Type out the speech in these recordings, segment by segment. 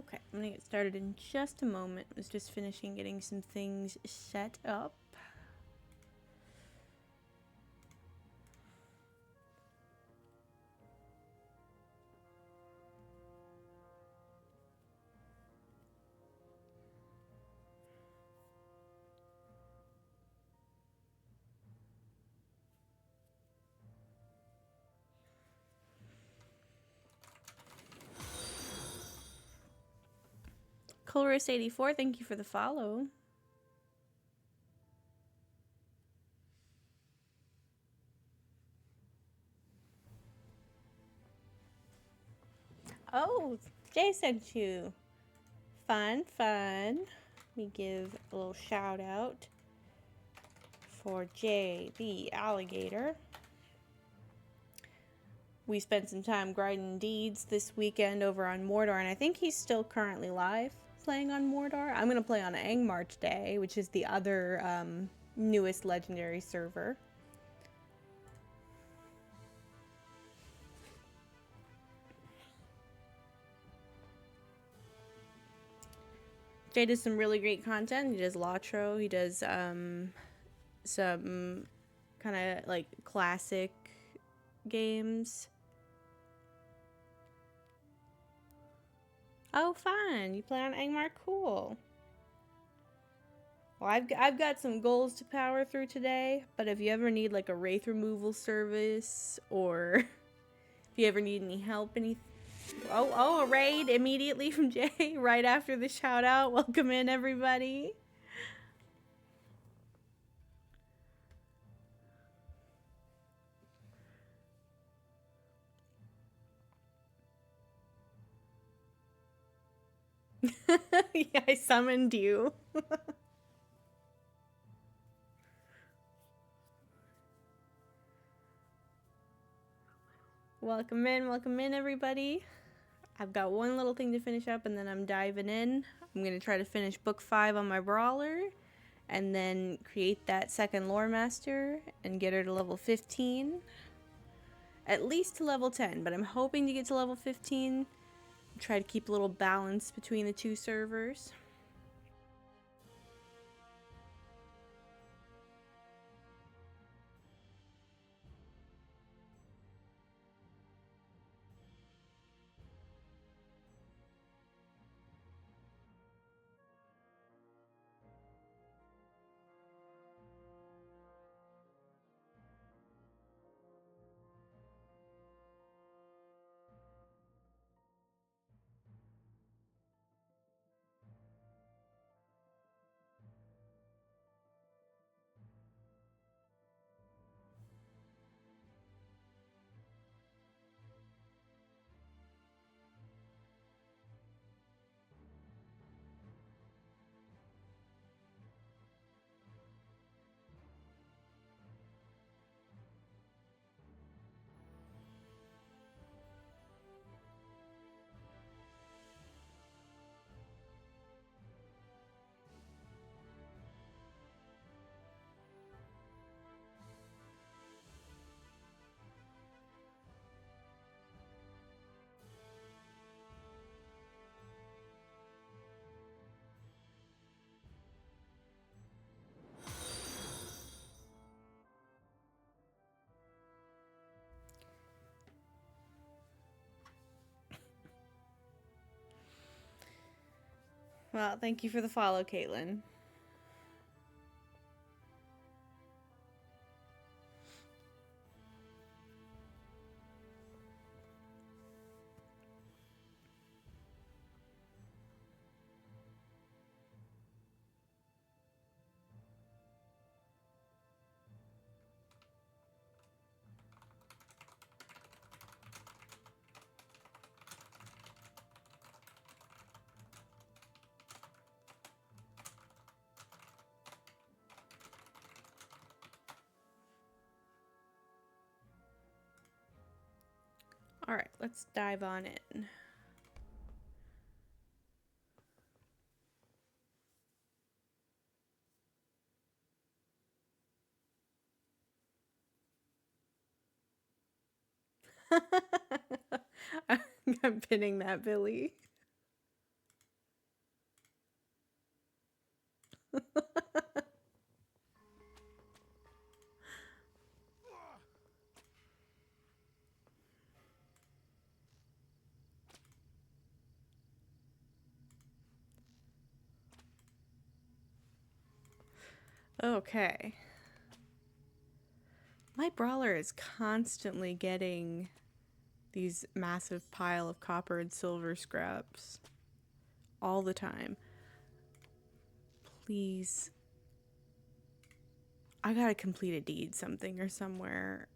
Okay, I'm gonna get started in just a moment. I was just finishing getting some things set up. Colorus84, thank you for the follow. Oh, Jay sent you. Fun, fun. Let me give a little shout out for Jay the alligator. We spent some time grinding deeds this weekend over on Mordor, and I think he's still currently live playing on Mordor. I'm gonna play on Angmar today, which is the other newest legendary server. Jay does some really great content. He does Lotro. He does some kind of like classic games. Oh, fun! You play on Angmar? Cool. Well, I've got some goals to power through today, but if you ever need like a wraith removal service, or if you ever need any help, a raid immediately from Jay right after the shout out. Welcome in, everybody. Yeah, I summoned you. Welcome in, everybody. I've got one little thing to finish up and then I'm diving in. I'm going to try to finish book 5 on my brawler and then create that second loremaster and get her to level 15. At least to level 10, but I'm hoping to get to level 15. Try to keep a little balance between the two servers. Well, thank you for the follow, Caitlin. Alright, let's dive on in. I'm pinning that, Billy. Okay. My brawler is constantly getting these massive pile of copper and silver scraps all the time. Please. I gotta complete a deed something or somewhere.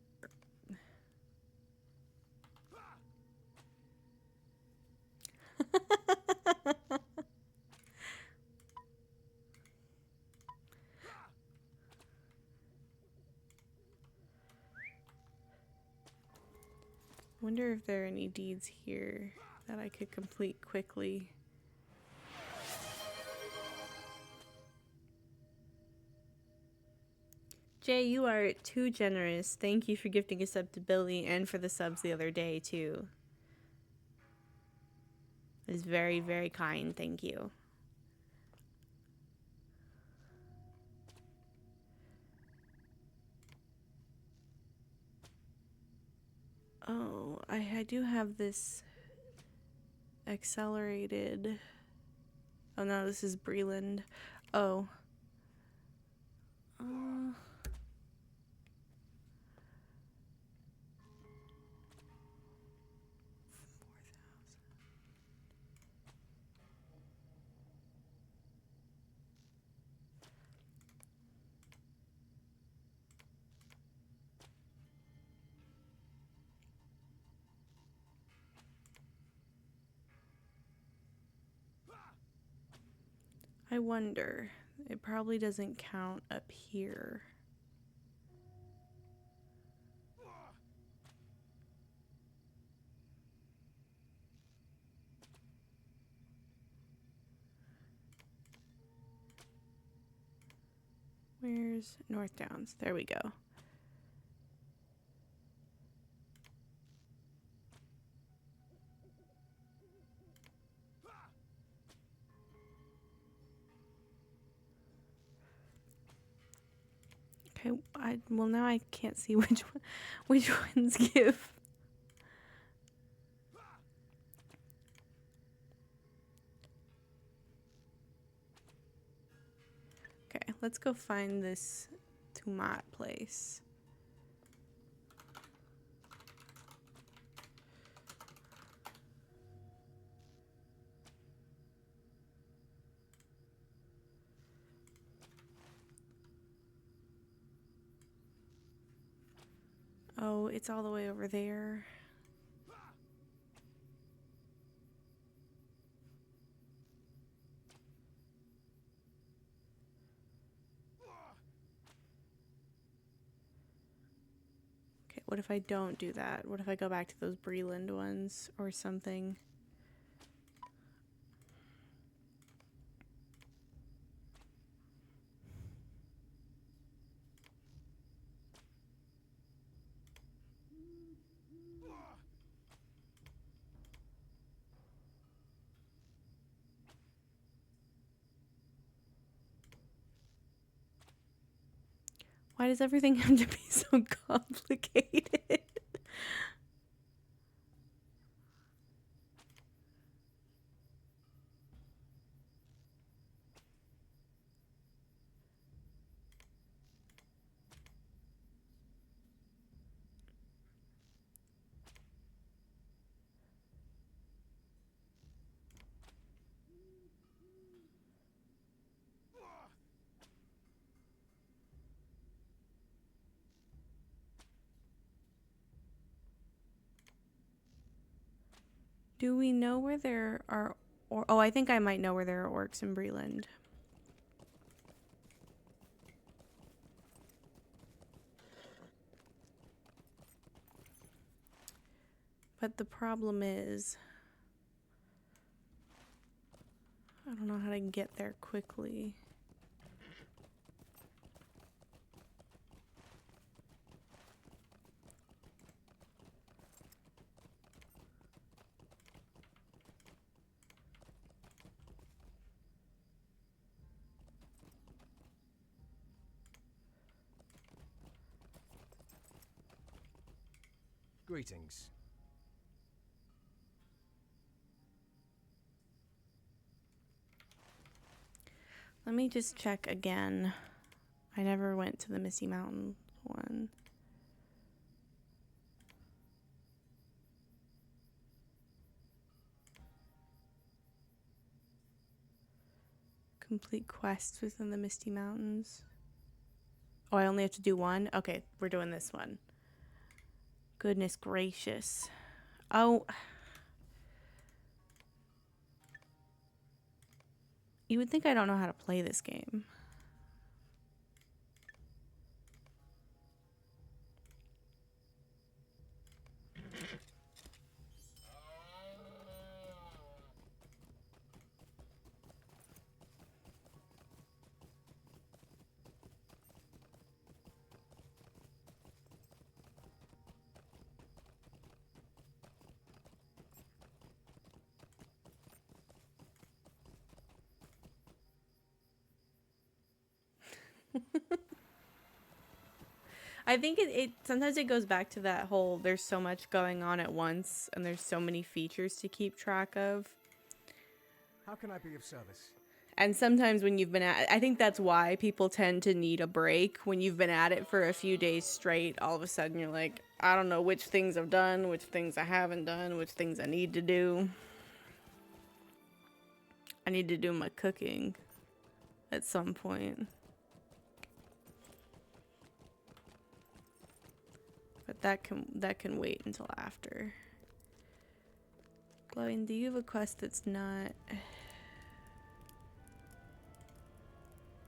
Wonder if there are any deeds here that I could complete quickly. Jay, you are too generous. Thank you for gifting a sub to Billy and for the subs the other day, too. It is very, very kind. Thank you. Oh, I do have this accelerated. Oh no, this is Breland. Oh. I wonder. It probably doesn't count up here. Where's North Downs? There we go. Okay, well now I can't see which ones give. Okay, let's go find this tomat place. Oh, it's all the way over there. Okay, what if I don't do that? What if I go back to those Breland ones or something? Why does everything have to be so complicated? Do we know where there are... Oh, I think I might know where there are orcs in Breland. But the problem is... I don't know how to get there quickly. Greetings. Let me just check again. I never went to the Misty Mountain one. Complete quests within the Misty Mountains. Oh, I only have to do one? Okay, we're doing this one. Goodness gracious. Oh. You would think I don't know how to play this game. I think it sometimes it goes back to that whole there's so much going on at once and there's so many features to keep track of. How can I be of service? And sometimes when you've been at I think that's why people tend to need a break. When you've been at it for a few days straight, all of a sudden you're like, I don't know which things I've done, which things I haven't done, which things I need to do. I need to do my cooking at some point. But that can wait until after. Glowing, do you have a quest that's not...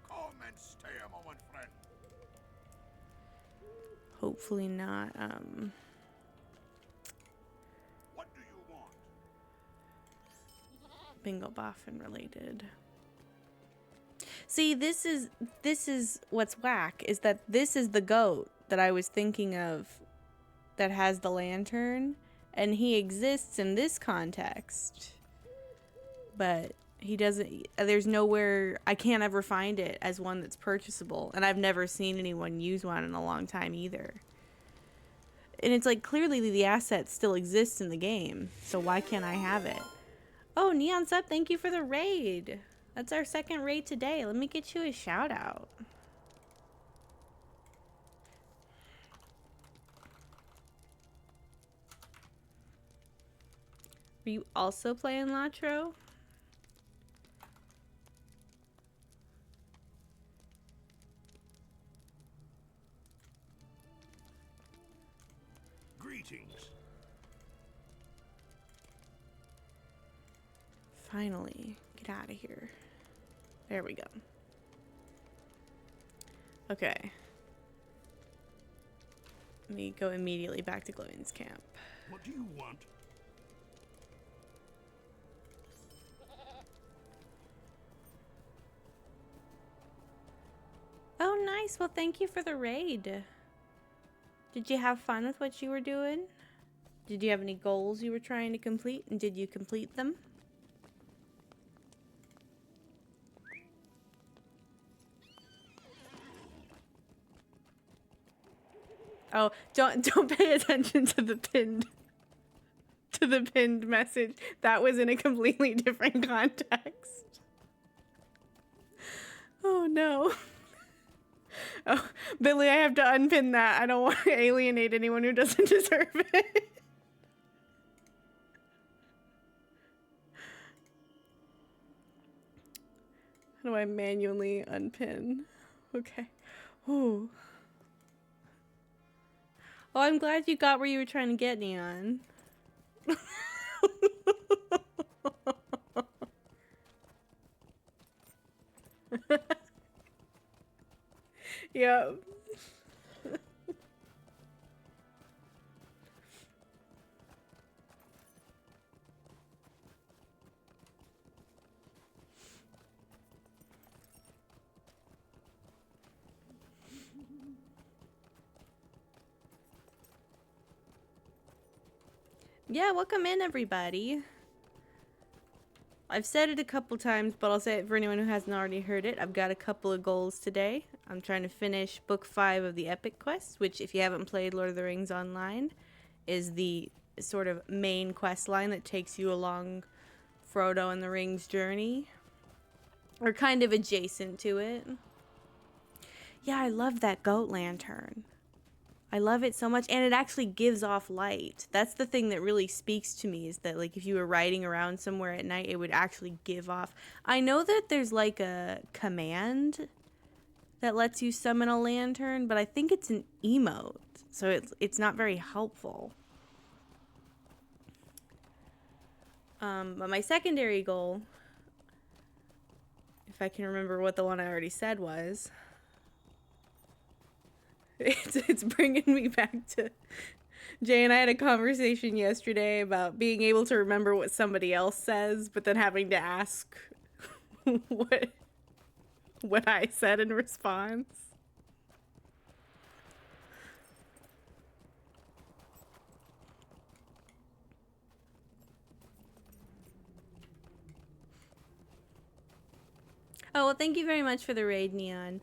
Come and stay a moment, friend. Hopefully not, What do you want? Bingo Boffin related. See, this is what's whack, is that this is the goat that I was thinking of that has the lantern, and he exists in this context. But he doesn't, there's nowhere, I can't ever find it as one that's purchasable, and I've never seen anyone use one in a long time either. And it's like, clearly the asset still exists in the game, so why can't I have it? Oh, Neon Sub, thank you for the raid. That's our second raid today. Let me get you a shout out. Are you also playing Latro? Greetings. Finally, get out of here. There we go. Okay. Let me go immediately back to Glowing's camp. What do you want? Oh, nice. Well, thank you for the raid. Did you have fun with what you were doing? Did you have any goals you were trying to complete, and did you complete them? Oh, don't pay attention to the pinned message. That was in a completely different context. Oh no. Oh, Billy, I have to unpin that. I don't want to alienate anyone who doesn't deserve it. How do I manually unpin? Okay. Ooh. Oh, I'm glad you got where you were trying to get, Neon. Yep. Yeah, welcome in, everybody. I've said it a couple times, but I'll say it for anyone who hasn't already heard it. I've got a couple of goals today. I'm trying to finish book 5 of the Epic Quest, which if you haven't played Lord of the Rings Online, is the sort of main quest line that takes you along Frodo and the Ring's journey, or kind of adjacent to it. Yeah, I love that goat lantern. I love it so much, and it actually gives off light. That's the thing that really speaks to me, is that like if you were riding around somewhere at night, it would actually give off. I know that there's like a command that lets you summon a lantern, but I think it's an emote, so it's not very helpful. But my secondary goal, if I can remember what the one I already said was, it's bringing me back to Jay and I had a conversation yesterday about being able to remember what somebody else says, but then having to ask what I said in response. Oh, well, thank you very much for the raid, Neon.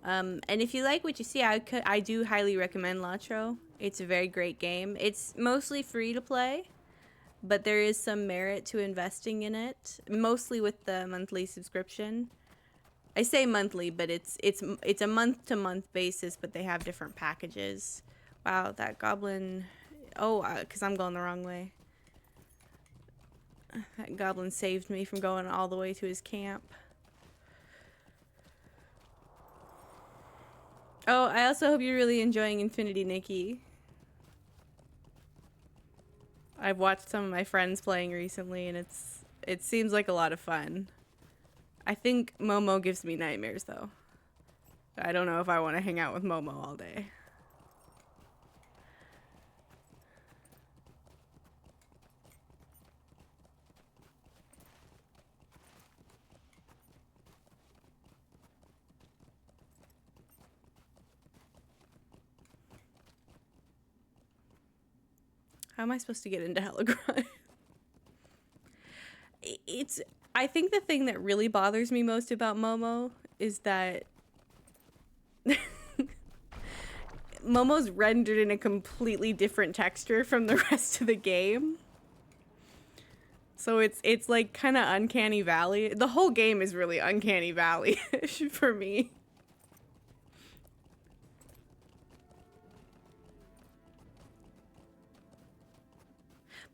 And if you like what you see, I do highly recommend Latro. It's a very great game. It's mostly free to play, but there is some merit to investing in it, mostly with the monthly subscription. I say monthly, but it's a month-to-month basis, but they have different packages. Wow, that goblin... Oh, because I'm going the wrong way. That goblin saved me from going all the way to his camp. Oh, I also hope you're really enjoying Infinity Nikki. I've watched some of my friends playing recently, and it seems like a lot of fun. I think Momo gives me nightmares, though. I don't know if I want to hang out with Momo all day. How am I supposed to get into Helligron? I think the thing that really bothers me most about Momo is that Momo's rendered in a completely different texture from the rest of the game. So it's like kind of Uncanny Valley. The whole game is really Uncanny Valley-ish for me.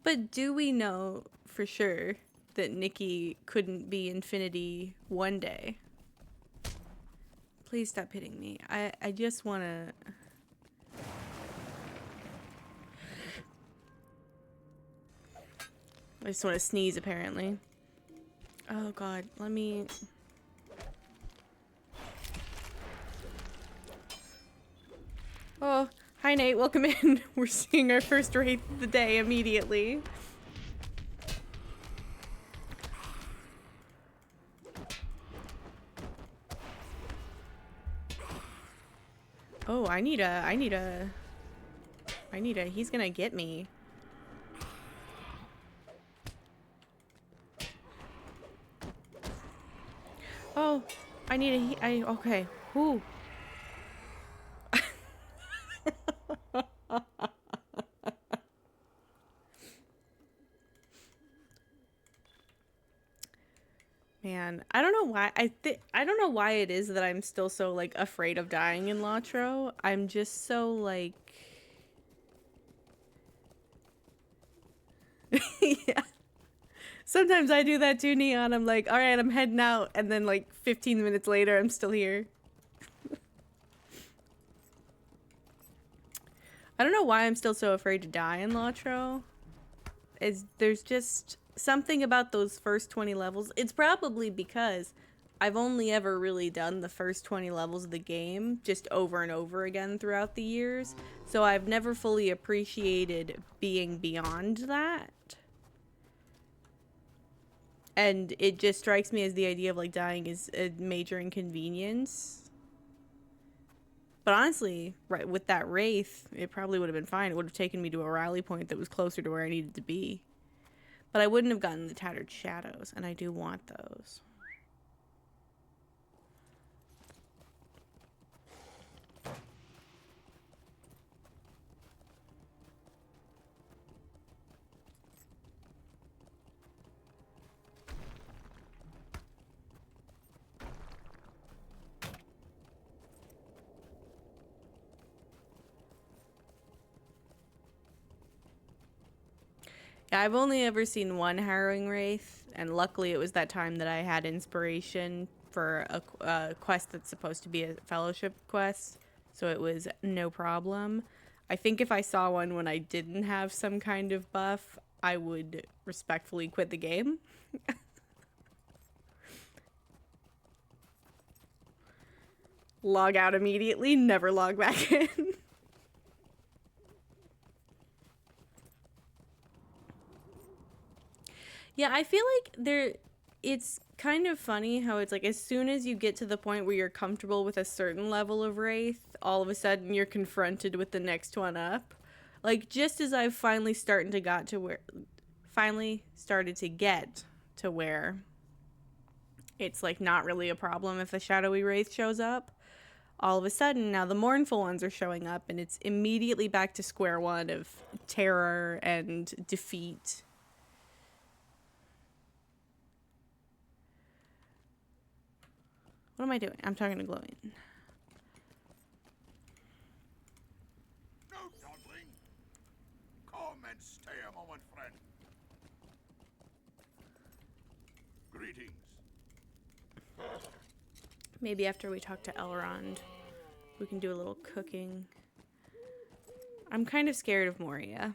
But do we know for sure that Nikki couldn't be Infinity one day? Please stop hitting me. I just want to... I just want to sneeze, apparently. Oh, God. Let me... Oh, hi, Nate. Welcome in. We're seeing our first raid of the day immediately. Oh, he's gonna get me. Oh, okay. Whew. Man, I don't know why. I don't know why it is that I'm still so like afraid of dying in Latro. I'm just so like yeah. Sometimes I do that too, Neon. I'm like, all right, I'm heading out, and then like 15 minutes later, I'm still here. I don't know why I'm still so afraid to die in Latro. There's just something about those first 20 levels. It's probably because I've only ever really done the first 20 levels of the game just over and over again throughout the years. So I've never fully appreciated being beyond that. And it just strikes me as the idea of like dying is a major inconvenience. But honestly, right, with that Wraith, it probably would have been fine. It would have taken me to a rally point that was closer to where I needed to be. But I wouldn't have gotten the Tattered Shadows, and I do want those. Yeah, I've only ever seen one harrowing wraith, and luckily it was that time that I had inspiration for a quest that's supposed to be a fellowship quest, so it was no problem. I think if I saw one when I didn't have some kind of buff, I would respectfully quit the game. Log out immediately, never log back in. Yeah, I feel like it's kind of funny how it's like as soon as you get to the point where you're comfortable with a certain level of wraith, all of a sudden you're confronted with the next one up. Like just as I've finally started to get to where it's like not really a problem if a shadowy wraith shows up. All of a sudden now the mournful ones are showing up and it's immediately back to square one of terror and defeat. What am I doing? I'm talking to Glowing. No dawdling. Come and stay a moment, friend. Greetings. Maybe after we talk to Elrond, we can do a little cooking. I'm kind of scared of Moria.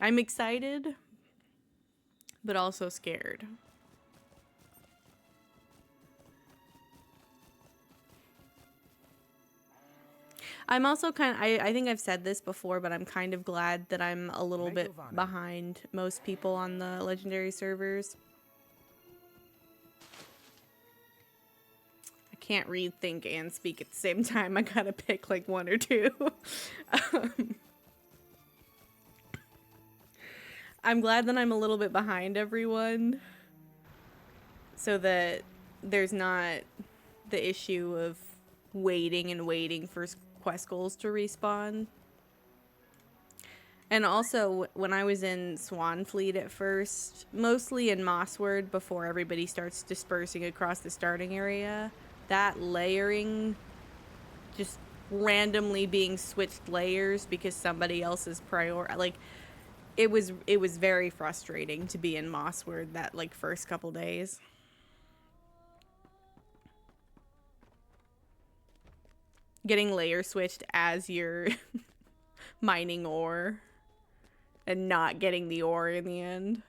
I'm excited, but also scared. I'm also I think I've said this before, but I'm kind of glad that I'm a little bit behind most people on the legendary servers. I can't read, think, and speak at the same time. I gotta pick like one or two. I'm glad that I'm a little bit behind everyone so that there's not the issue of waiting and waiting for quest goals to respawn. And also, when I was in Swanfleet at first, mostly in Mossward before everybody starts dispersing across the starting area, that layering, just randomly being switched layers because somebody else's like, it was very frustrating to be in Mossward that like first couple days. Getting layer switched as you're mining ore and not getting the ore in the end.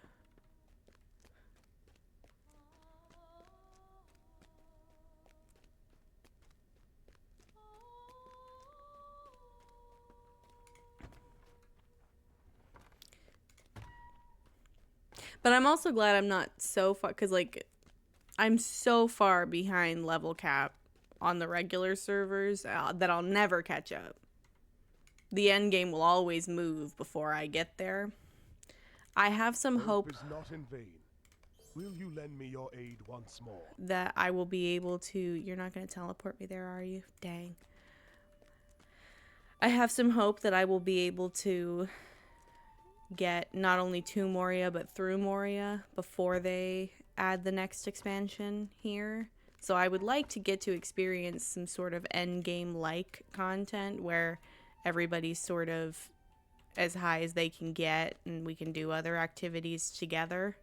But I'm also glad I'm not so far, because like I'm so far behind level cap on the regular servers that I'll never catch up. The end game will always move before I get there. I have some hope is not in vain. Will you lend me your aid once more? that I will be able to... You're not going to teleport me there, are you? Dang. I have some hope that I will be able to get not only to Moria, but through Moria before they add the next expansion here. So I would like to get to experience some sort of endgame-like content where everybody's sort of as high as they can get and we can do other activities together.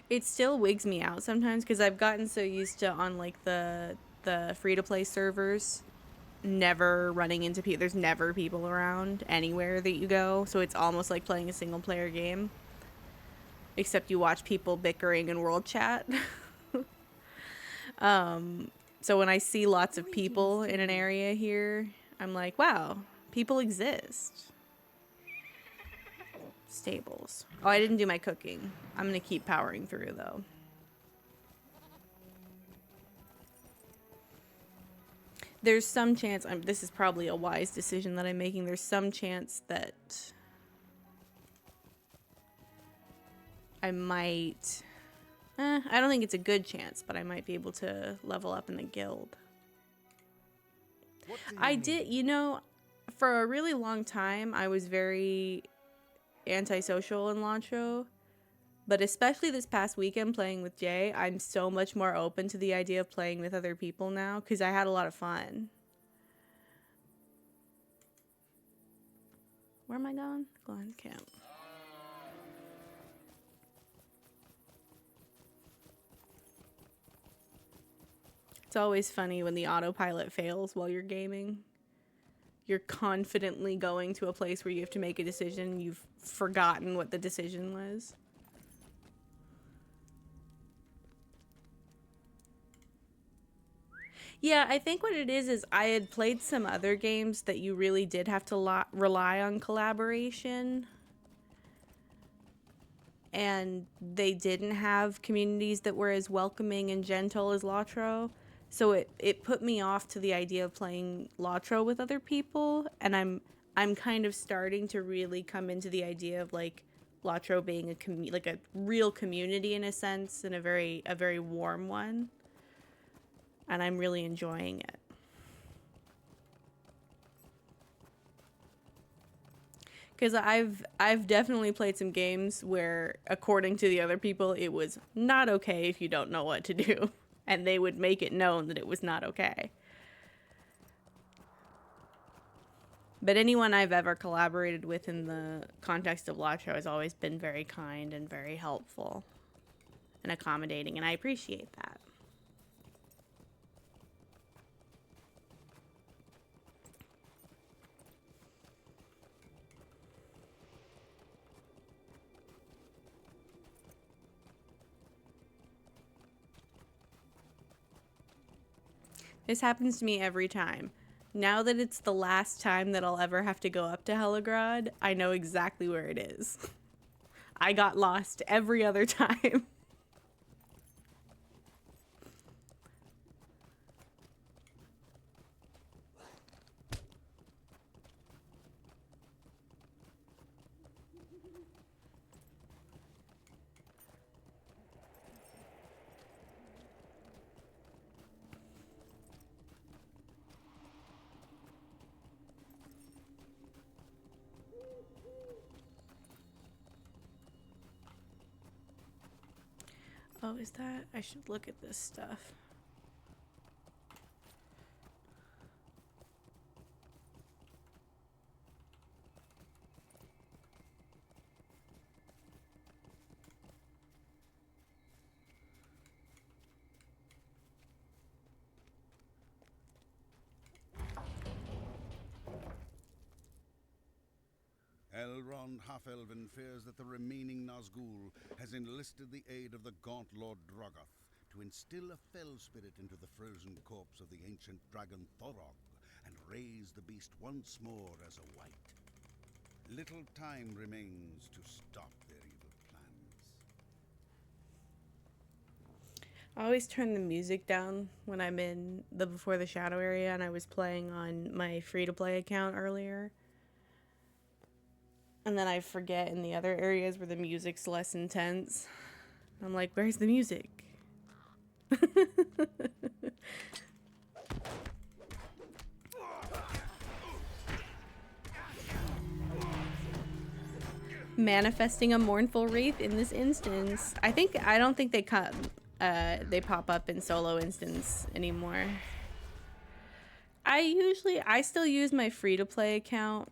It still wigs me out sometimes because I've gotten so used to on like the free-to-play servers never running into people. There's never people around anywhere that you go, so it's almost like playing a single-player game. Except you watch people bickering in world chat. So when I see lots of people in an area here, I'm like, wow, people exist. Stables. Oh, I didn't do my cooking. I'm gonna keep powering through though. There's some chance, this is probably a wise decision that I'm making, there's some chance that I might, I don't think it's a good chance, but I might be able to level up in the guild. I did, you know, for a really long time, I was very antisocial in Lancho. But especially this past weekend playing with Jay, I'm so much more open to the idea of playing with other people now because I had a lot of fun. Where am I going? Going to camp. It's always funny when the autopilot fails while you're gaming. You're confidently going to a place where you have to make a decision. You've forgotten what the decision was. Yeah, I think what it is I had played some other games that you really did have to rely on collaboration. And they didn't have communities that were as welcoming and gentle as Lotro. So it put me off to the idea of playing Lotro with other people. And I'm kind of starting to really come into the idea of like Lotro being like a real community in a sense, and a very warm one. And I'm really enjoying it. Because I've definitely played some games where, according to the other people, it was not okay if you don't know what to do. And they would make it known that it was not okay. But anyone I've ever collaborated with in the context of Lotro has always been very kind and very helpful and accommodating, and I appreciate that. This happens to me every time. Now that it's the last time that I'll ever have to go up to Hellegrod, I know exactly where it is. I got lost every other time. Oh, is that? I should look at this stuff. Elrond Half-Elven fears that the remaining Nazgul has enlisted the aid of the gaunt Lord Drogoth to instill a fell spirit into the frozen corpse of the ancient dragon Thorog and raise the beast once more as a wight. Little time remains to stop their evil plans. I always turn the music down when I'm in the Before the Shadow area, and I was playing on my free-to-play account earlier. And then I forget in the other areas where the music's less intense. I'm like, where's the music? Manifesting a mournful wraith in this instance. I don't think they pop up in solo instance anymore. I still use my free-to-play account,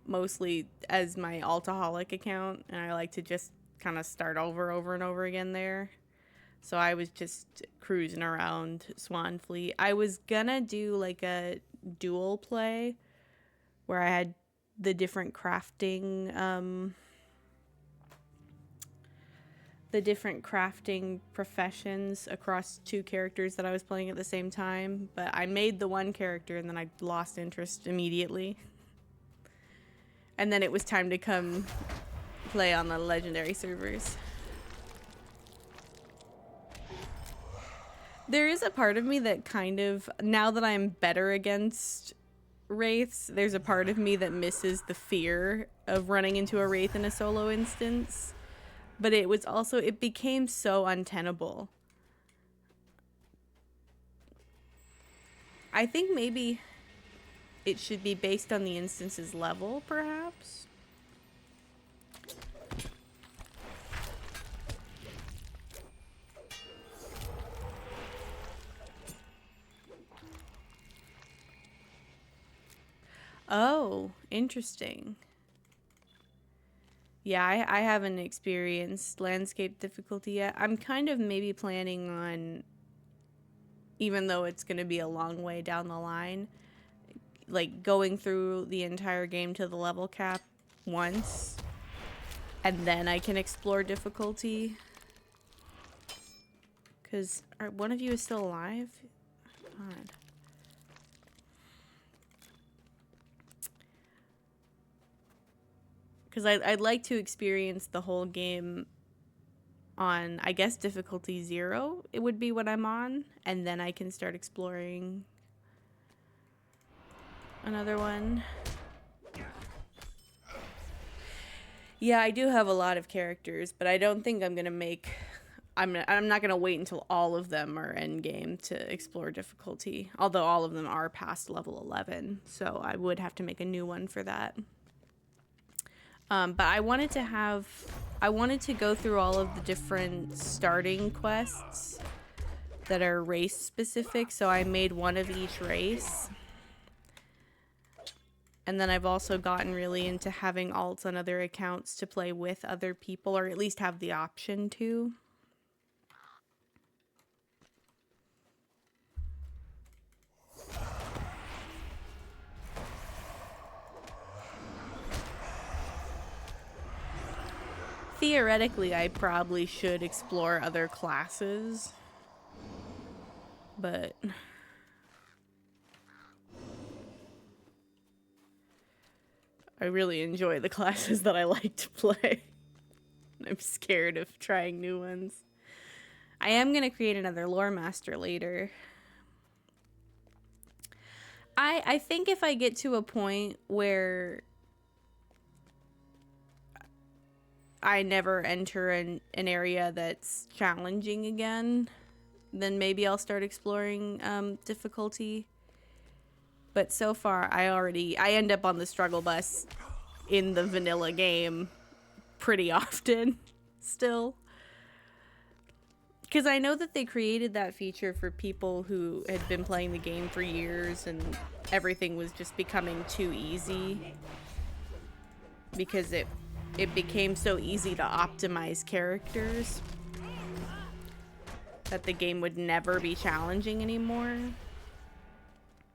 mostly as my Altaholic account, and I like to just kind of start over and over again there. So I was just cruising around Swanfleet. I was gonna do like a dual play where I had the different crafting professions across two characters that I was playing at the same time, but I made the one character and then I lost interest immediately. And then it was time to come play on the legendary servers. There is a part of me that kind of, now that I'm better against wraiths, there's a part of me that misses the fear of running into a wraith in a solo instance. But it became so untenable. I think maybe it should be based on the instance's level, perhaps. Oh, interesting. Yeah, I haven't experienced landscape difficulty yet. I'm kind of maybe planning on, even though it's going to be a long way down the line, like going through the entire game to the level cap once, and then I can explore difficulty. Because one of you is still alive? God. Because I'd like to experience the whole game on, I guess, difficulty 0. It would be what I'm on. And then I can start exploring another one. Yeah, I do have a lot of characters, but I don't think I'm going to make... I'm not going to wait until all of them are endgame to explore difficulty. Although all of them are past level 11. So I would have to make a new one for that. But I wanted to go through all of the different starting quests that are race specific. So I made one of each race. And then I've also gotten really into having alts on other accounts to play with other people, or at least have the option to. Theoretically, I probably should explore other classes, but I really enjoy the classes that I like to play. I'm scared of trying new ones. I am going to create another loremaster later. I think if I get to a point where I never enter an area that's challenging again, then maybe I'll start exploring difficulty. But so far, I end up on the struggle bus in the vanilla game pretty often still. Because I know that they created that feature for people who had been playing the game for years and everything was just becoming too easy. Because it became so easy to optimize characters that the game would never be challenging anymore.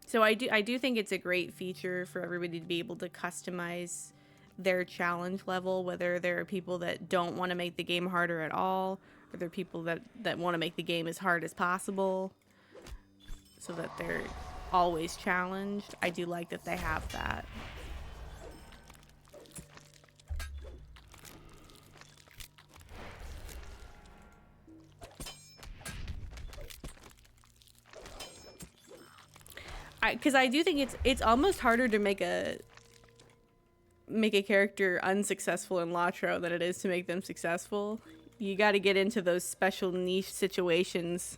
So I do think it's a great feature for everybody to be able to customize their challenge level, whether there are people that don't want to make the game harder at all, or there are people that want to make the game as hard as possible so that they're always challenged. I do like that they have that. Because I do think it's almost harder to make a character unsuccessful in Latro than it is to make them successful. You got to get into those special niche situations,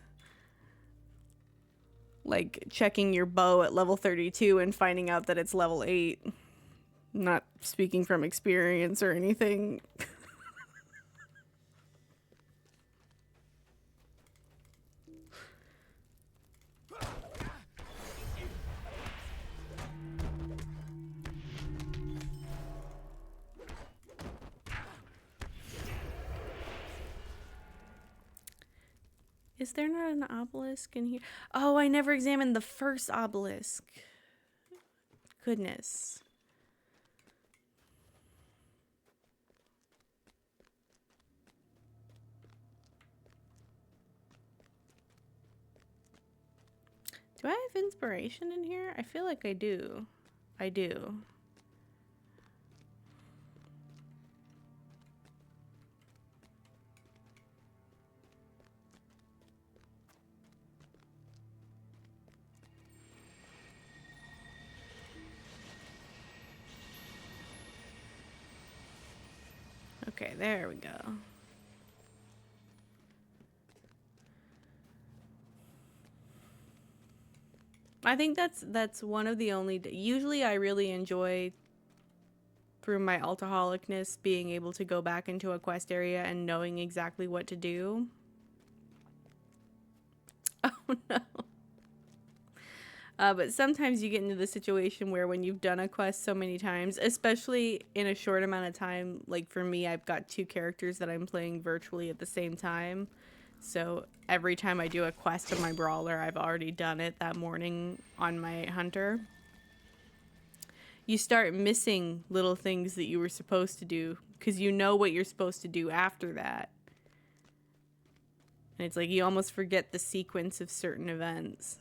like checking your bow at level 32 and finding out that it's level 8. I'm not speaking from experience or anything. Is there not an obelisk in here? Oh, I never examined the first obelisk. Goodness. Do I have inspiration in here? I feel like I do. I do. Okay, there we go. I think that's one of the only... Usually I really enjoy, through my alcoholicness, being able to go back into a quest area and knowing exactly what to do. Oh no. But sometimes you get into the situation where when you've done a quest so many times, especially in a short amount of time, like for me, I've got 2 characters that I'm playing virtually at the same time. So every time I do a quest on my brawler, I've already done it that morning on my hunter. You start missing little things that you were supposed to do because you know what you're supposed to do after that. And it's like you almost forget the sequence of certain events.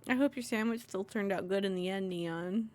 I hope your sandwich still turned out good in the end, Neon.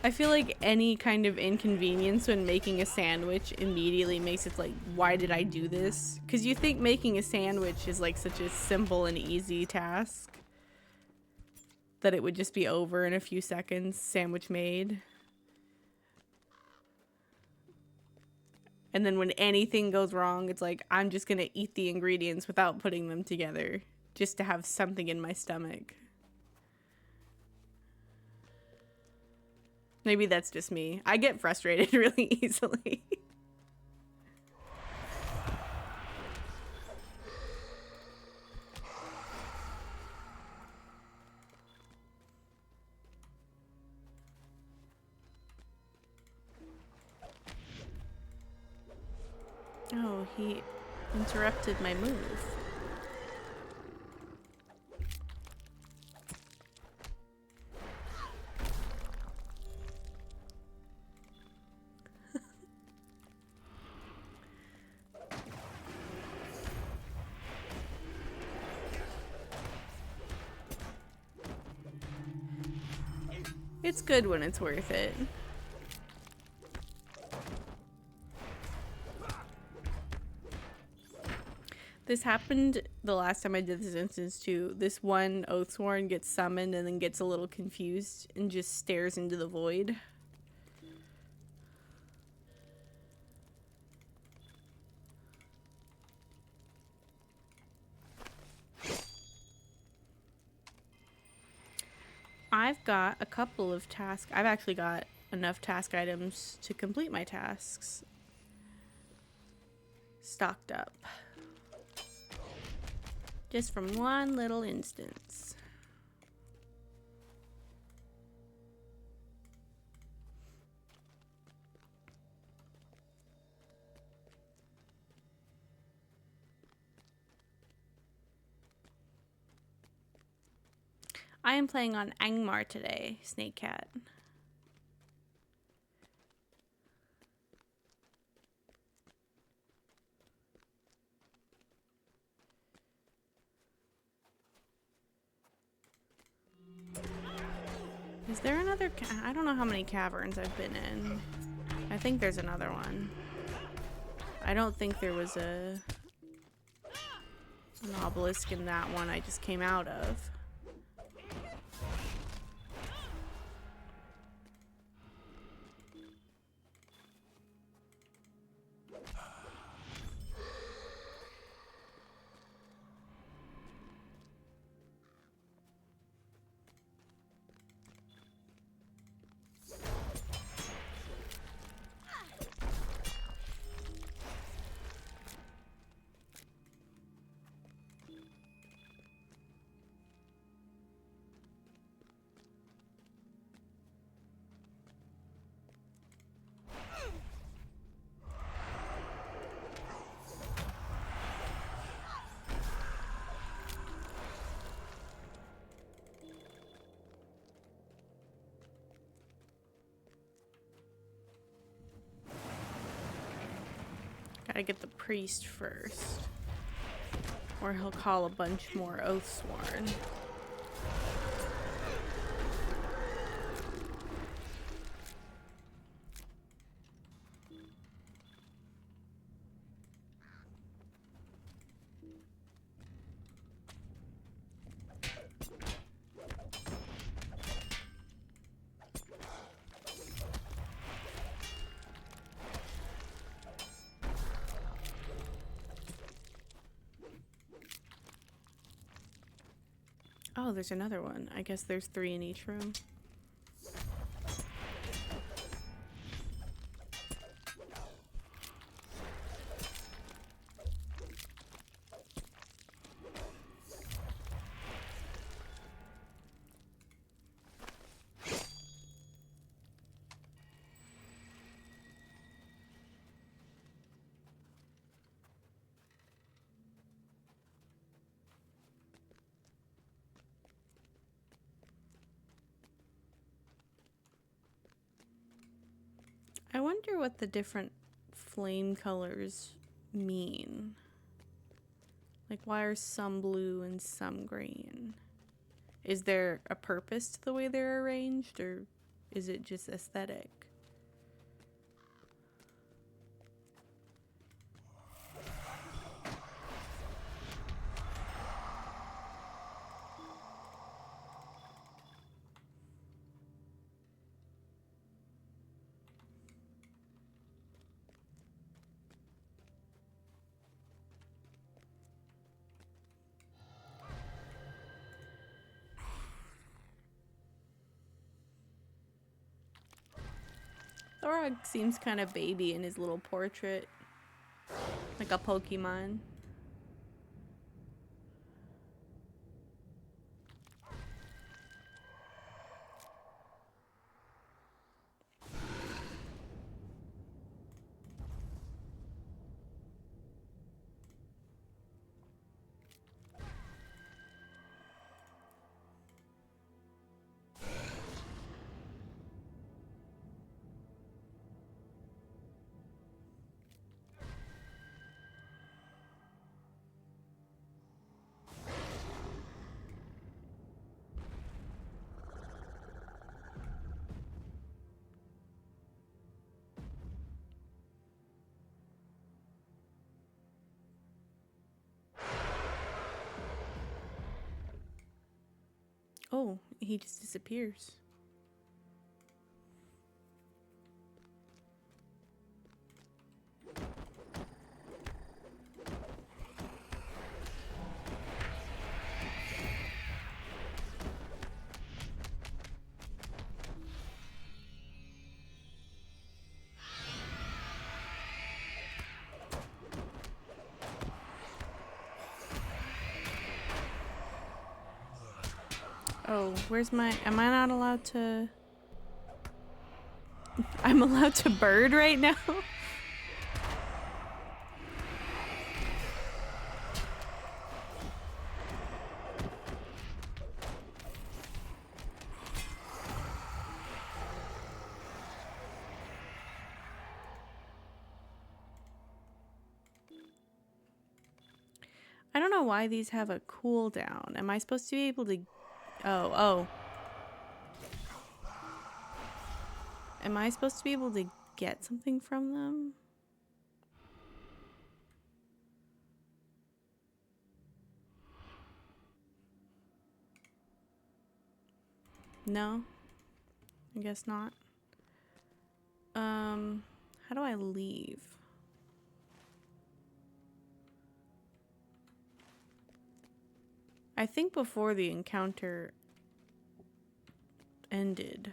I feel like any kind of inconvenience when making a sandwich immediately makes it like, why did I do this? Because you think making a sandwich is like such a simple and easy task that it would just be over in a few seconds, sandwich made. And then when anything goes wrong, it's like, I'm just gonna eat the ingredients without putting them together just to have something in my stomach. Maybe that's just me. I get frustrated really easily. Oh, he interrupted my move. It's good when it's worth it. This happened the last time I did this instance too. This one Oathsworn gets summoned and then gets a little confused and just stares into the void. I've got a couple of tasks. I've actually got enough task items to complete my tasks stocked up. Just from one little instance. I am playing on Angmar today, Snake Cat. Is there another I don't know how many caverns I've been in. I think there's another one. I don't think there was an obelisk in that one I just came out of. Gotta get the priest first. Or he'll call a bunch more Oathsworn. Oh, there's another one. I guess there's 3 in each room. I wonder what the different flame colors mean. Like, why are some blue and some green? Is there a purpose to the way they're arranged, or is it just aesthetic? Thorog seems kind of baby in his little portrait. Like a Pokemon. Oh, he just disappears. Oh, where's my... Am I not allowed to... I'm allowed to bird right now? I don't know why these have a cooldown. Am I supposed to be able to... Oh. Am I supposed to be able to get something from them? No? I guess not. How do I leave? I think before the encounter ended.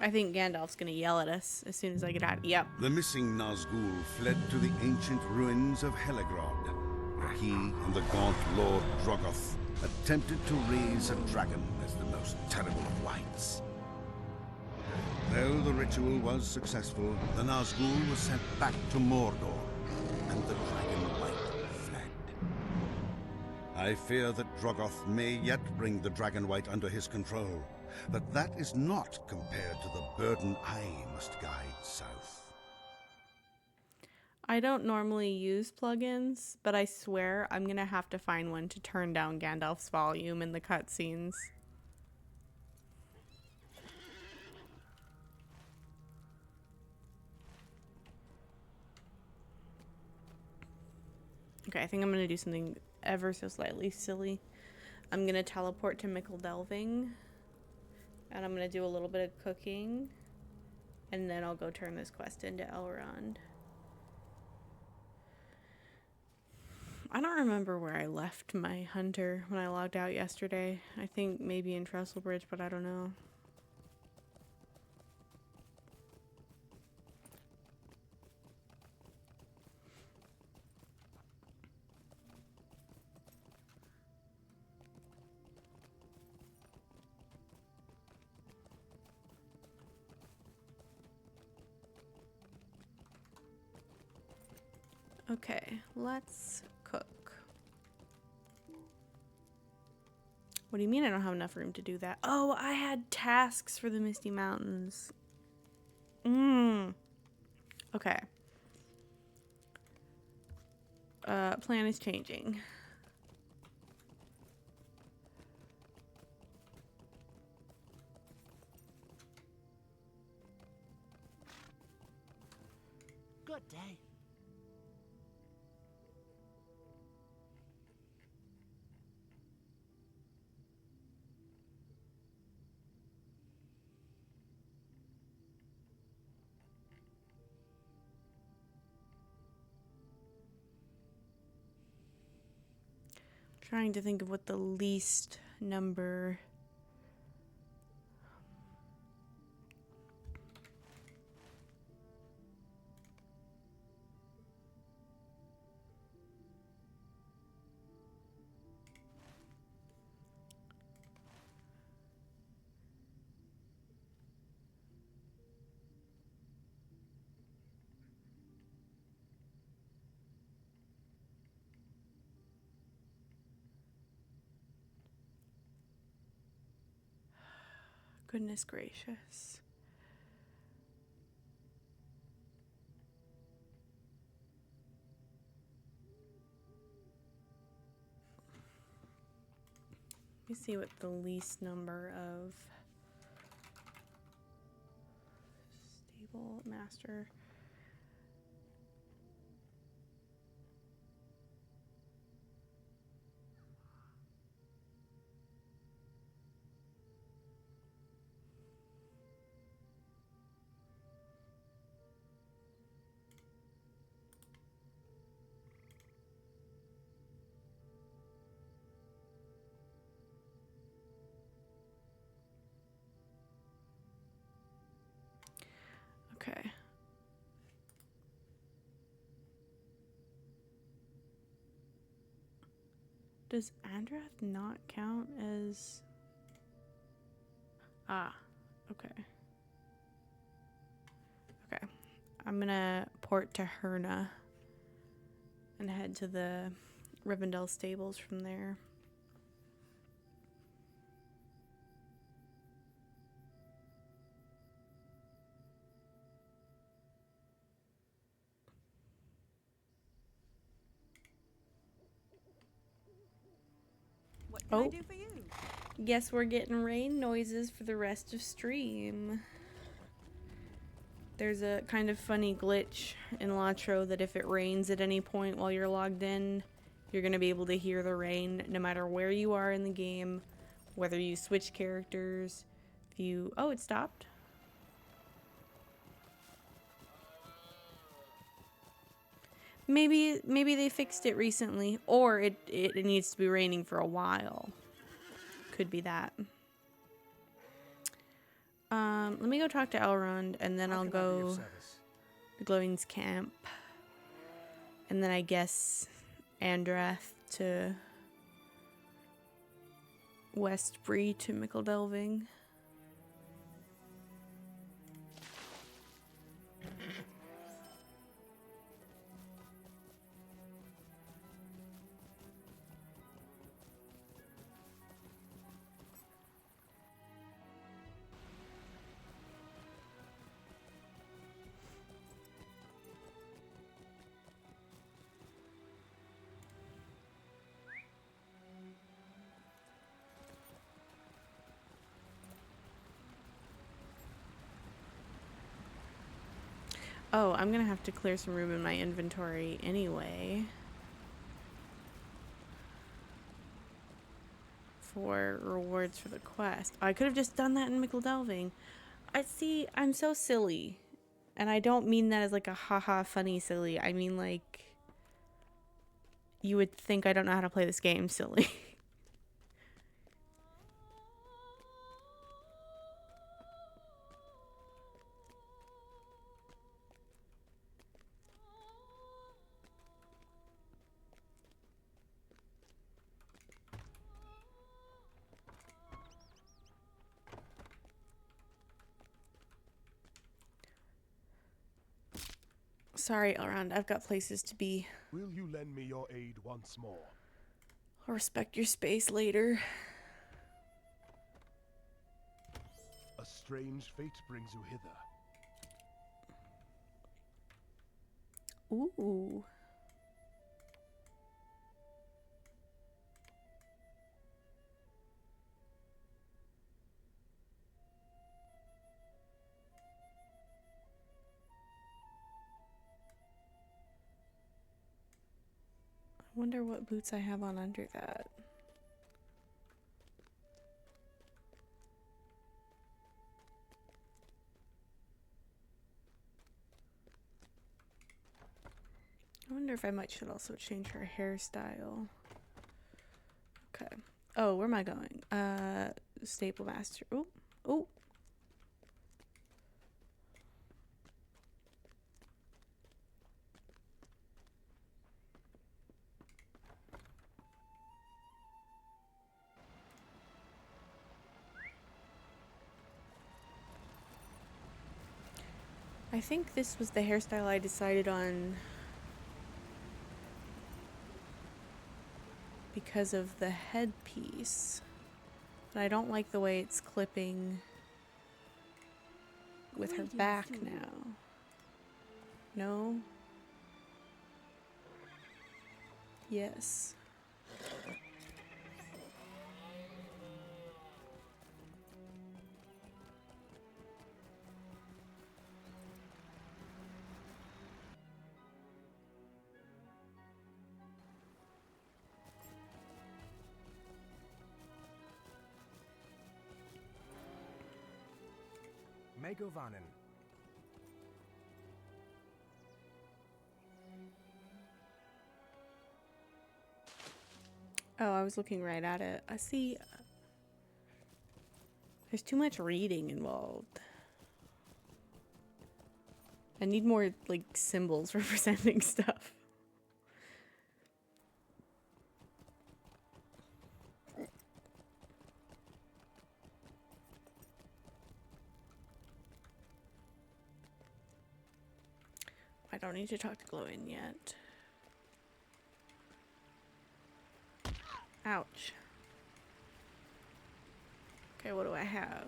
I think Gandalf's gonna yell at us as soon as I get out. Yep. The missing Nazgul fled to the ancient ruins of Helegrod, where he and the gaunt Lord Drogoth attempted to raise a dragon as the most terrible of wights. Though the ritual was successful, the Nazgul was sent back to Mordor, and the dragon wight fled. I fear that Drogoth may yet bring the Dragonwight under his control, but that is not compared to the burden I must guide south. I don't normally use plugins, but I swear I'm gonna have to find one to turn down Gandalf's volume in the cutscenes. Okay, I think I'm gonna do something ever so slightly silly. I'm gonna teleport to Mickle Delving, and I'm gonna do a little bit of cooking, and then I'll go turn this quest into Elrond. I don't remember where I left my hunter when I logged out yesterday. I think maybe in Trestlebridge, but I don't know. Okay, let's cook. What do you mean I don't have enough room to do that? Oh, I had tasks for the Misty Mountains. Okay. Plan is changing. Good day. Trying to think of what the least number. Goodness gracious. Let me see what the least number of stable master. Okay. Does Andrath not count as... Ah, okay. Okay. I'm gonna port to Herna and head to the Rivendell stables from there. What can I do for you? Guess we're getting rain noises for the rest of stream. There's a kind of funny glitch in Latro that if it rains at any point while you're logged in, you're going to be able to hear the rain no matter where you are in the game, whether you switch characters, if you... Oh, it stopped. Maybe they fixed it recently, or it needs to be raining for a while. Could be that. Let me go talk to Elrond, and then I'll go to Glowing's camp. And then I guess Andrath to Westbury to Mickle Delving. Oh, I'm gonna have to clear some room in my inventory anyway. For rewards for the quest. I could have just done that in Delving. I see, I'm so silly. And I don't mean that as like a haha funny silly. I mean like you would think I don't know how to play this game silly. Sorry, Elrond, I've got places to be. Will you lend me your aid once more? I'll respect your space later. A strange fate brings you hither. Ooh. I wonder what boots I have on under that. I wonder if I should also change her hairstyle. Okay. Oh, where am I going? Staple master. Oh, oh. I think this was the hairstyle I decided on because of the headpiece. But I don't like the way it's clipping with her back now. No? Yes. Megovanen. Oh, I was looking right at it. I see. There's too much reading involved. I need more, like, symbols representing stuff. I don't need to talk to Glowin yet. Ouch. Okay, what do I have?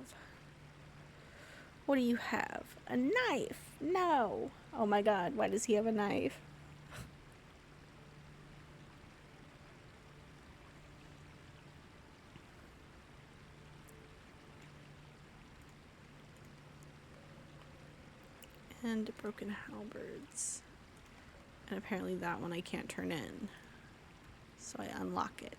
What do you have? A knife! No! Oh my god, why does he have a knife? And broken halberds. And apparently that one I can't turn in. So I unlock it.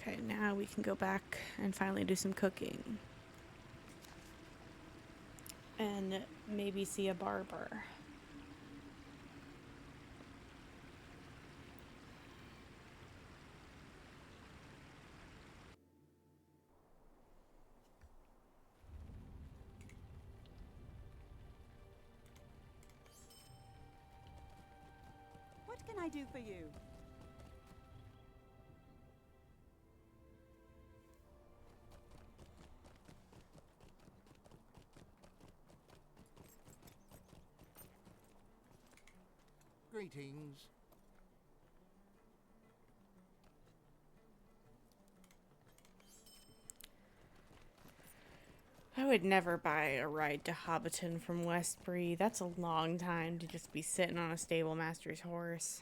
Okay, now we can go back and finally do some cooking. And maybe see a barber. What can I do for you? Greetings. I would never buy a ride to Hobbiton from Westbury. That's a long time to just be sitting on a stable master's horse.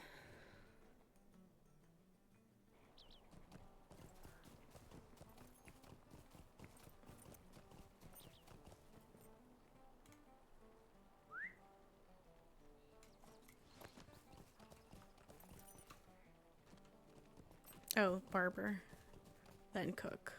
Oh, barber. Then cook.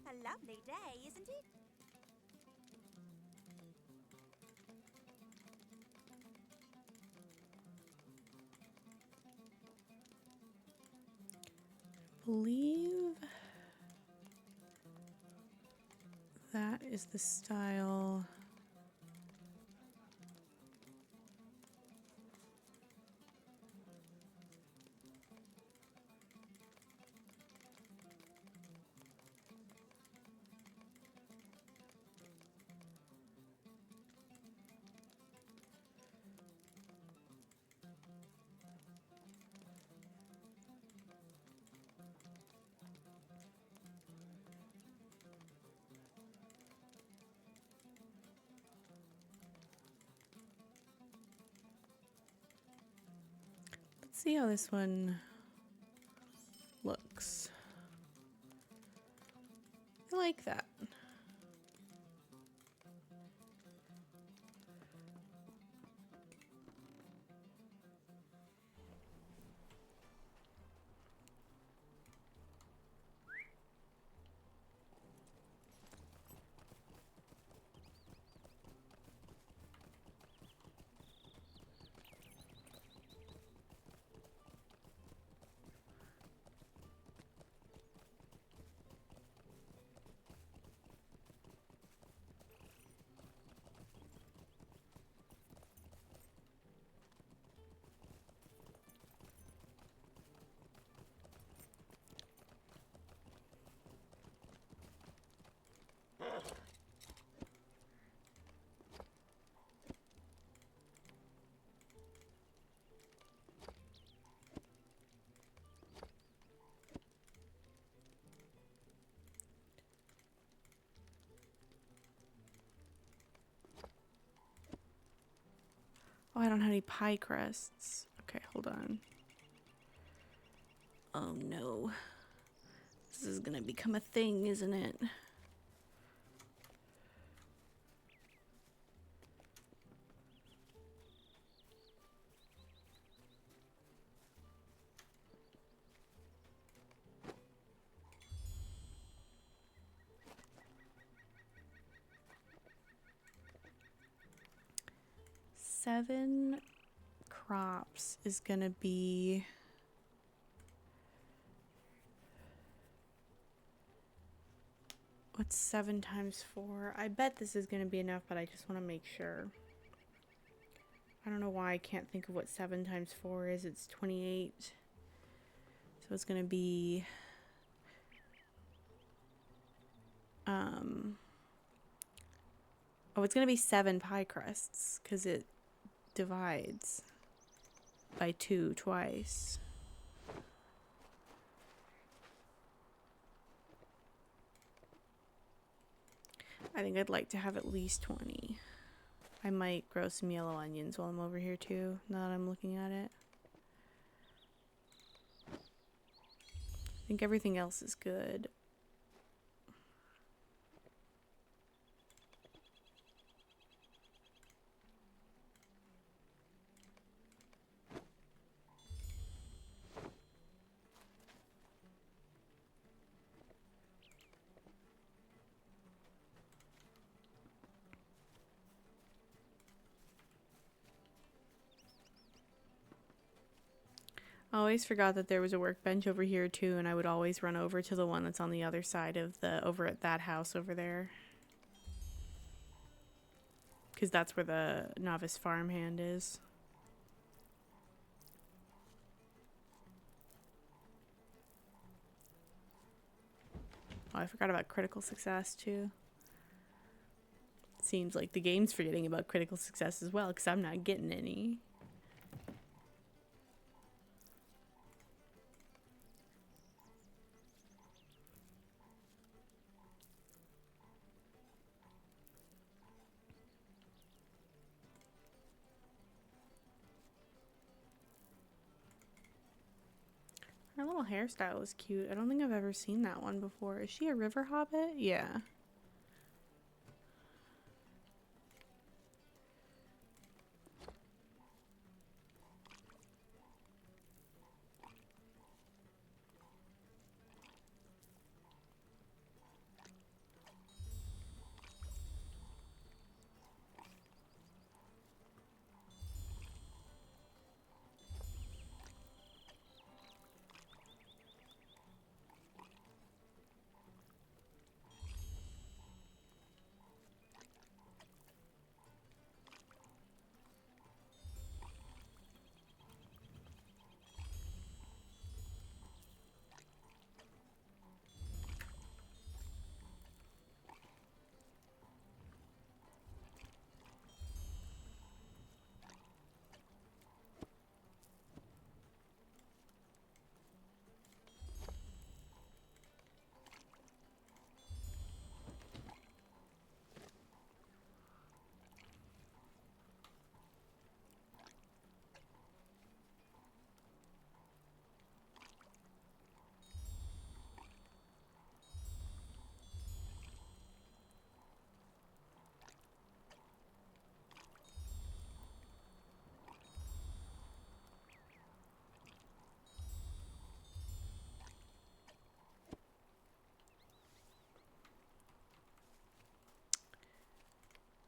A lovely day, isn't it? Believe that is the style. Let's see how this one looks. I like that. Oh, I don't have any pie crusts. Okay, hold on. Oh no. This is gonna become a thing, isn't it? Seven crops is gonna be what's 7 times 4? I bet this is gonna be enough, but I just want to make sure. I don't know why I can't think of what 7 times 4 is. It's 28. So it's gonna be oh, it's gonna be 7 pie crusts because it divides by 2 twice. I think I'd like to have at least 20. I might grow some yellow onions while I'm over here too, now that I'm looking at it. I think everything else is good. I always forgot that there was a workbench over here too, and I would always run over to the one that's on the other side of over at that house over there. Because that's where the novice farmhand is. Oh, I forgot about critical success too. Seems like the game's forgetting about critical success as well, because I'm not getting any. Her little hairstyle is cute. I don't think I've ever seen that one before. Is she a river hobbit? Yeah.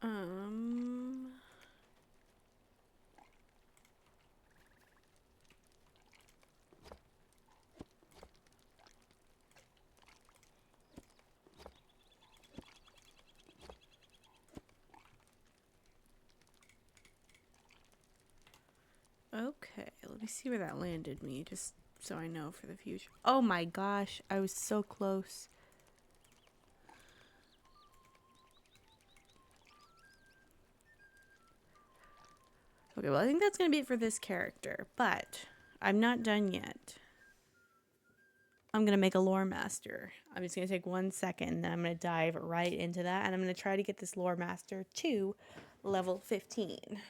Um... Okay, let me see where that landed me, just so I know for the future. Oh my gosh, I was so close. Okay, well, I think that's going to be it for this character, but I'm not done yet. I'm going to make a lore master. I'm just going to take 1 second, and then I'm going to dive right into that, and I'm going to try to get this lore master to level 15.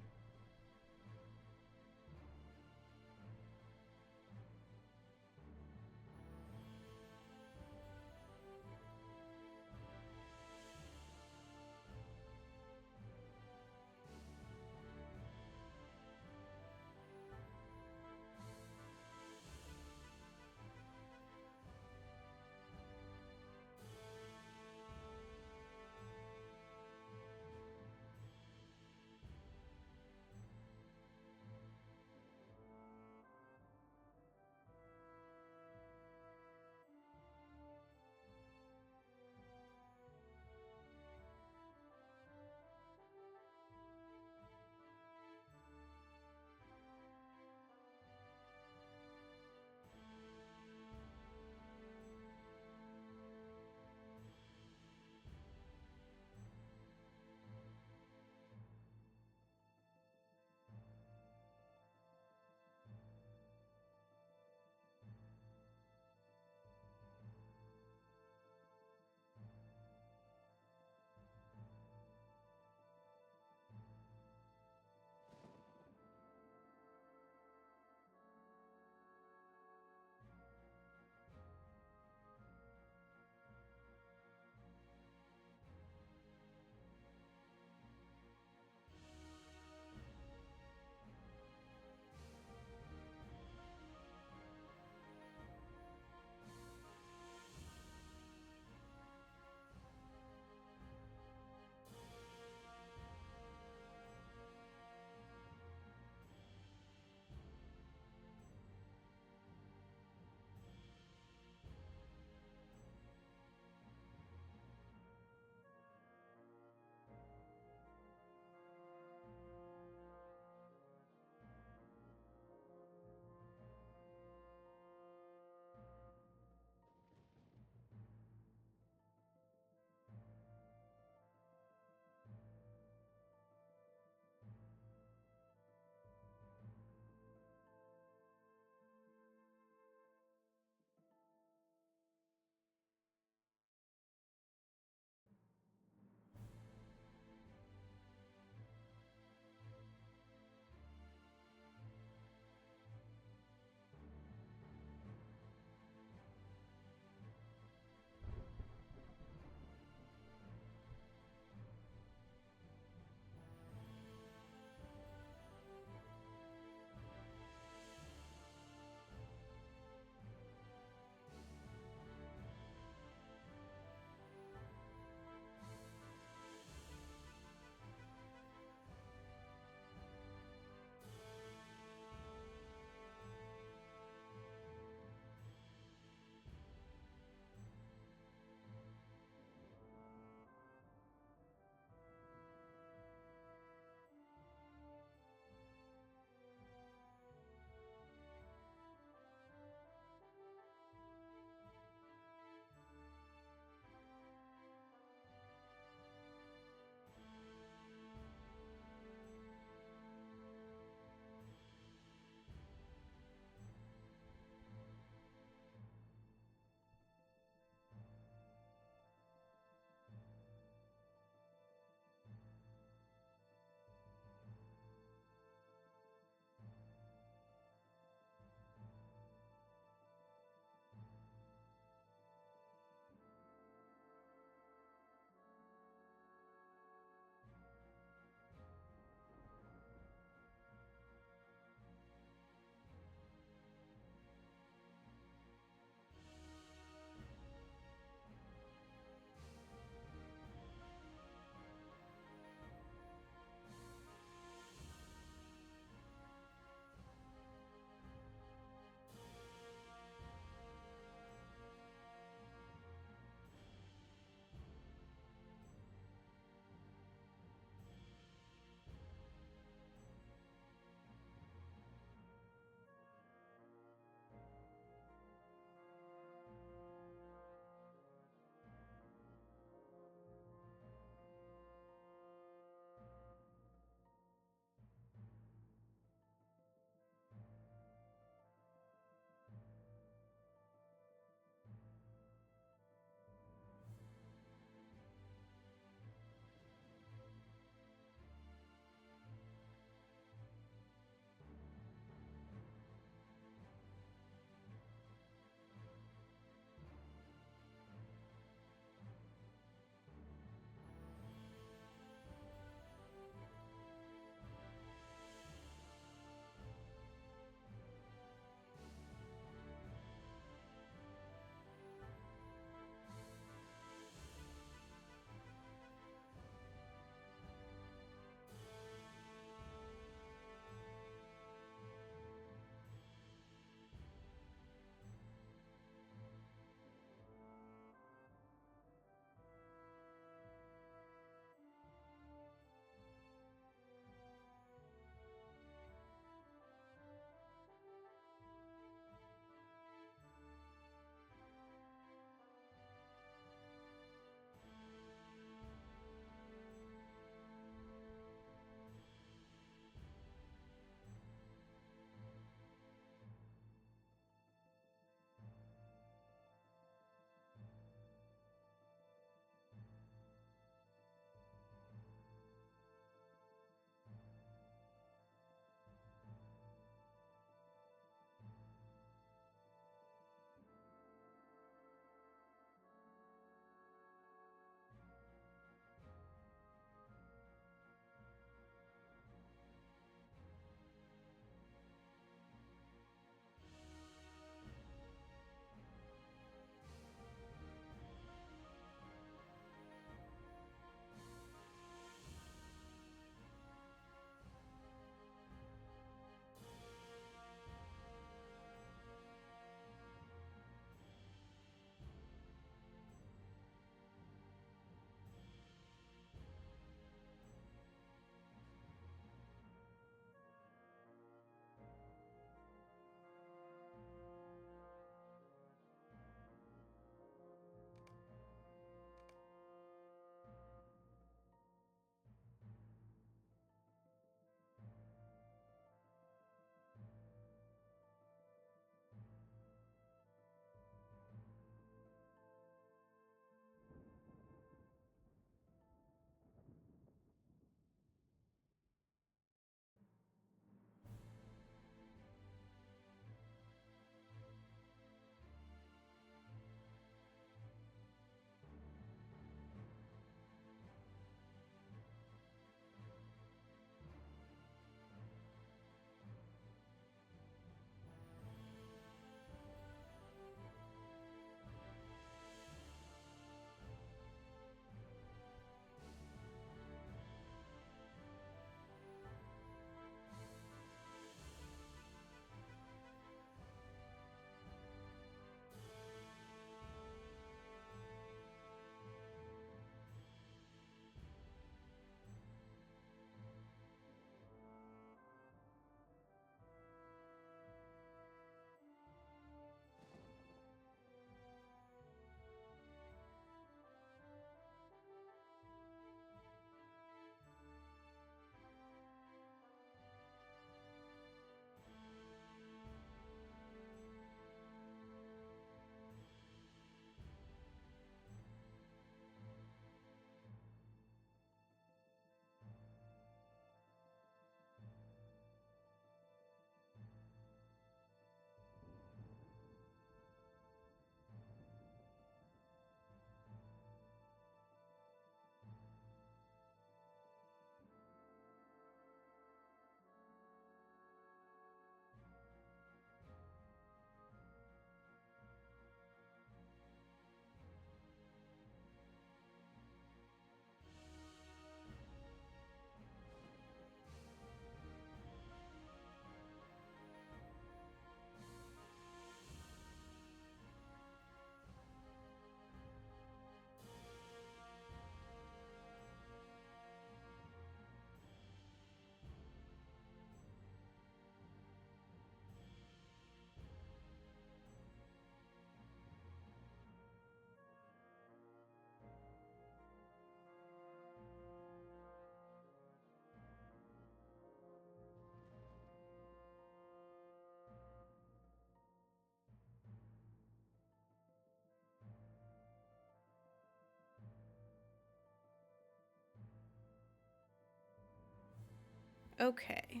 Okay, I'm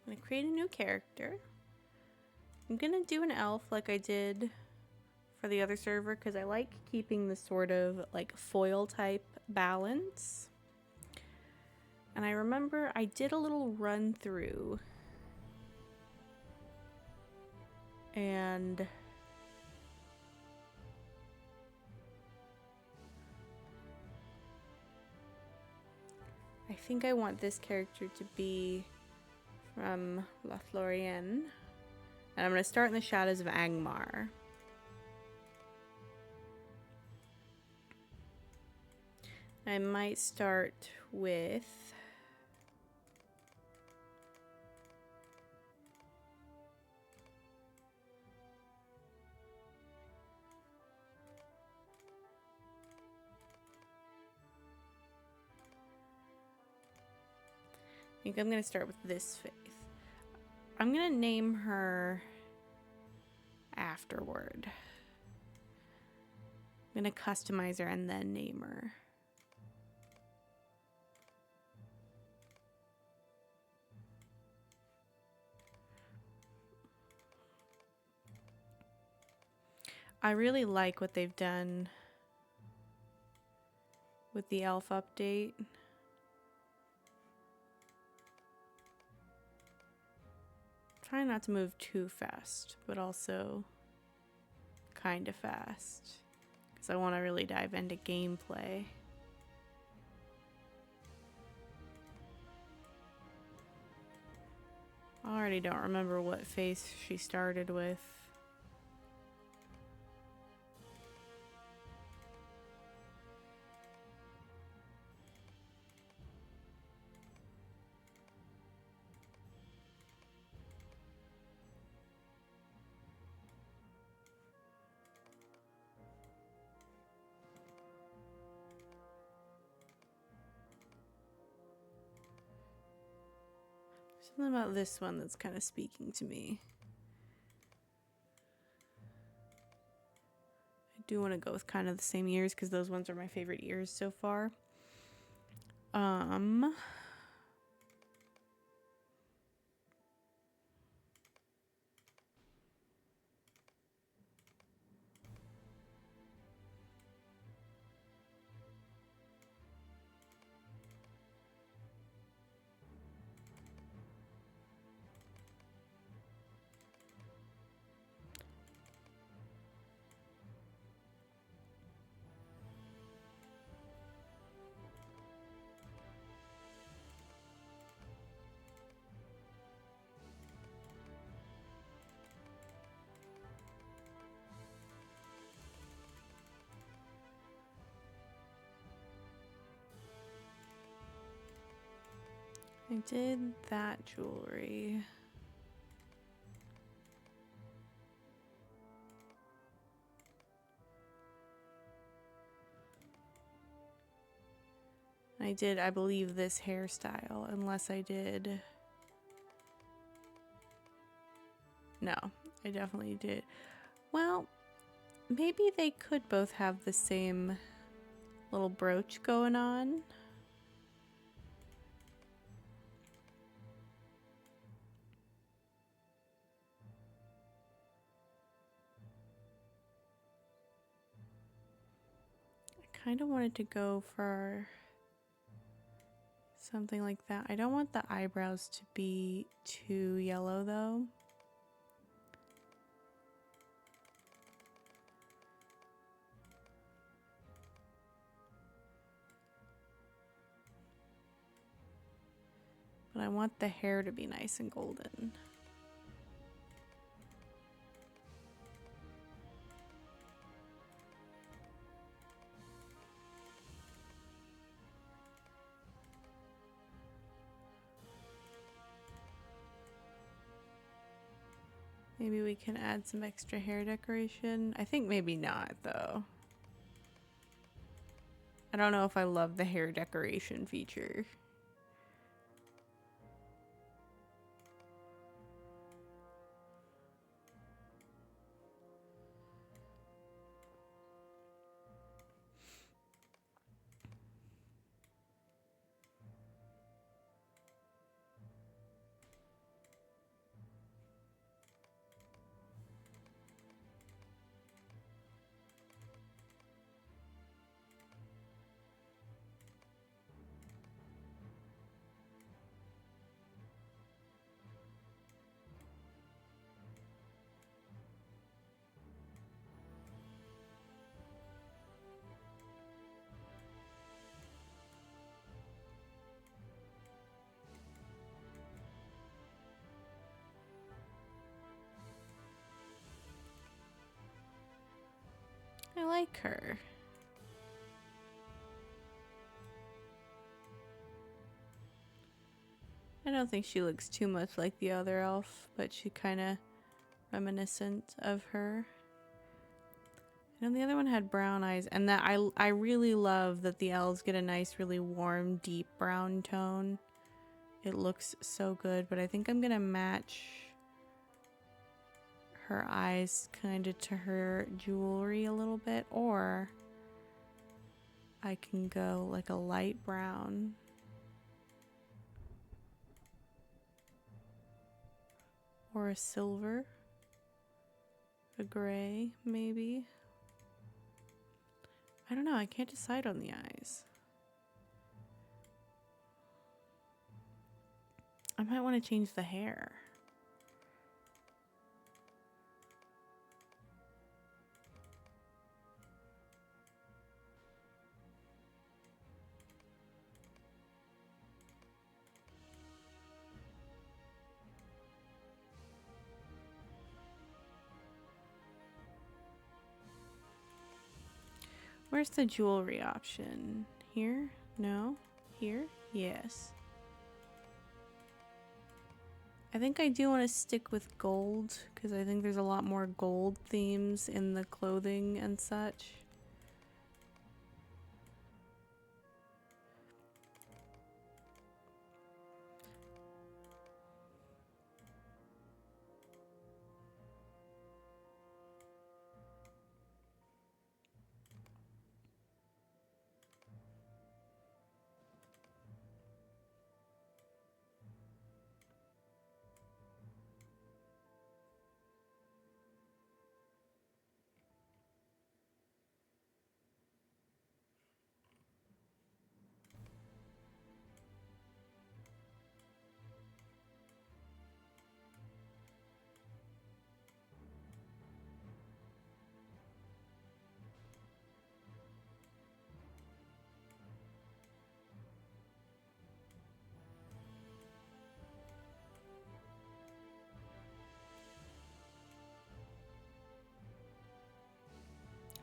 gonna create a new character. I'm gonna do an elf like I did for the other server because I like keeping the sort of like foil type balance. And I remember I did a little run through and I think I want this character to be from Lothlorien. And I'm going to start in the shadows of Angmar. I might start with I think I'm going to start with this Faith. I'm going to name her afterward. I'm going to customize her and then name her. I really like what they've done with the elf update. Try not to move too fast, but also kind of fast. Because I want to really dive into gameplay. I already don't remember what face she started with. Something about this one that's kind of speaking to me. I do want to go with kind of the same ears because those ones are my favorite ears so far. I did that jewelry. I did, I believe, this hairstyle, unless I did. No, I definitely did. Well, maybe they could both have the same little brooch going on. I kind of wanted to go for something like that. I don't want the eyebrows to be too yellow though. But I want the hair to be nice and golden. Maybe we can add some extra hair decoration. I think maybe not though. I don't know if I love the hair decoration feature. I like her. I don't think she looks too much like the other elf, but she kind of reminiscent of her. And the other one had brown eyes, and that I really love that the elves get a nice, really warm, deep brown tone. It looks so good, but I think I'm gonna match her eyes kind of to her jewelry a little bit, or I can go like a light brown. Or a silver. A gray, maybe. I don't know, I can't decide on the eyes. I might want to change the hair. Where's the jewelry option? Here? No? Here? Yes. I think I do want to stick with gold because I think there's a lot more gold themes in the clothing and such.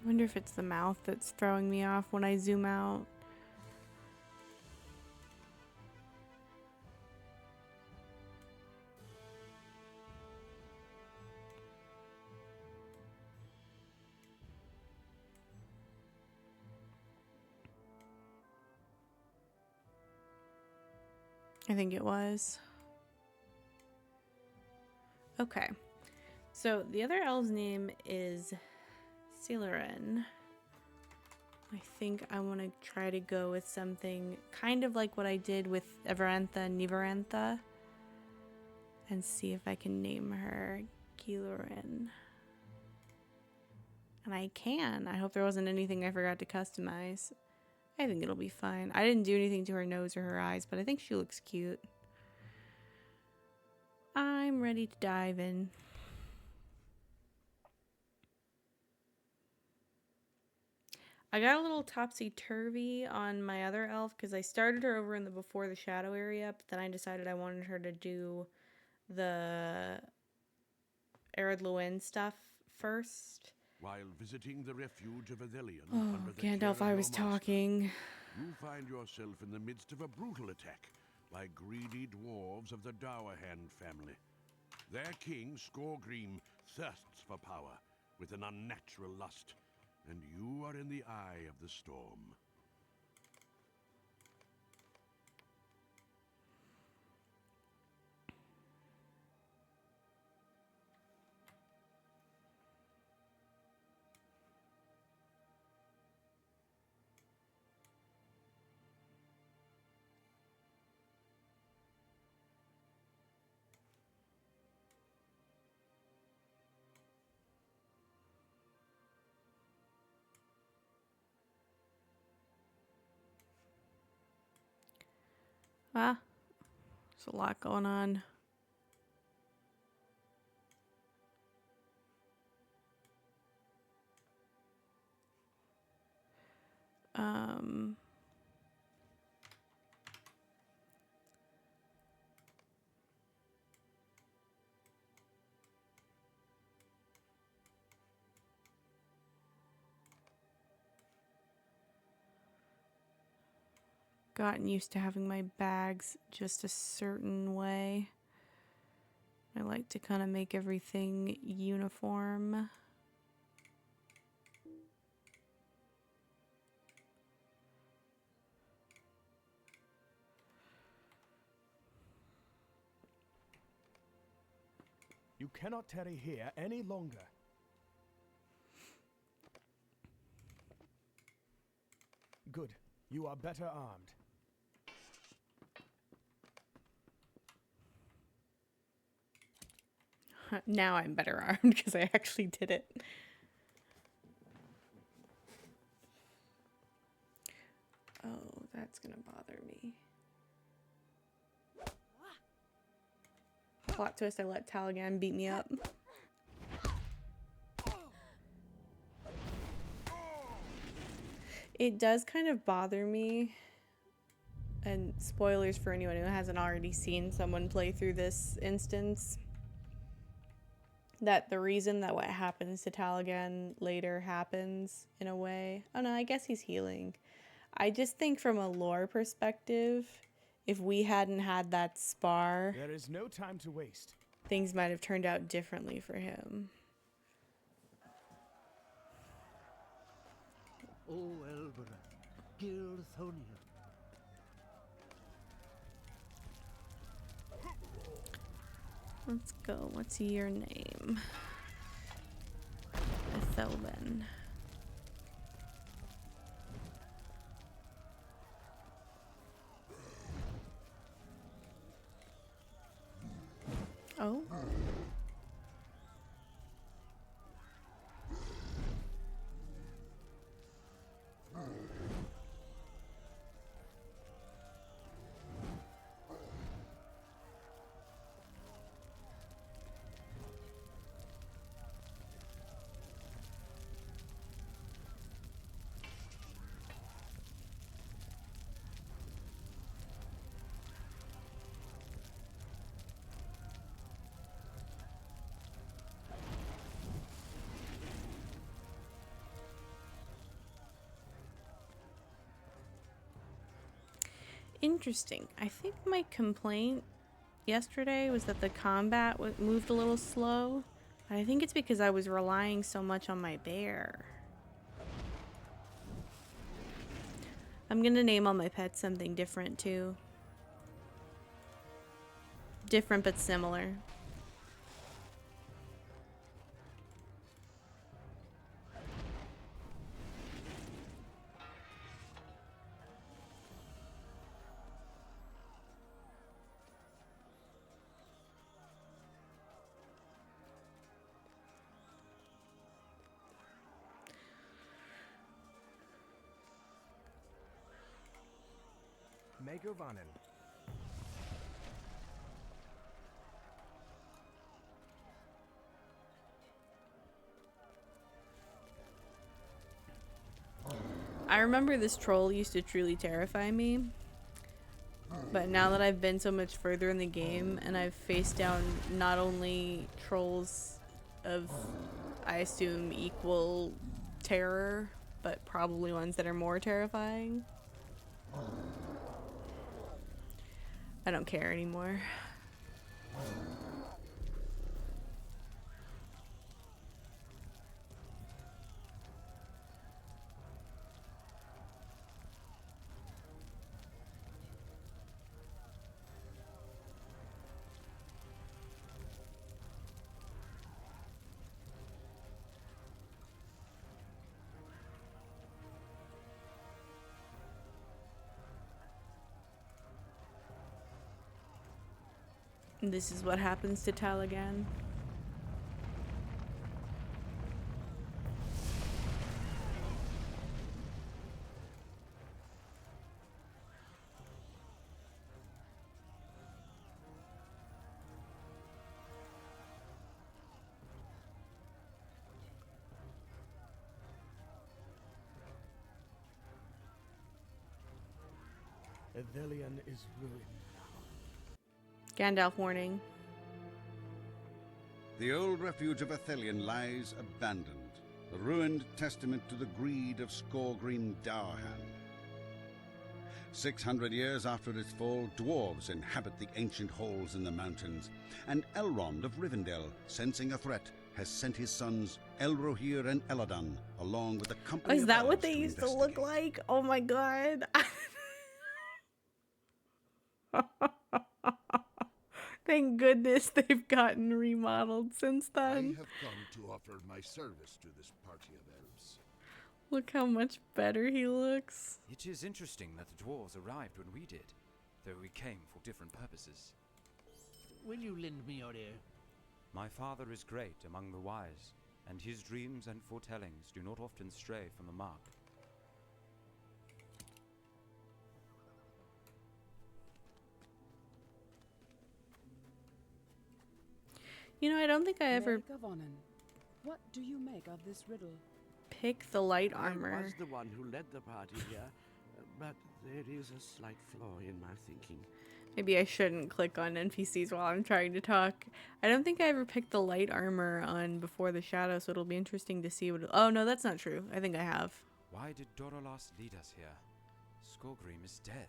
I wonder if it's the mouth that's throwing me off when I zoom out. I think it was. Okay. So the other elf's name is Celerin. I think I want to try to go with something kind of like what I did with Everantha and Niverantha and see if I can name her Celerin. And I can. I hope there wasn't anything I forgot to customize. I think it'll be fine. I didn't do anything to her nose or her eyes, but I think she looks cute. I'm ready to dive in. I got a little topsy-turvy on my other elf because I started her over in the Before the Shadow area, but then I decided I wanted her to do the Ered Luin stuff first. While visiting the refuge of Athelion Oh, under the care Gandalf, of I was loremaster, talking. you find yourself in the midst of a brutal attack by greedy dwarves of the Dowerhand family. Their king, Skorgrim, thirsts for power with an unnatural lust, and you are in the eye of the storm. Ah, there's a lot going on. Um... gotten used to having my bags just a certain way. I like to kind of make everything uniform. You cannot tarry here any longer. Good. You are better armed. Now I'm better armed because I actually did it. Oh, that's gonna bother me. Plot twist, I let Taligan beat me up. It does kind of bother me, and spoilers for anyone who hasn't already seen someone play through this instance, that the reason that what happens to Taligan later happens in a way. Oh no, I guess he's healing. I just think from a lore perspective, if we hadn't had that spar, There is no time to waste. things might have turned out differently for him. O Elbera, Gilthonia. Let's go. What's your name? Ethelben. Oh. Interesting. I think my complaint yesterday was that the combat moved a little slow. I think it's because I was relying so much on my bear. I'm gonna name all my pets something different too. Different but similar. Megovanen. I remember this troll used to truly terrify me. But now that I've been so much further in the game and I've faced down not only trolls of, I assume, equal terror, but probably ones that are more terrifying, I don't care anymore. This is what happens to Taligan. Ethelian is ruined. Gandalf warning. The old refuge of Athelion lies abandoned, a ruined testament to the greed of Skorgrim Dowerhand. 600 years after its fall, dwarves inhabit the ancient halls in the mountains, and Elrond of Rivendell, sensing a threat, has sent his sons Elrohir and Elladan, along with a Oh, company is of that what elves they to used to look investigate. like? Oh my god. Thank goodness they've gotten remodeled since I then. have come to offer my service to this party of elves. Look how much better he looks. It is interesting that the dwarves arrived when we did, though we came for different purposes. Will you lend me your ear? My father is great among the wise, and his dreams and foretellings do not often stray from the mark. You know, I don't think I ever Gavonen, what do you make of this riddle? picked the light I armor. was the one who led the party here, but there is a slight flaw in my thinking. Maybe I shouldn't click on NPCs while I'm trying to talk. I don't think I ever picked the light armor on Before the Shadow, so it'll be interesting to see what... Oh, no, that's not true. I think I have. Why did Dorolas lead us here? Skorgrim is dead.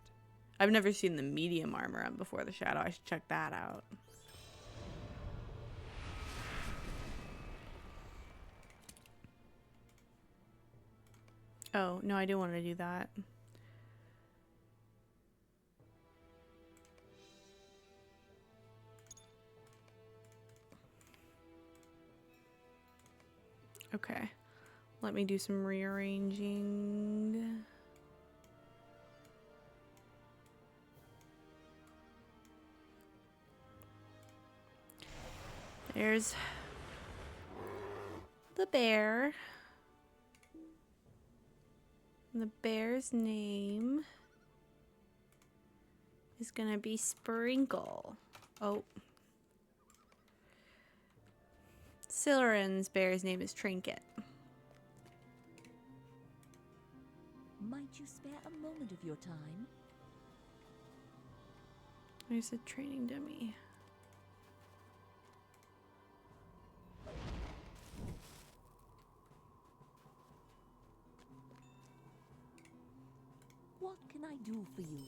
I've never seen the medium armor on Before the Shadow. I should check that out. Oh, no, I do want to do that. Okay. Let me do some rearranging. There's the bear. The bear's name is gonna be Sprinkle. Oh. Siluran's bear's name is Trinket. Might you spare a moment of your time? There's a training dummy. What can I do for you?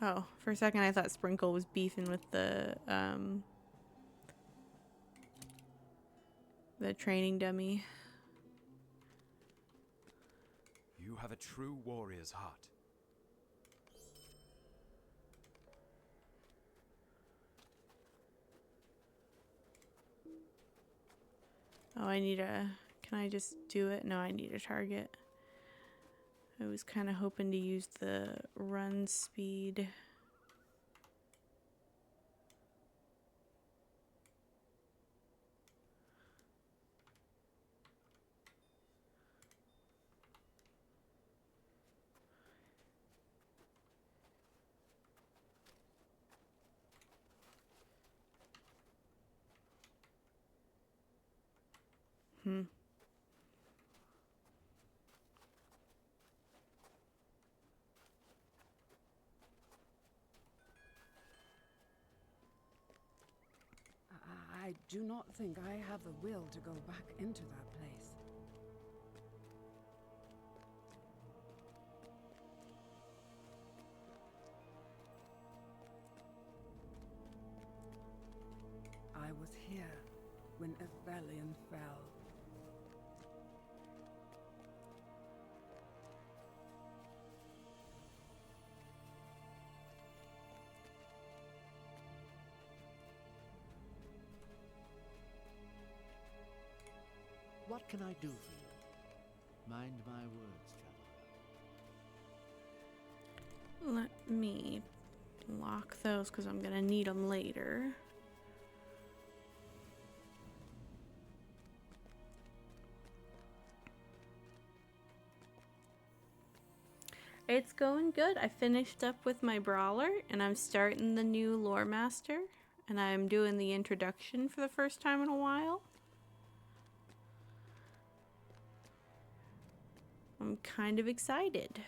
Oh, for a second I thought Sprinkle was beefing with the training dummy. You have a true warrior's heart. Oh, I need a... Can I just do it? No, I need a target. I was kind of hoping to use the run speed. I do not think I have the will to go back into that place. I was here when Evelion fell. What can I do for you? Mind my words, traveler. Let me lock those because I'm going to need them later. It's going good. I finished up with my brawler and I'm starting the new loremaster and I'm doing the introduction for the first time in a while. I'm kind of excited.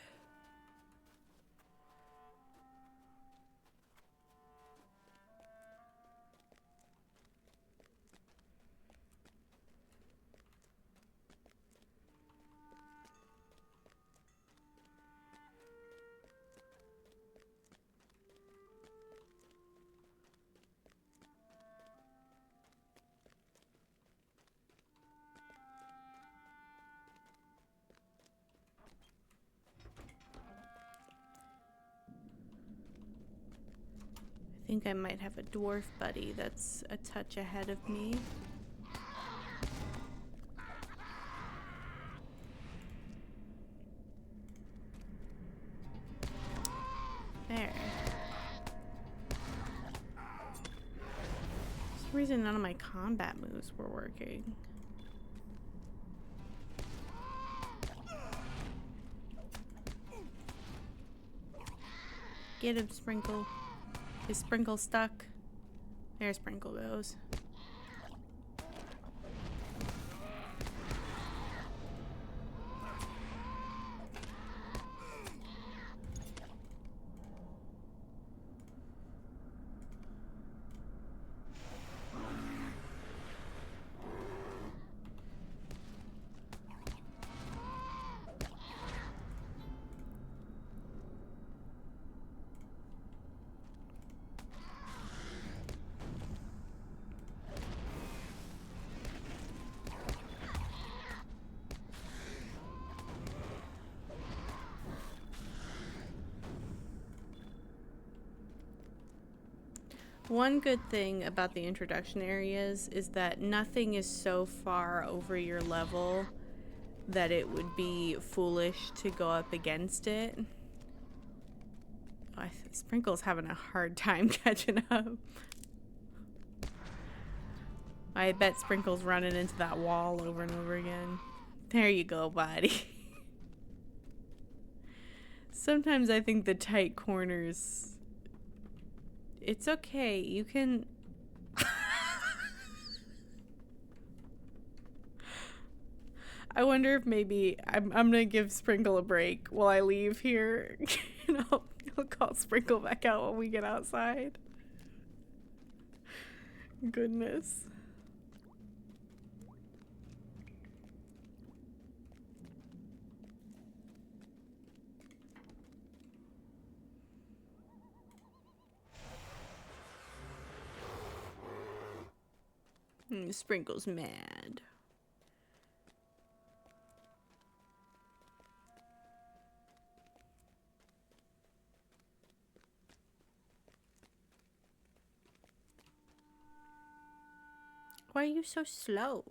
think I might have a dwarf buddy that's a touch ahead of me. There. For some reason, none of my combat moves were working. Get him, Sprinkle. Is Sprinkle stuck? There Sprinkle goes. One good thing about the introduction areas is that nothing is so far over your level that it would be foolish to go up against it. Sprinkle's having a hard time catching up. I bet Sprinkle's running into that wall over and over again. There you go, buddy. Sometimes I think the tight corners... It's okay, you can... I wonder if maybe I'm gonna give Sprinkle a break while I leave here. And I'll call Sprinkle back out when we get outside. Goodness. Sprinkle's mad. Why are you so slow?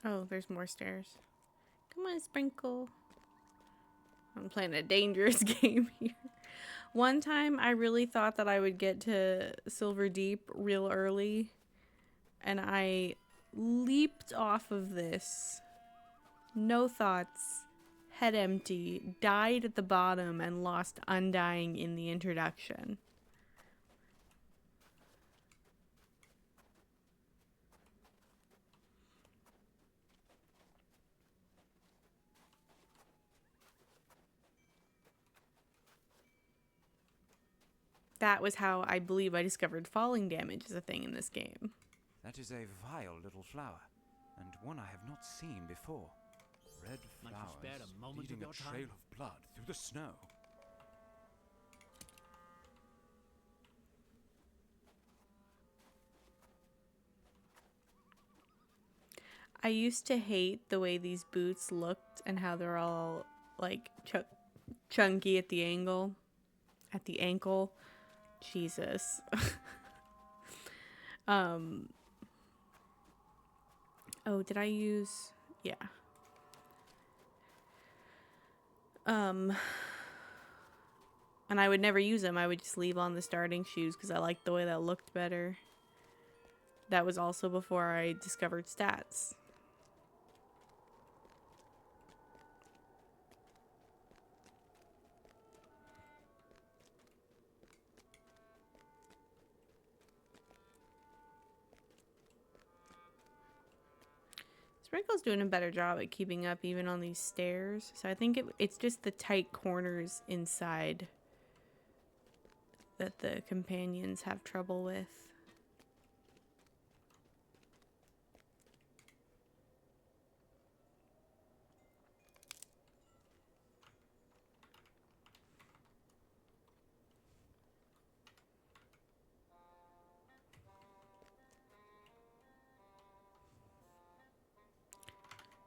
Oh, there's more stairs. Come on, Sprinkle. I'm playing a dangerous game here. One time I really thought that I would get to Silver Deep real early, and I leaped off of this. No thoughts, head empty, died at the bottom, and lost Undying in the introduction. That was how I believe I discovered falling damage as a thing in this game. That is a vile little flower, and one I have not seen before. Red flowers leading a trail of blood through the snow. I used to hate the way these boots looked and how they're all like chunky at the ankle. Jesus. Oh, did I use... Yeah. And I would never use them. I would just leave on the starting shoes because I liked the way that looked better. That was also before I discovered stats. Sprinkle's doing a better job at keeping up even on these stairs. So I think it's just the tight corners inside that the companions have trouble with.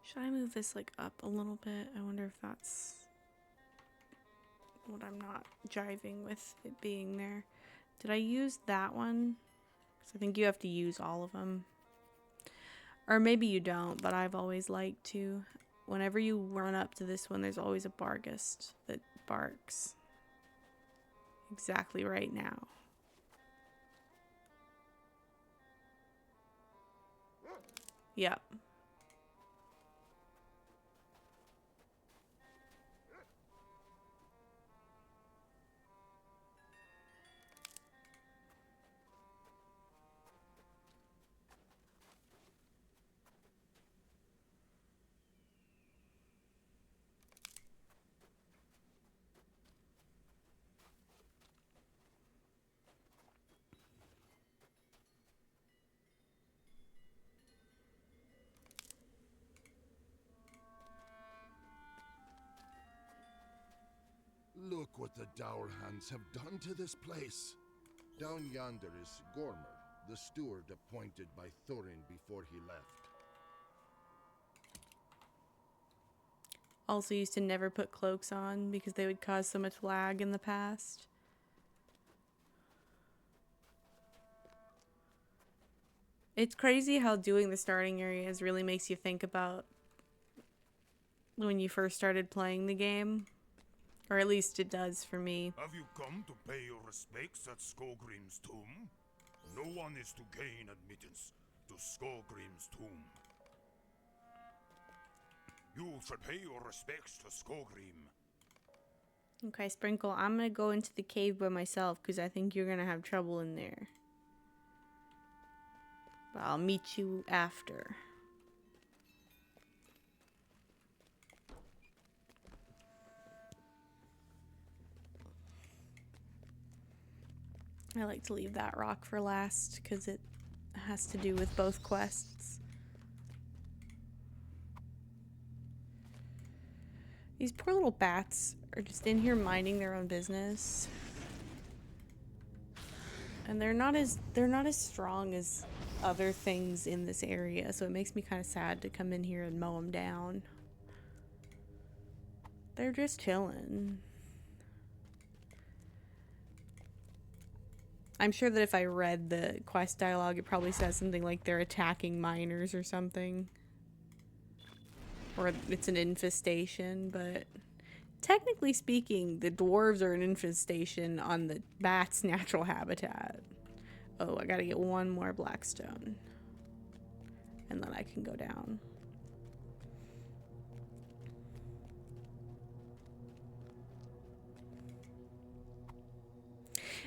Should I move this like up a little bit? I wonder if that's what I'm not jiving with it being there. Did I use that one? Because I think you have to use all of them. Or maybe you don't, but I've always liked to. Whenever you run up to this one, there's always a Barghest that barks. Exactly right now. Yep. Look what the Dour Hands have done to this place. Down yonder is Gormer, the steward appointed by Thorin before he left. Also used to never put cloaks on because they would cause so much lag in the past. It's crazy how doing the starting areas really makes you think about when you first started playing the game. Or at least it does for me. Have you come to pay your respects at Skogrim's tomb? No one is to gain admittance to Skogrim's tomb. You should pay your respects to Skogrim. Okay, Sprinkle, I'm gonna go into the cave by myself because I think you're gonna have trouble in there. But I'll meet you after. I like to leave that rock for last because it has to do with both quests. These poor little bats are just in here minding their own business. And they're not as strong as other things in this area, so it makes me kind of sad to come in here and mow them down. They're just chilling. I'm sure that if I read the quest dialogue, it probably says something like they're attacking miners or something. Or it's an infestation, but technically speaking, the dwarves are an infestation on the bat's natural habitat. Oh, I gotta get one more blackstone. And then I can go down.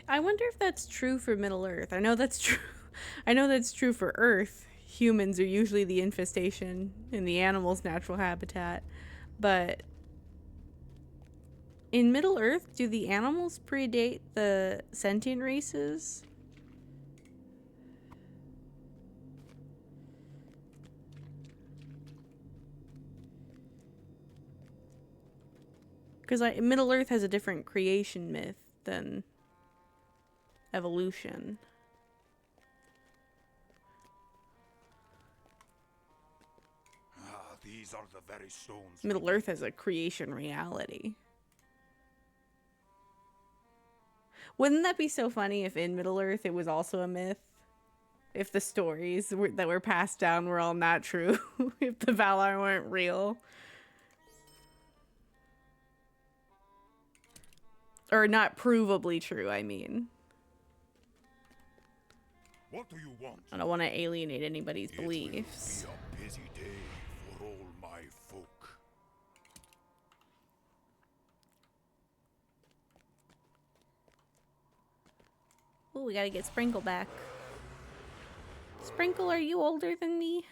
I wonder if that's true for Middle Earth. I know that's true. I know that's true for Earth. Humans are usually the infestation in the animal's natural habitat. But in Middle Earth, do the animals predate the sentient races? Because Middle Earth has a different creation myth than evolution. These are the very stones. Middle Earth has a creation reality. Wouldn't that be so funny if in Middle Earth it was also a myth? If the stories that were passed down were all not true. If the Valar weren't real. Or not provably true, I mean. What do you want? I don't want to alienate anybody's beliefs. It will be a busy day for all my folk. Oh, we gotta get Sprinkle back. Sprinkle, are you older than me?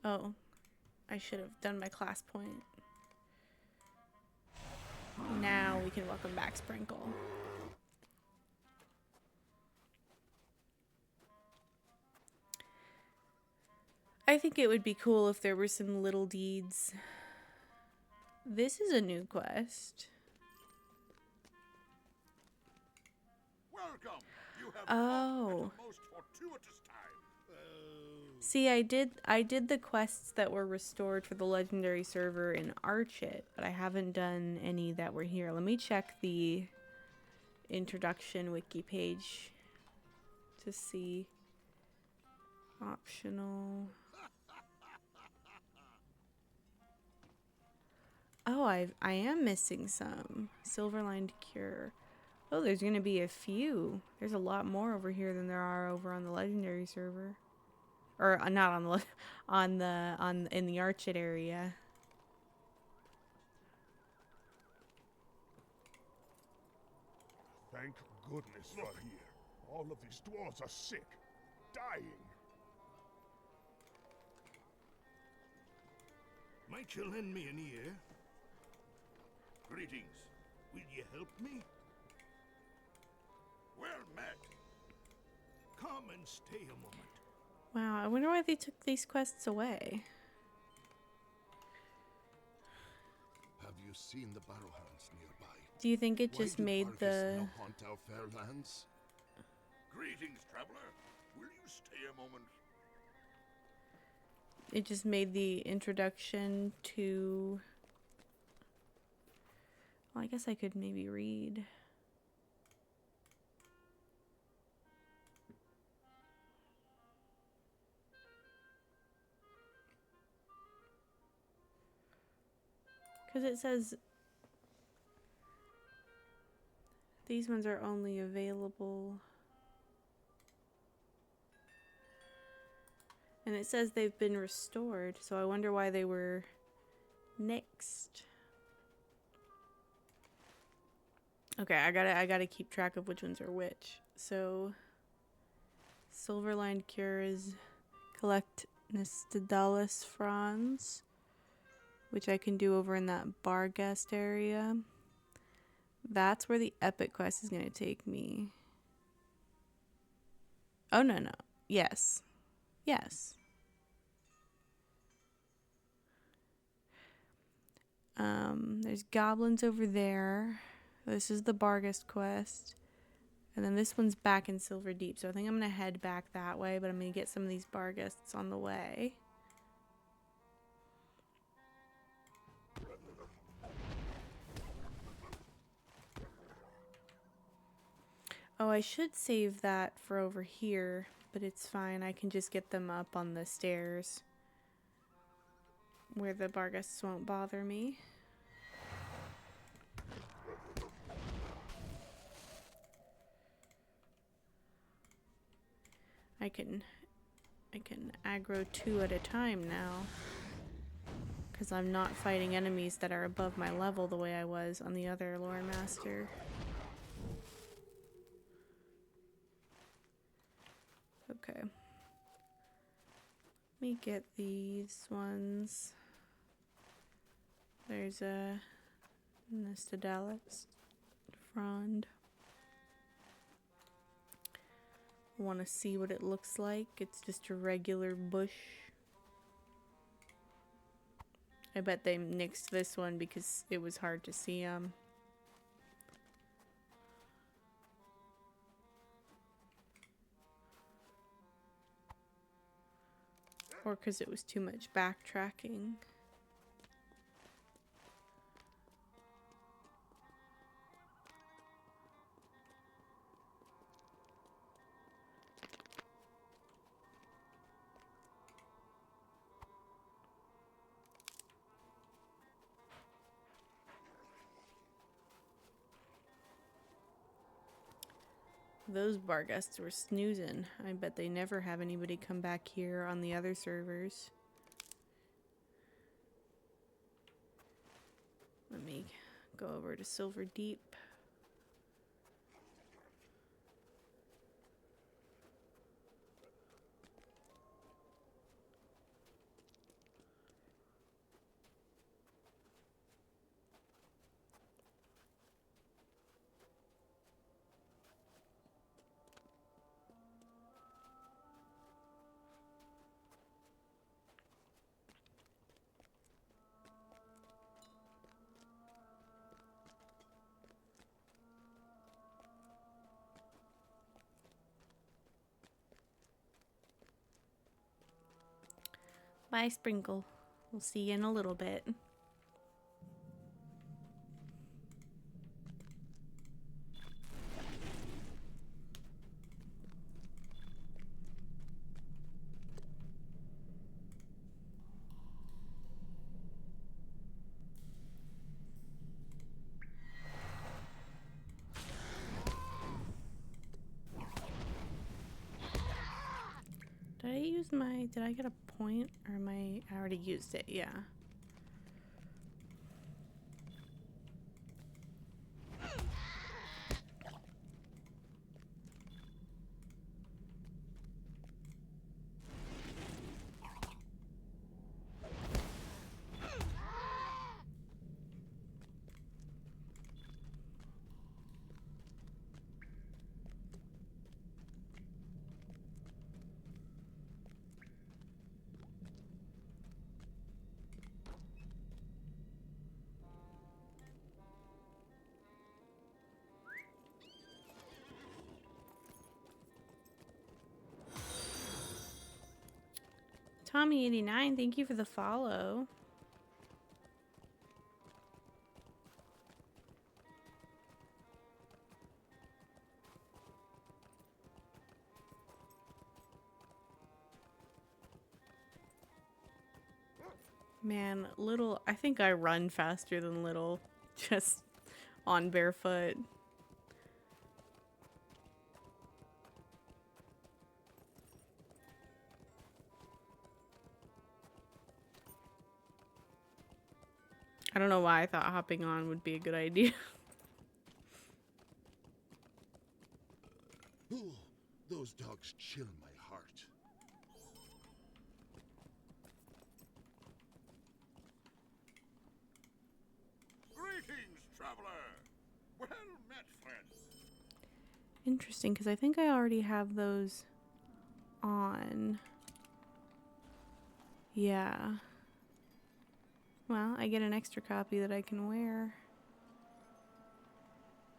Oh, I should have done my class point. Now we can welcome back Sprinkle. I think it would be cool if there were some little deeds. This is a new quest. Welcome. You have Oh. the most fortuitous time. See, I did the quests that were restored for the legendary server in Archit, but I haven't done any that were here. Let me check the introduction wiki page to see. Optional. Oh, I am missing some. Silver-lined cure. Oh, there's gonna be a few. There's a lot more over here than there are over on the legendary server. Or not on the in the Archit area. Thank goodness you're here. All of these dwarves are sick, dying. Might you lend me an ear? Greetings. Will you help me? Well met. Come and stay a moment. Wow, I wonder why they took these quests away. Have you seen the Barrowhounds nearby? Do you think it just made Why do the... now haunt our fair lands? Greetings, traveler. Will you stay a moment? It just made the introduction to... Well, I guess I could maybe read. Because it says these ones are only available. And it says they've been restored, so I wonder why they were nixed. Okay, I gotta keep track of which ones are which. So Silver-lined cure is collect Nistidalis fronds, which I can do over in that Barghest area. That's where the epic quest is going to take me. Oh, no. Yes. Yes. There's goblins over there. This is the Barghest quest. And then this one's back in Silver Deep. So I think I'm going to head back that way, but I'm going to get some of these Barghests on the way. Oh, I should save that for over here, but it's fine. I can just get them up on the stairs where the Barghests won't bother me. I can aggro 2 at a time now, because I'm not fighting enemies that are above my level the way I was on the other loremaster. Okay. Let me get these ones. There's a Nistidalis frond. I want to see what it looks like. It's just a regular bush. I bet they nixed this one because it was hard to see them. Or because it was too much backtracking. Those Barghests were snoozing. I bet they never have anybody come back here on the other servers. Let me go over to Silver Deep. Bye, Sprinkle. We'll see you in a little bit. Did I get a point? Or I already used it, yeah. Tommy89, thank you for the follow. Man, Little, I think I run faster than Little, just on barefoot. I don't know why I thought hopping on would be a good idea. Ooh, those dogs chill my heart. Greetings, traveler. Well met, friend. Interesting, because I think I already have those on. Yeah. Well, I get an extra copy that I can wear.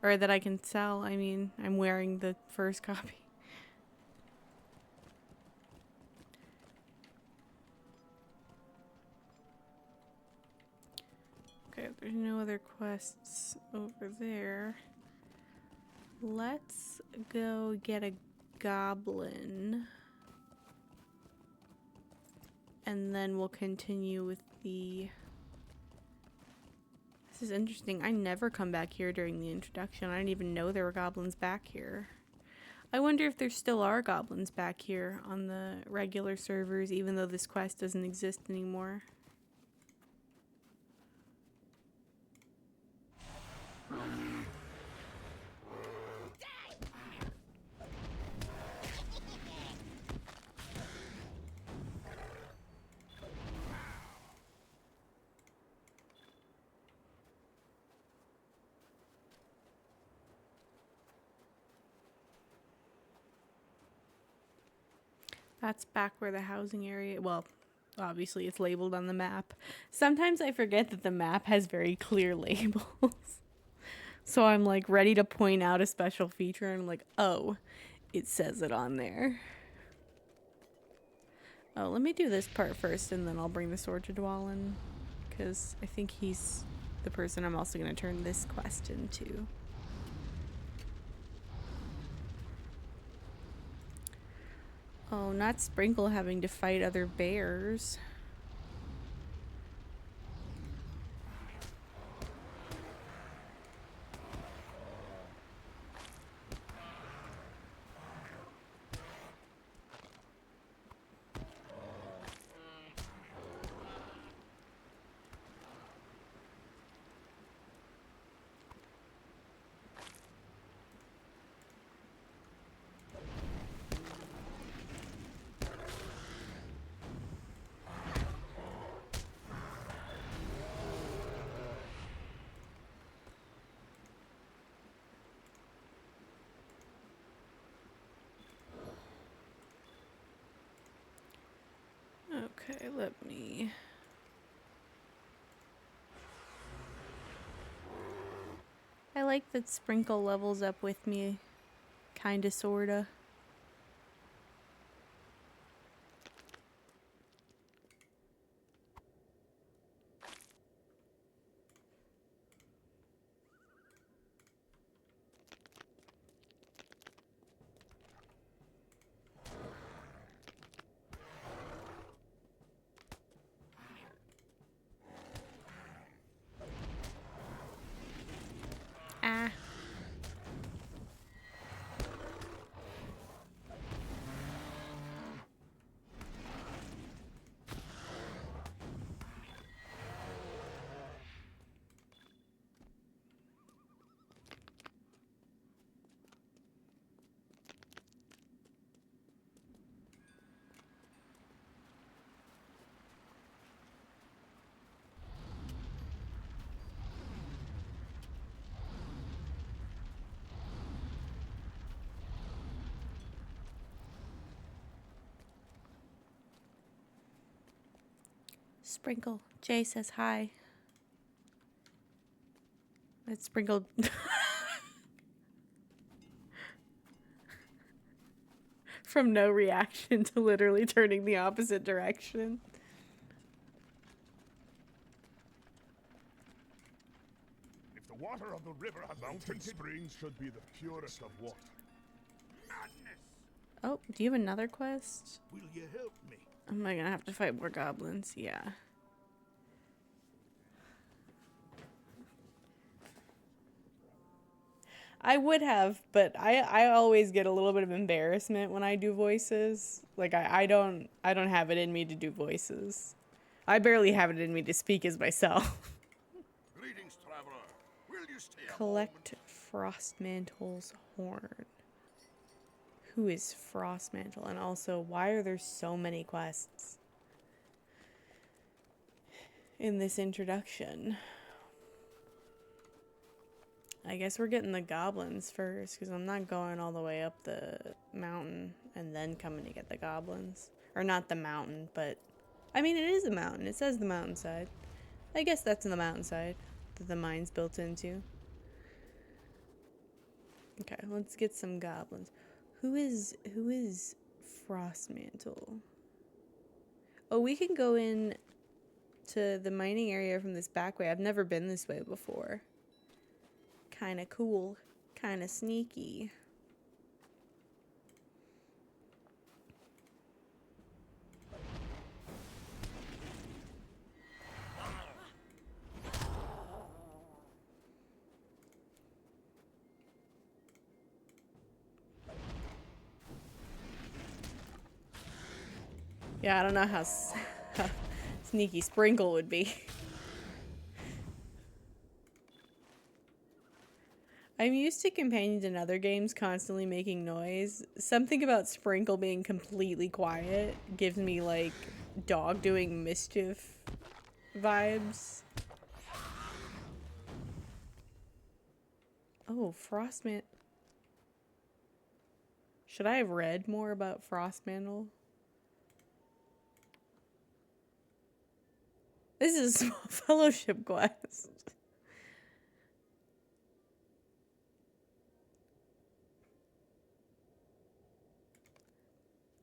Or that I can sell. I mean, I'm wearing the first copy. Okay, there's no other quests over there. Let's go get a goblin. And then we'll continue with the... This is interesting. I never come back here during the introduction. I didn't even know there were goblins back here. I wonder if there still are goblins back here on the regular servers, even though this quest doesn't exist anymore. That's back where the housing area, well, obviously it's labeled on the map. Sometimes I forget that the map has very clear labels. So I'm like ready to point out a special feature and I'm like, oh, it says it on there. Oh, let me do this part first and then I'll bring the sword to Dwalin. Because I think he's the person I'm also going to turn this quest into. Oh, not Sprinkle having to fight other bears. Okay, let me... I like that Sprinkle levels up with me. Kinda, sorta. Sprinkle. Jay says hi. It's sprinkled. From no reaction to literally turning the opposite direction. If the water of the river had mountain springs should be the purest of water. Madness! Oh, do you have another quest? Will you help me? Am I gonna have to fight more goblins? Yeah. I would have, but I always get a little bit of embarrassment when I do voices. Like I don't have it in me to do voices. I barely have it in me to speak as myself. Greetings, traveler. Will you stay Collect Frostmantle's horn. Who is Frostmantle? And also, why are there so many quests in this introduction? I guess we're getting the goblins first, because I'm not going all the way up the mountain and then coming to get the goblins. Or not the mountain, but... I mean, it is a mountain. It says the mountainside. I guess that's in the mountainside that the mine's built into. Okay, let's get some goblins. Who is Frostmantle? Oh, we can go in to the mining area from this back way. I've never been this way before. Kinda cool. Kinda sneaky. Yeah, I don't know how sneaky Sprinkle would be. I'm used to companions in other games constantly making noise. Something about Sprinkle being completely quiet gives me, like, dog doing mischief vibes. Oh, Frostman. Should I have read more about Frostmantle? This is a small fellowship quest.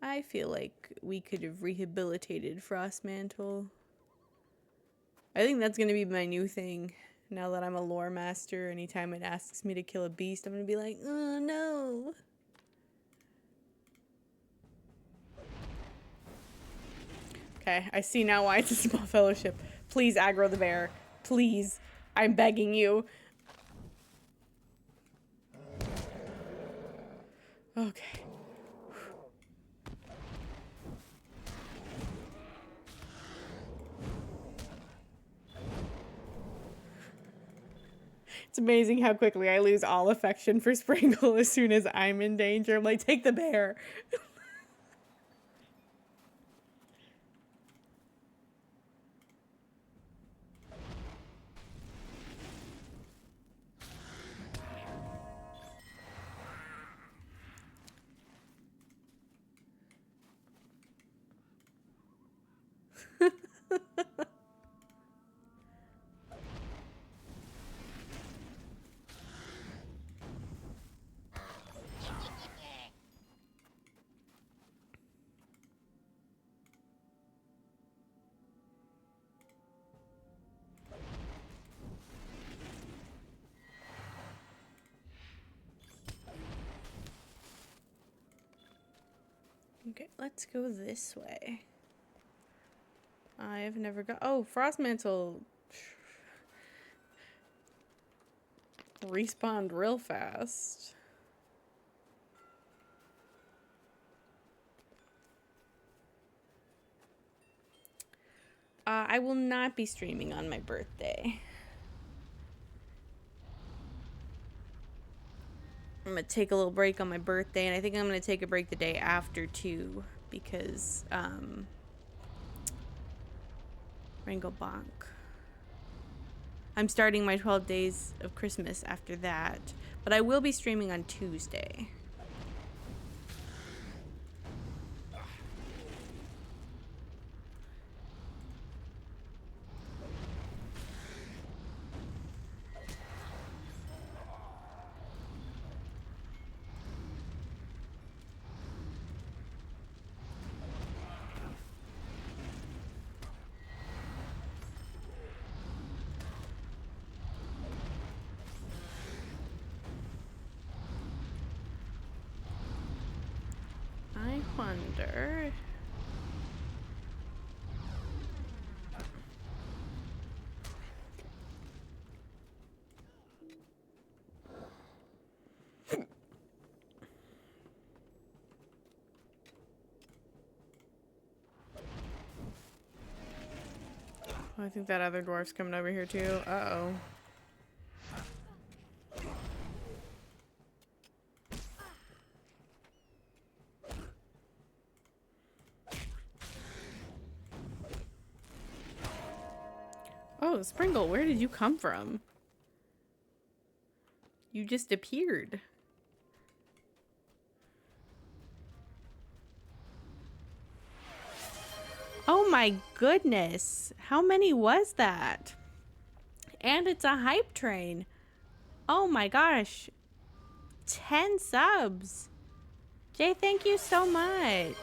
I feel like we could have rehabilitated Frostmantle. I think that's gonna be my new thing. Now that I'm a lore master, anytime it asks me to kill a beast, I'm gonna be like, oh no. Okay, I see now why it's a small fellowship. Please aggro the bear. Please. I'm begging you. Okay. It's amazing how quickly I lose all affection for Sprinkle as soon as I'm in danger. I'm like, take the bear. Okay, let's go this way. I've never got... Oh, Frostmantle respawned real fast. I will not be streaming on my birthday. I'm gonna take a little break on my birthday, and I think I'm gonna take a break the day after too, because Rango Bonk. I'm starting my 12 days of Christmas after that, but I will be streaming on Tuesday. yonder. I think that other dwarf's coming over here too. Uh-oh. Oh, Sprinkle, where did you come from? You just appeared. Oh my goodness. How many was that? And it's a hype train. Oh my gosh. 10 subs. Jay, thank you so much.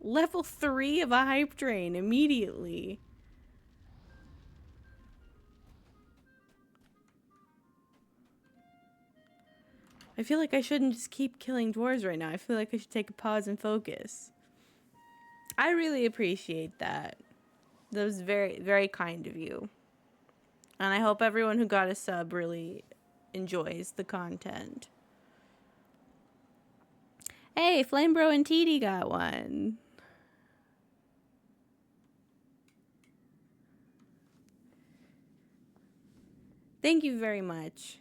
Level 3 of a hype train immediately. I feel like I shouldn't just keep killing dwarves right now. I feel like I should take a pause and focus. I really appreciate that. That was very, very kind of you. And I hope everyone who got a sub really enjoys the content. Hey, Flamebro and TD got one. Thank you very much.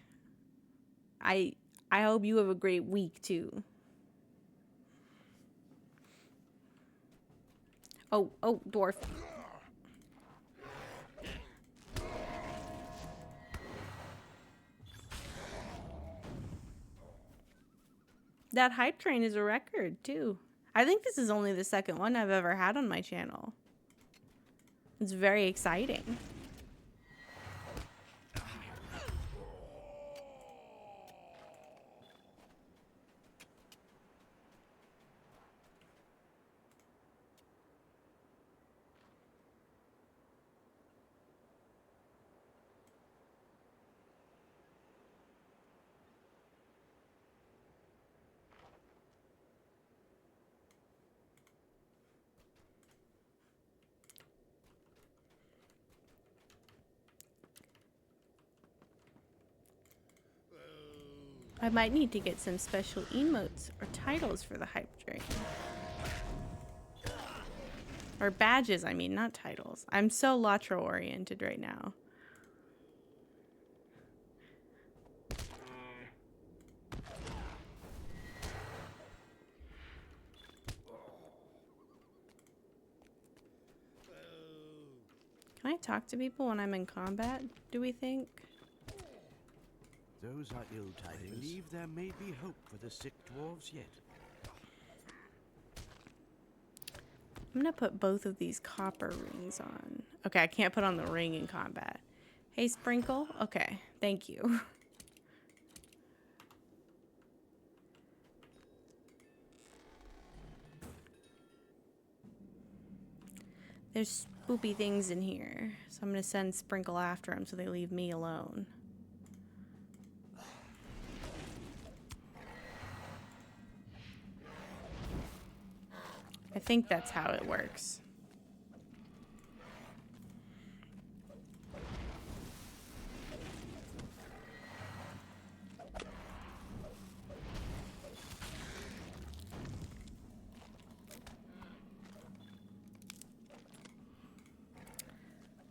I hope you have a great week too. Oh, dwarf. That hype train is a record too. I think this is only the second one I've ever had on my channel. It's very exciting. I might need to get some special emotes or titles for the hype train. Or badges, I mean, not titles. I'm so Lotro oriented right now. Can I talk to people when I'm in combat, do we think? Those are ill tidings. I believe there may be hope for the sick dwarves yet. I'm gonna put both of these copper rings on. Okay, I can't put on the ring in combat. Hey, Sprinkle. Okay, thank you. There's spoopy things in here, so I'm gonna send Sprinkle after them so they leave me alone. I think that's how it works.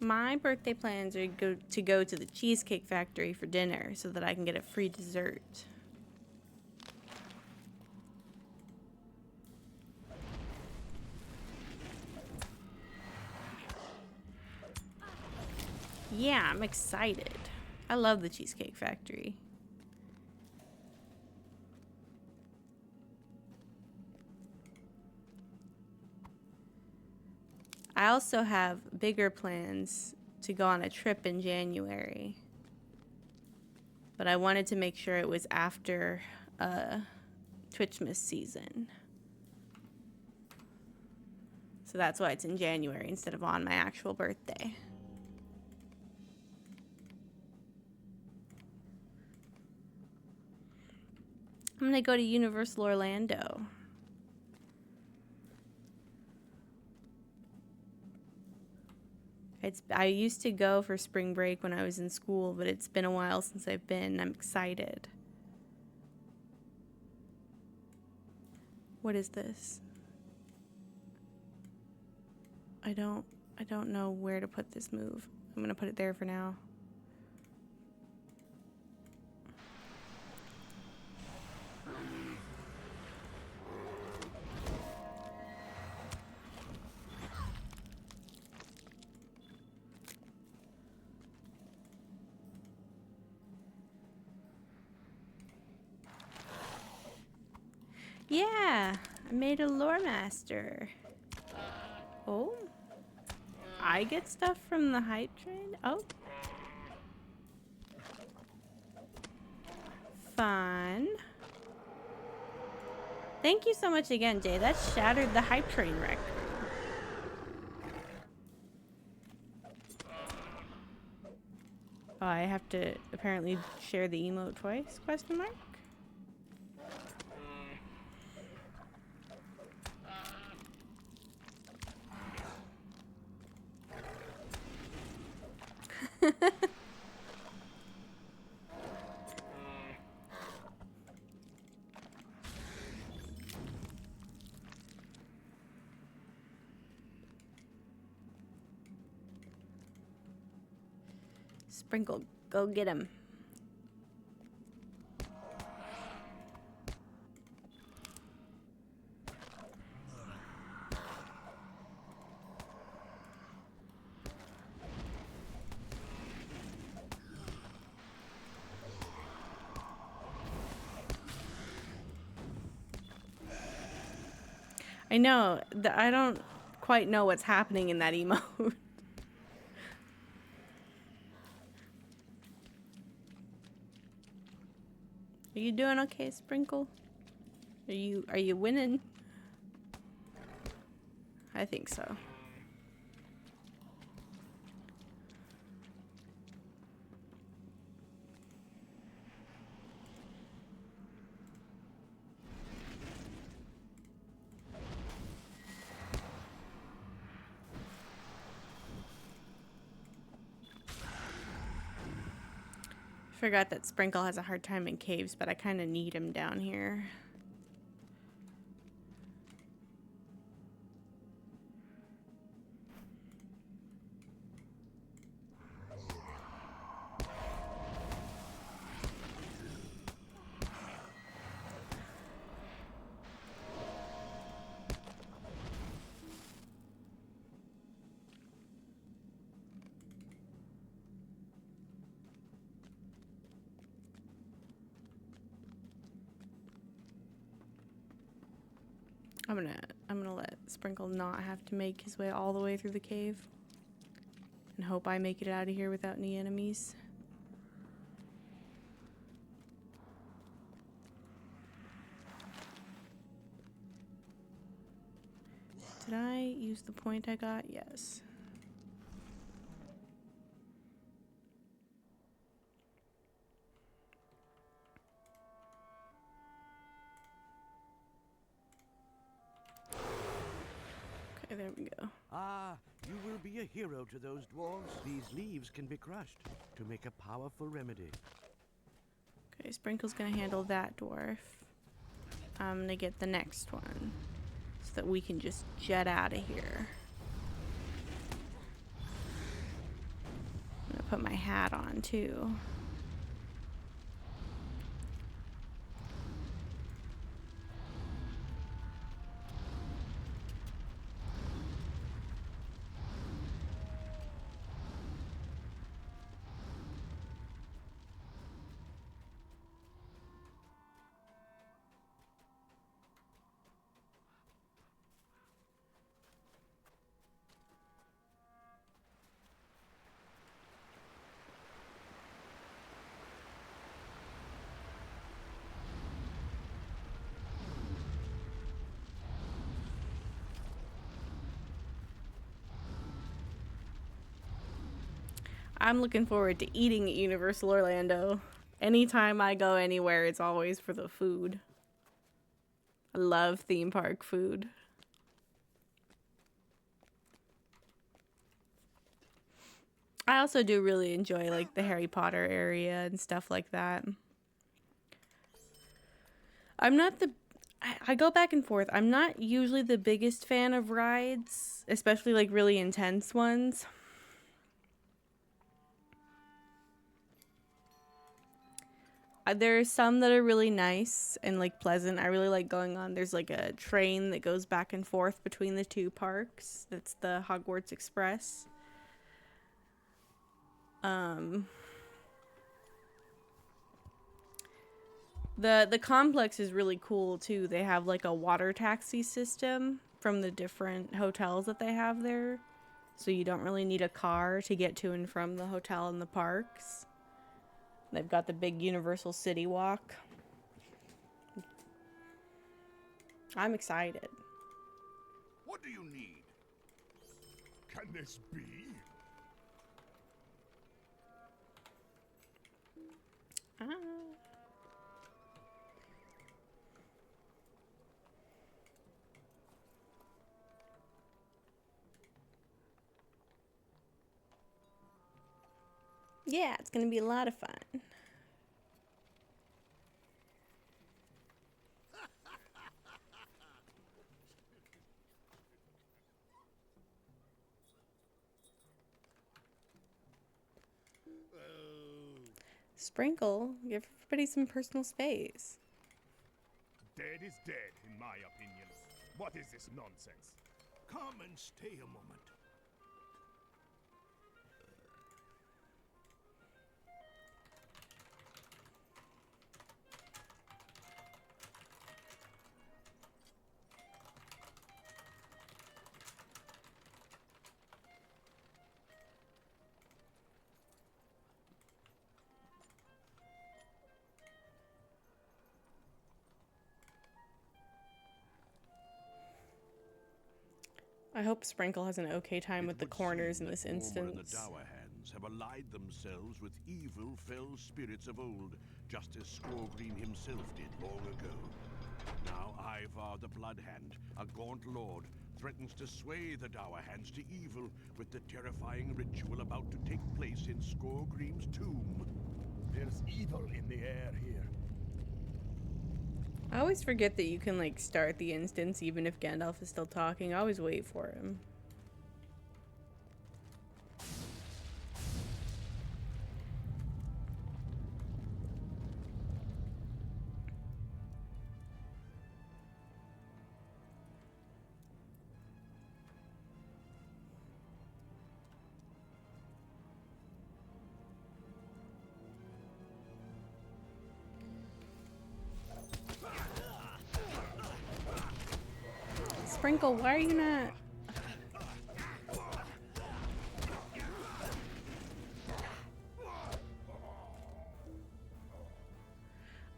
My birthday plans are to go to the Cheesecake Factory for dinner so that I can get a free dessert. Yeah, I'm excited. I love the Cheesecake Factory. I also have bigger plans to go on a trip in January. But I wanted to make sure it was after Twitchmas season. So that's why it's in January instead of on my actual birthday. I'm gonna go to Universal Orlando. I used to go for spring break when I was in school, but it's been a while since I've been. I'm excited. What is this? I don't know where to put this move. I'm gonna put it there for now. Yeah, I made a loremaster. Oh, I get stuff from the hype train? Oh. Fun. Thank you so much again, Jay. That shattered the hype train record. Oh, I have to apparently share the emote twice? Question mark? Sprinkle, go get him. I know, I don't quite know what's happening in that emote. Are you doing okay, Sprinkle? Are you winning? I think so. Forgot that Sprinkle has a hard time in caves, but I kind of need him down here. I'm gonna let Sprinkle not have to make his way all the way through the cave. And hope I make it out of here without any enemies. Did I use the point I got? Yes. Okay, there we go. Ah, you will be a hero to those dwarves. These leaves can be crushed to make a powerful remedy. Okay, Sprinkle's gonna handle that dwarf. I'm gonna get the next one so that we can just jet out of here. I'm gonna put my hat on too. I'm looking forward to eating at Universal Orlando. Anytime I go anywhere, it's always for the food. I love theme park food. I also do really enjoy like the Harry Potter area and stuff like that. I'm not the I go back and forth. I'm not usually the biggest fan of rides, especially like really intense ones. There are some that are really nice and like pleasant. I really like going on. There's like a train that goes back and forth between the two parks. That's the Hogwarts Express. The complex is really cool too. They have like a water taxi system from the different hotels that they have there. So you don't really need a car to get to and from the hotel and the parks. They've got the big Universal City Walk. I'm excited. What do you need? Can this be? Yeah, it's gonna be a lot of fun. Sprinkle, give everybody some personal space. Dead is dead, in my opinion. What is this nonsense? Come and stay a moment. I hope Sprinkle has an okay time with the corners in this Gormer and the instance. Dower Hands have allied themselves with evil, fell spirits of old, just as Skorgrim himself did long ago. Now Ivar the Bloodhand, a gaunt lord, threatens to sway the Dower Hands to evil with the terrifying ritual about to take place in Skorgrim's tomb. There's evil in the air here. I always forget that you can like start the instance even if Gandalf is still talking. I always wait for him. Sprinkle, why are you not?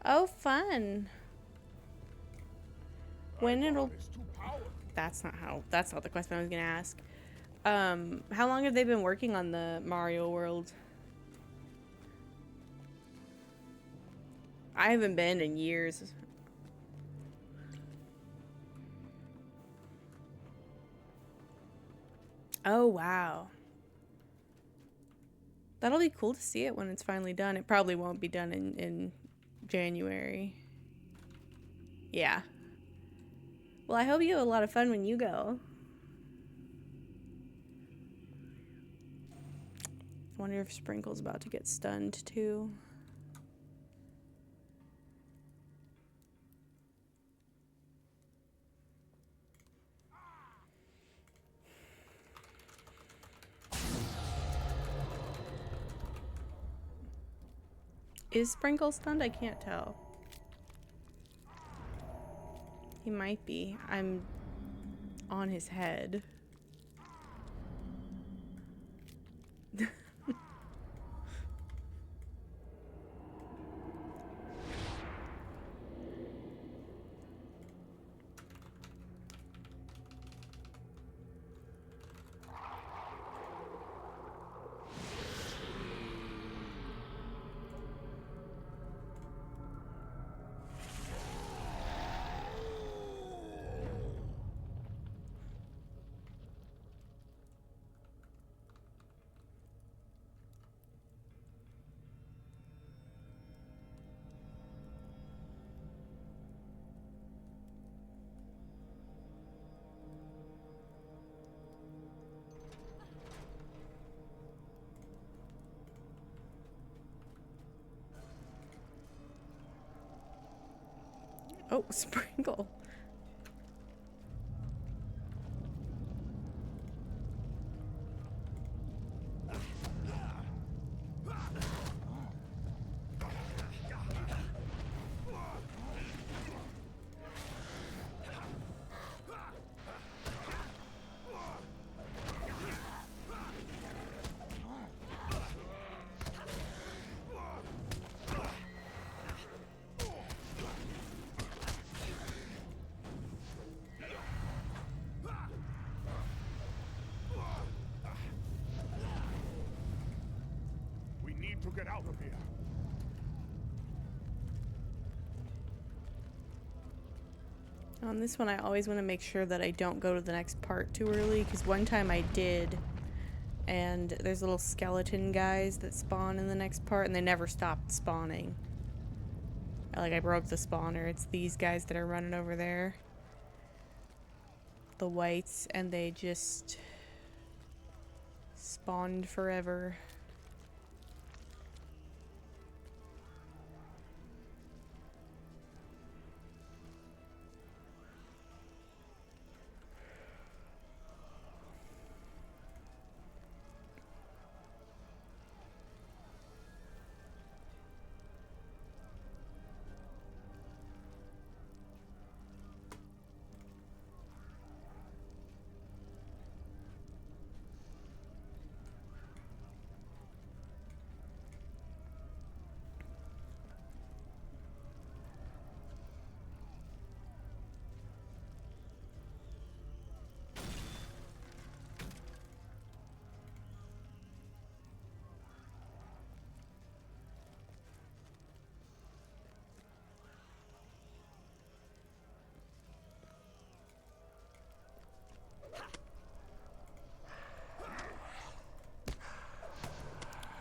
Oh, fun. When it'll... That's not the question I was gonna ask. How long have they been working on the Mario World? I haven't been in years. Oh, wow. That'll be cool to see it when it's finally done. It probably won't be done in January. Yeah. Well, I hope you have a lot of fun when you go. I wonder if Sprinkle's about to get stunned too. Is Sprinkle stunned? I can't tell. He might be. I'm on his head. Oh, sprinkle. We need to get out of here. On this one, I always want to make sure that I don't go to the next part too early, because one time I did, and there's little skeleton guys that spawn in the next part, and they never stopped spawning. Like, I broke the spawner. It's these guys that are running over there. The whites, and they just spawned forever.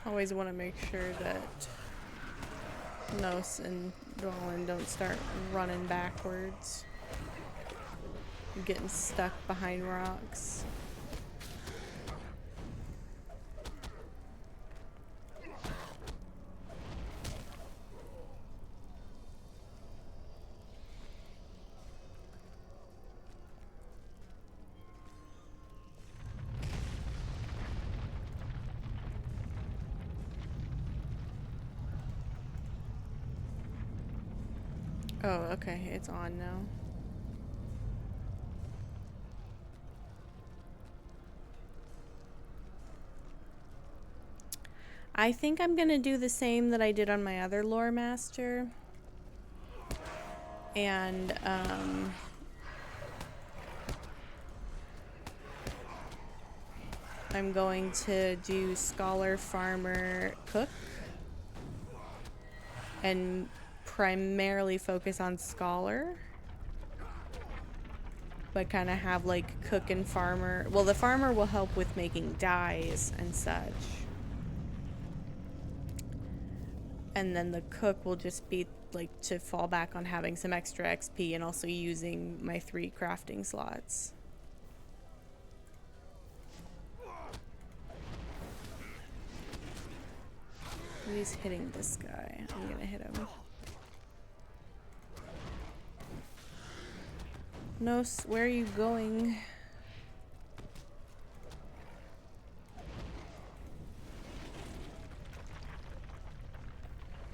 Always want to make sure that Nos and Dwalin don't start running backwards. Getting stuck behind rocks. Oh, okay, it's on now. I think I'm gonna do the same that I did on my other loremaster. And, I'm going to do Scholar, Farmer, Cook. And primarily focus on Scholar. But kind of have, like, Cook and Farmer. Well, the Farmer will help with making dyes and such. And then the Cook will just be, like, to fall back on having some extra XP and also using my 3 crafting slots. He's hitting this guy. I'm gonna hit him. Nos, where are you going?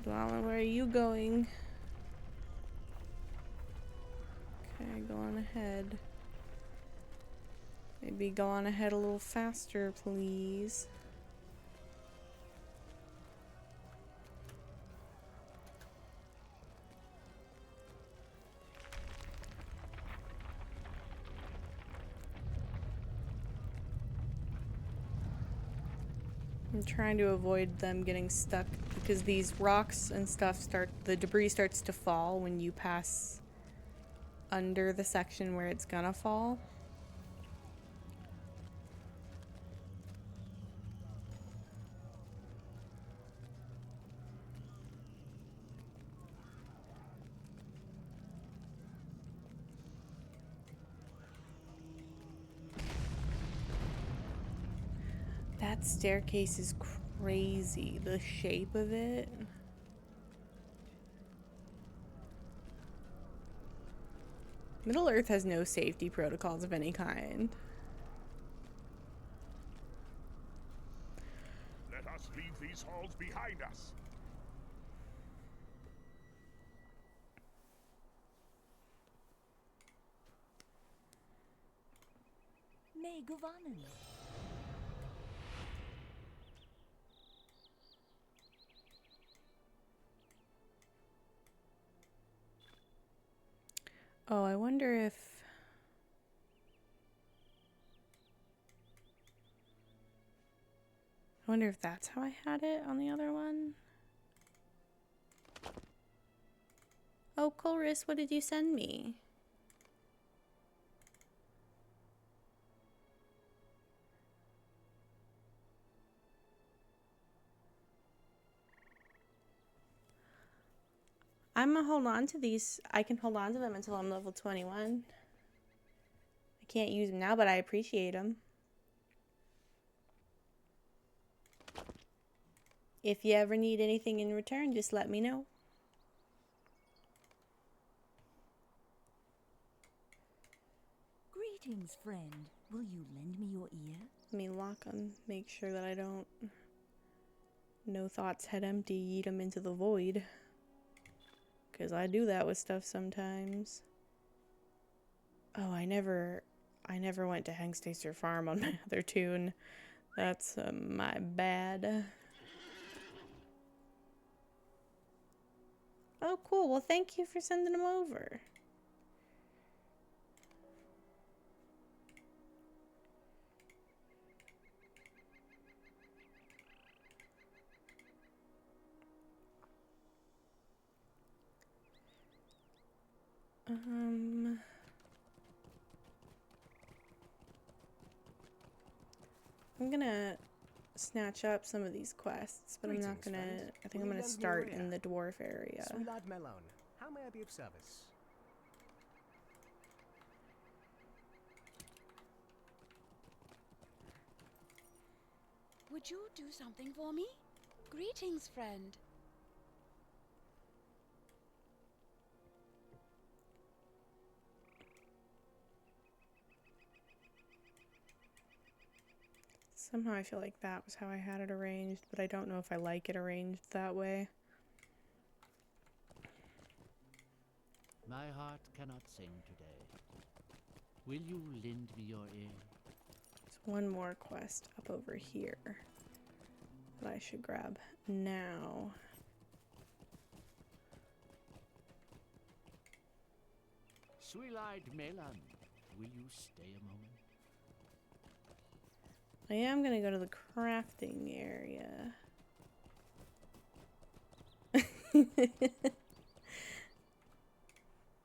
Dwalin, where are you going? Okay, go on ahead. Maybe go on ahead a little faster, please. I'm trying to avoid them getting stuck because these rocks and stuff the debris starts to fall when you pass under the section where it's gonna fall. That staircase is crazy, the shape of it. Middle Earth has no safety protocols of any kind. Let us leave these halls behind us. May Govanen. Oh, I wonder if... that's how I had it on the other one. Oh, Chorus, what did you send me? I'm gonna hold on to these. I can hold on to them until I'm level 21. I can't use them now, but I appreciate them. If you ever need anything in return, just let me know. Greetings, friend. Will you lend me your ear? Let me lock them. Make sure that I don't... No thoughts head empty, yeet them into the void. Because I do that with stuff sometimes. Oh, I never went to Hengstaster Farm on my other tune. That's my bad. Oh, cool. Well, thank you for sending them over. I'm gonna snatch up some of these quests, but I'm not gonna... Friend. I think I'm gonna start in the dwarf area. Sweet lad Melon, how may I be of service? Would you do something for me? Greetings, friend. Somehow I feel like that was how I had it arranged, but I don't know if I like it arranged that way. My heart cannot sing today. Will you lend me your ear? There's one more quest up over here that I should grab now. Sweet-eyed Melon, will you stay a moment? I am gonna go to the crafting area.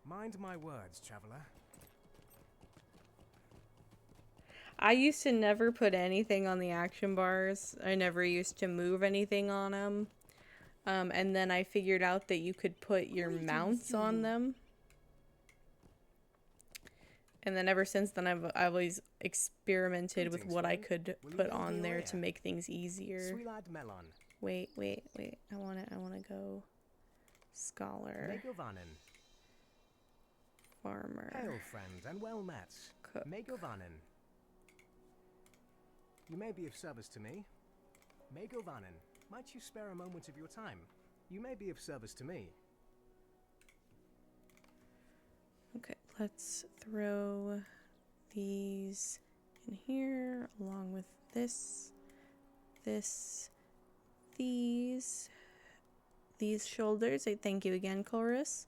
Mind my words, traveler. I used to never put anything on the action bars. I never used to move anything on them. And then I figured out that you could put your mounts on them. And then ever since then, I've always experimented with what I could put on there to make things easier. Sweet lad Melon. Wait. I wanna go scholar. Megovanen. Farmer. Hail, friend, and well met. Cook. Megovanen. You may be of service to me. Megovanen, might you spare a moment of your time? You may be of service to me. Okay, let's throw these in here along with this, these shoulders. I thank you again, Chorus.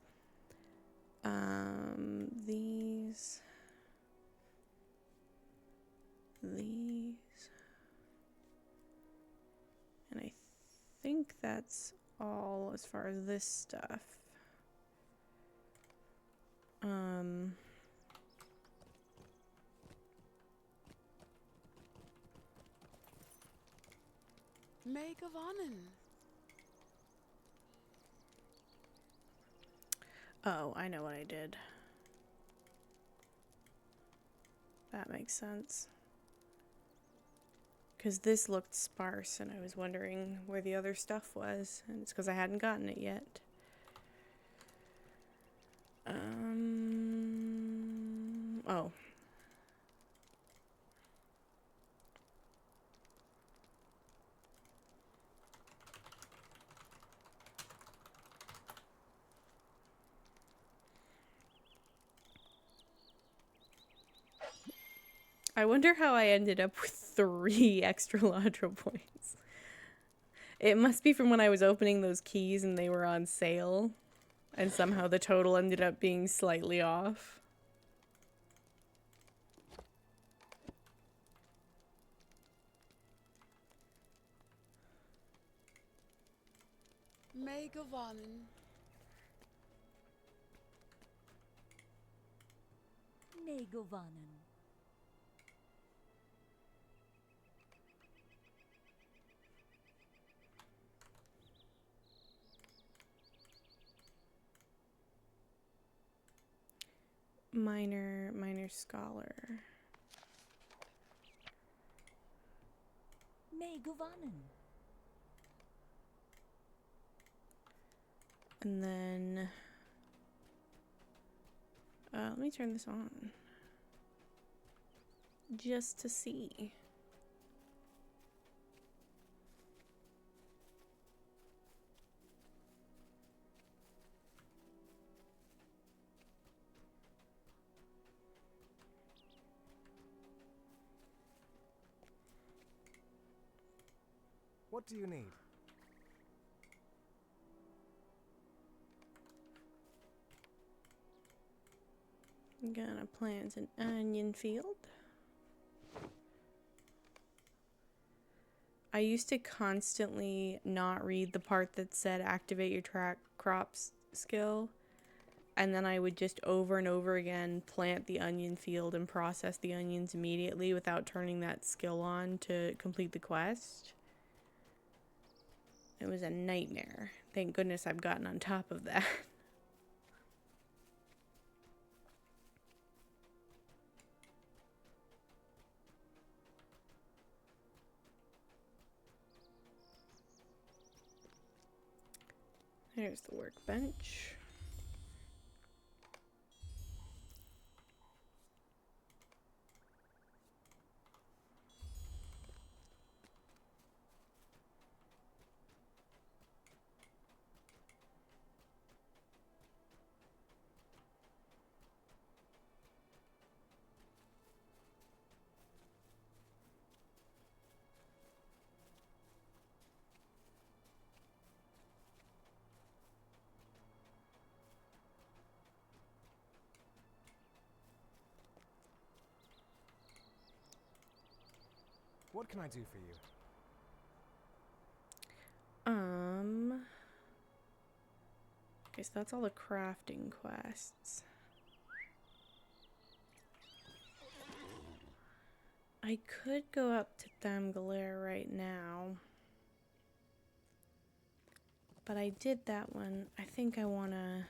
These, and I think that's all as far as this stuff. May Govanen. Oh, I know what I did. That makes sense. Because this looked sparse, and I was wondering where the other stuff was, and it's because I hadn't gotten it yet. Oh. I wonder how I ended up with 3 extra Ladra points. It must be from when I was opening those keys and they were on sale. And somehow the total ended up being slightly off. May gewonnen. May gewonnen. Minor scholar. May gewonnen. And then let me turn this on just to see. What do you need? I'm gonna plant an onion field. I used to constantly not read the part that said activate your track crops skill, and then I would just over and over again plant the onion field and process the onions immediately without turning that skill on to complete the quest. It was a nightmare. Thank goodness I've gotten on top of that. There's the workbench. What can I do for you? Okay, so that's all the crafting quests. I could go up to Thamgalir right now. But I did that one. I think I wanna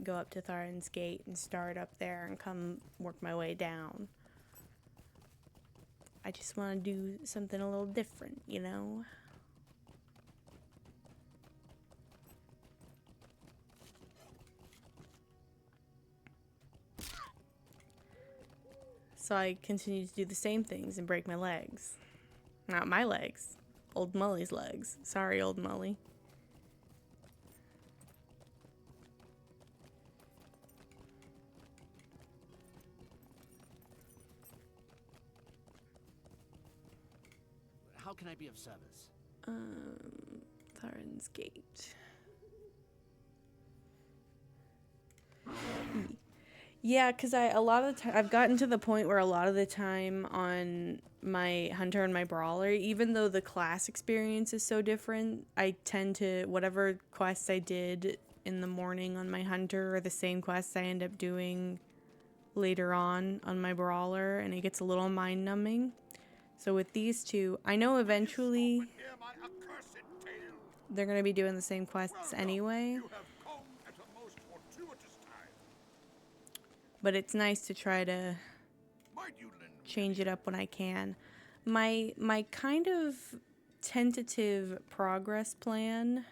go up to Tharen's Gate and start up there and come work my way down. I just want to do something a little different, you know? So I continue to do the same things and break my legs. Not my legs. Old Mully's legs. Sorry, Old Mully. How can I be of service? Tharen's Gate. Yeah, because a lot of the time, I've gotten to the point where a lot of the time on my Hunter and my Brawler, even though the class experience is so different, I tend to, whatever quests I did in the morning on my Hunter are the same quests I end up doing later on my Brawler, and it gets a little mind-numbing. So with these two, I know eventually they're going to be doing the same quests anyway. But it's nice to try to change it up when I can. My kind of tentative progress plan,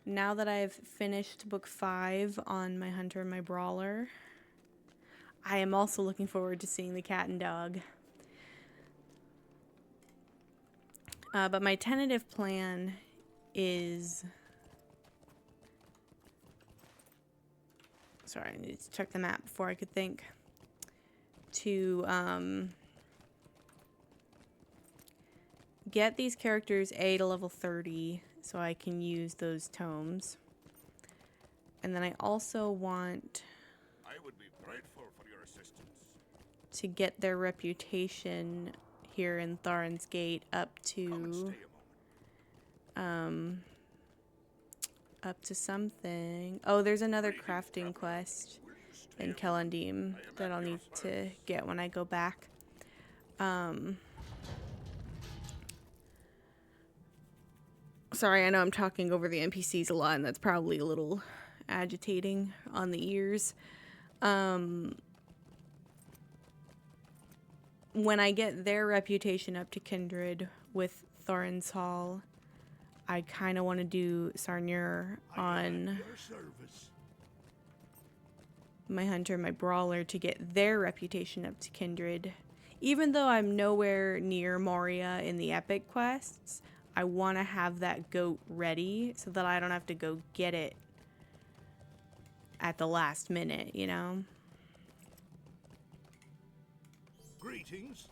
now that I've finished book 5 on my Hunter and my Brawler, I am also looking forward to seeing the cat and dog. But my tentative plan is... Sorry, I need to check the map before I could think. To get these characters to level 30 so I can use those tomes. And then I also want... I would be grateful for your assistance. To get their reputation here in Thorin's Gate up to something. Oh, there's another crafting quest in Kellandim that I'll need to get when I go back. Sorry, I know I'm talking over the NPCs a lot, and that's probably a little agitating on the ears. When I get their reputation up to kindred with Thorin's Hall, I kind of want to do Sarnur on my hunter, my brawler, to get their reputation up to kindred. Even though I'm nowhere near Moria in the epic quests, I want to have that goat ready so that I don't have to go get it at the last minute, you know? Greetings.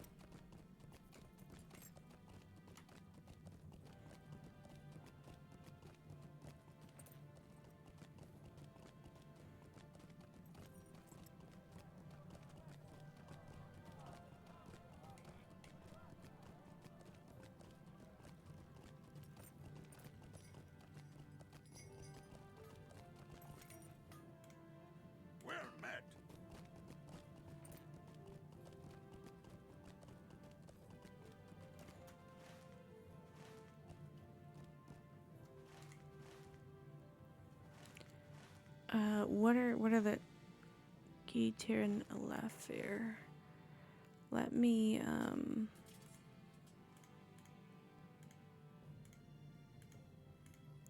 Well met. What are the Gitir and Alafir? Let me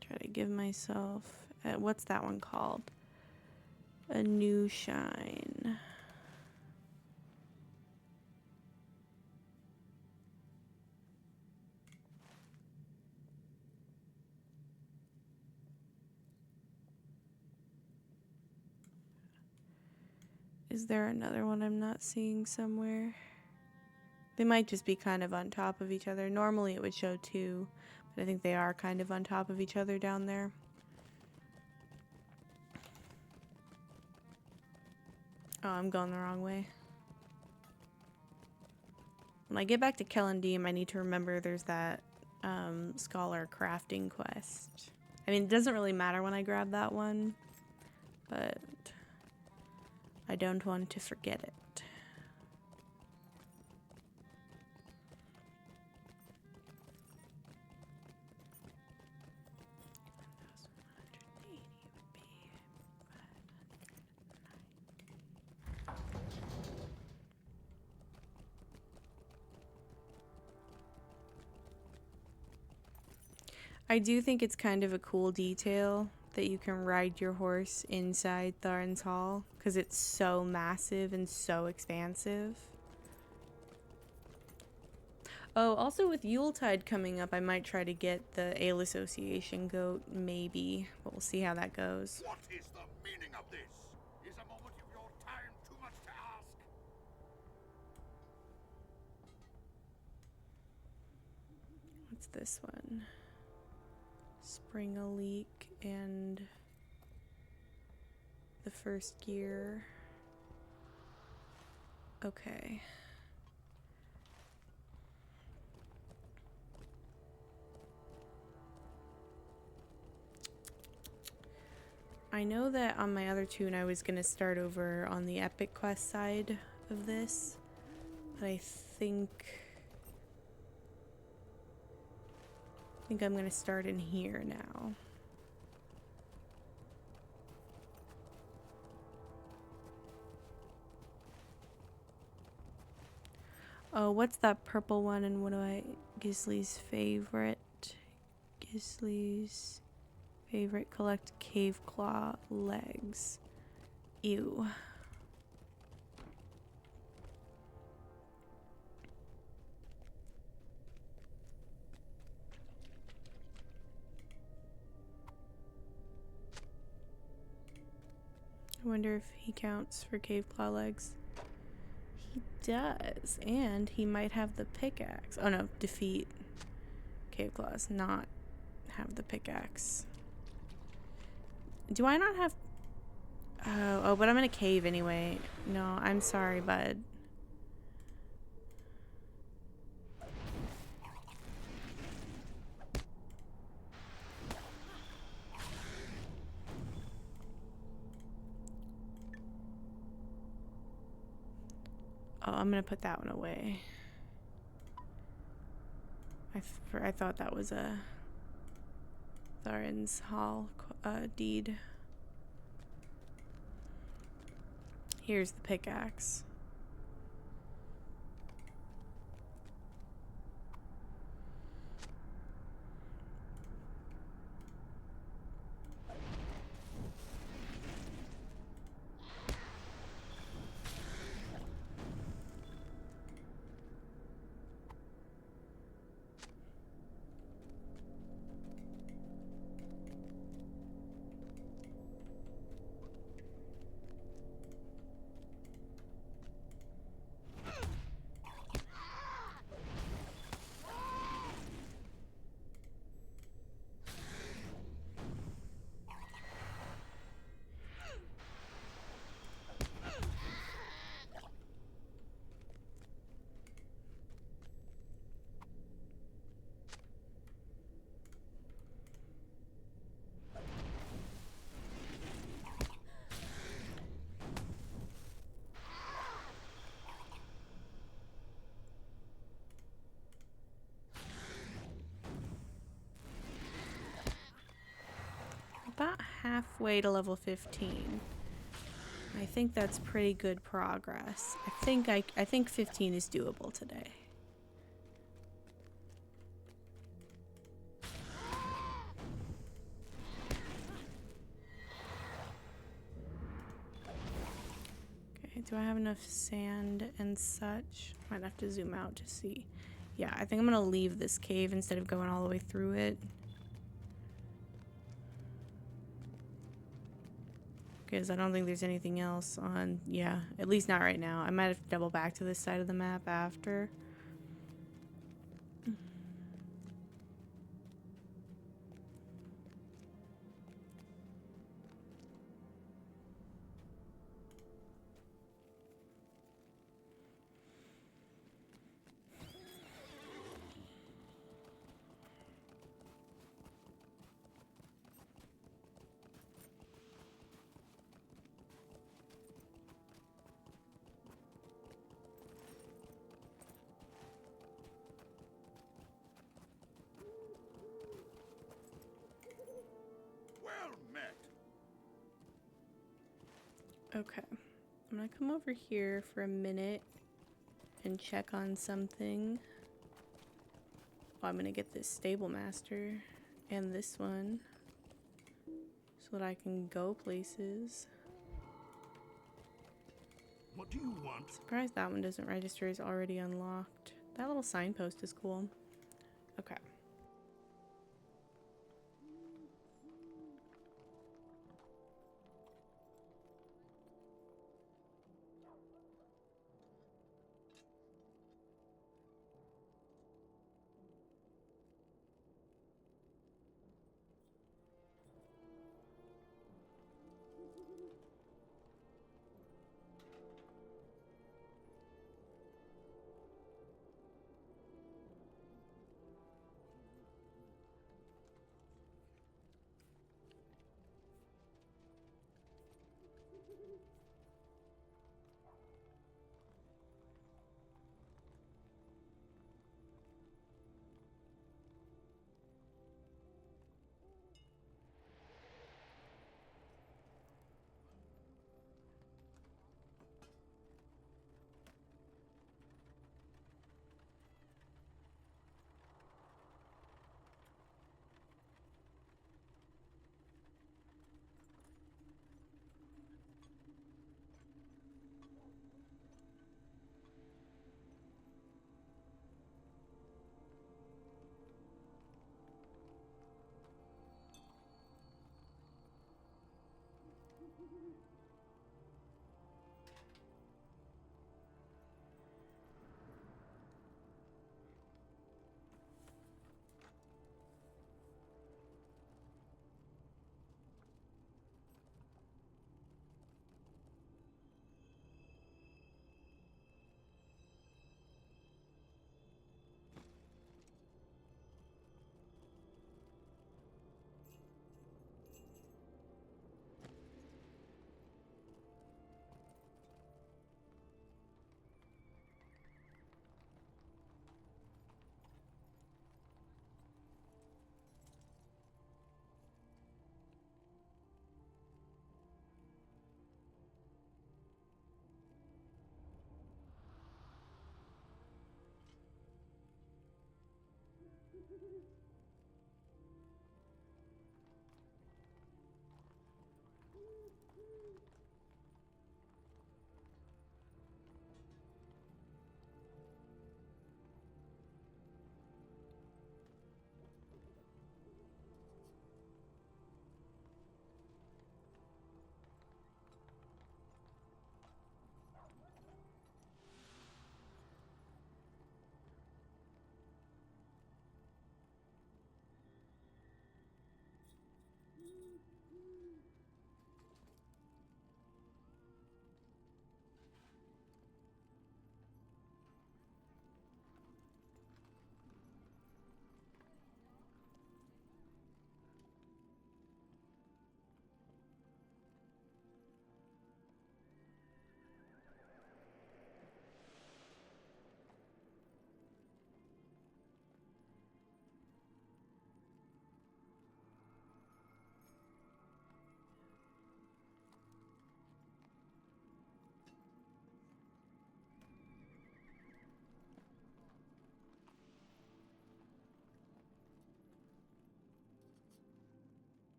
try to give myself what's that one called? A new shine. Is there another one I'm not seeing somewhere? They might just be kind of on top of each other. Normally it would show two, but I think they are kind of on top of each other down there. Oh, I'm going the wrong way. When I get back to Kellandim, I need to remember there's that scholar crafting quest. I mean, it doesn't really matter when I grab that one, but I don't want to forget it. I do think it's kind of a cool detail that you can ride your horse inside Thorin's Hall, because it's so massive and so expansive. Oh, also with Yuletide coming up, I might try to get the Ale Association goat, maybe, but we'll see how that goes. What is the meaning of this? Is a moment of your time too much to ask? What's this one? Spring a leak and the first gear. Okay. I know that on my other tune I was gonna start over on the epic quest side of this, but I think I'm gonna start in here now. Oh, what's that purple one and what do I... Gisli's favorite. Gisli's favorite, collect cave claw legs. Ew. I wonder if he counts for cave claw legs. He does, and he might have the pickaxe. Oh no, defeat cave claws, not have the pickaxe. Do I not have... Oh, but I'm in a cave anyway. No, I'm sorry, bud. Oh, I'm gonna put that one away. I thought that was a Tharin's Hall deed. Here's the pickaxe. About halfway to level 15. I think that's pretty good progress. I think 15 is doable today. Okay, do I have enough sand and such? Might have to zoom out to see. Yeah, I think I'm gonna leave this cave instead of going all the way through it. Because I don't think there's anything else on... Yeah, at least not right now. I might have to double back to this side of the map after. Okay, I'm gonna come over here for a minute and check on something. Oh, I'm gonna get this stable master and this one so that I can go places. What do you want? Surprised that one doesn't register as already unlocked. That little signpost is cool. Okay.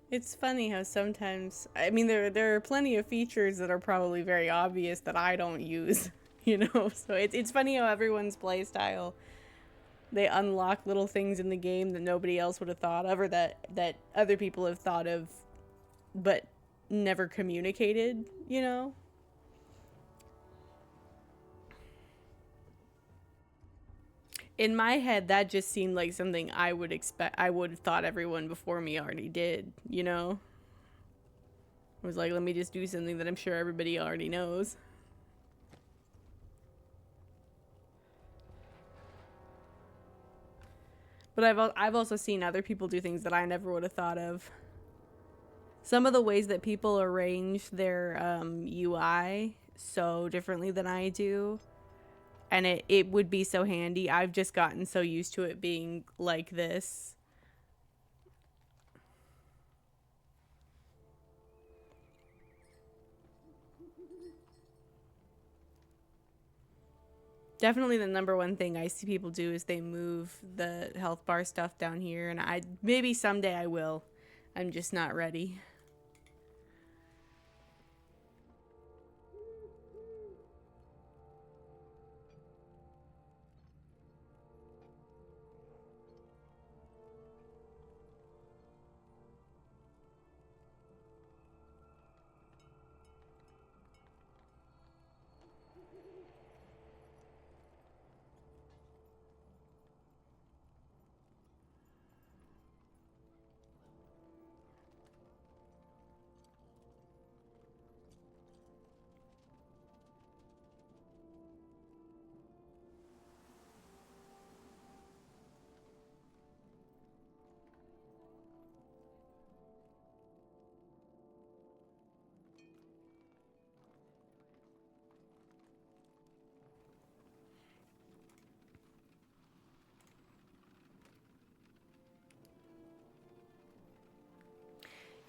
It's funny how sometimes, I mean, there are plenty of features that are probably very obvious that I don't use, you know? So it's funny how everyone's playstyle, they unlock little things in the game that nobody else would have thought of, or that other people have thought of but never communicated, you know? In my head, that just seemed like something I would have thought everyone before me already did, you know? I was like, let me just do something that I'm sure everybody already knows. But I've also seen other people do things that I never would have thought of. Some of the ways that people arrange their UI so differently than I do, and it would be so handy. I've just gotten so used to it being like this. Definitely the number one thing I see people do is they move the health bar stuff down here, and maybe someday I will. I'm just not ready.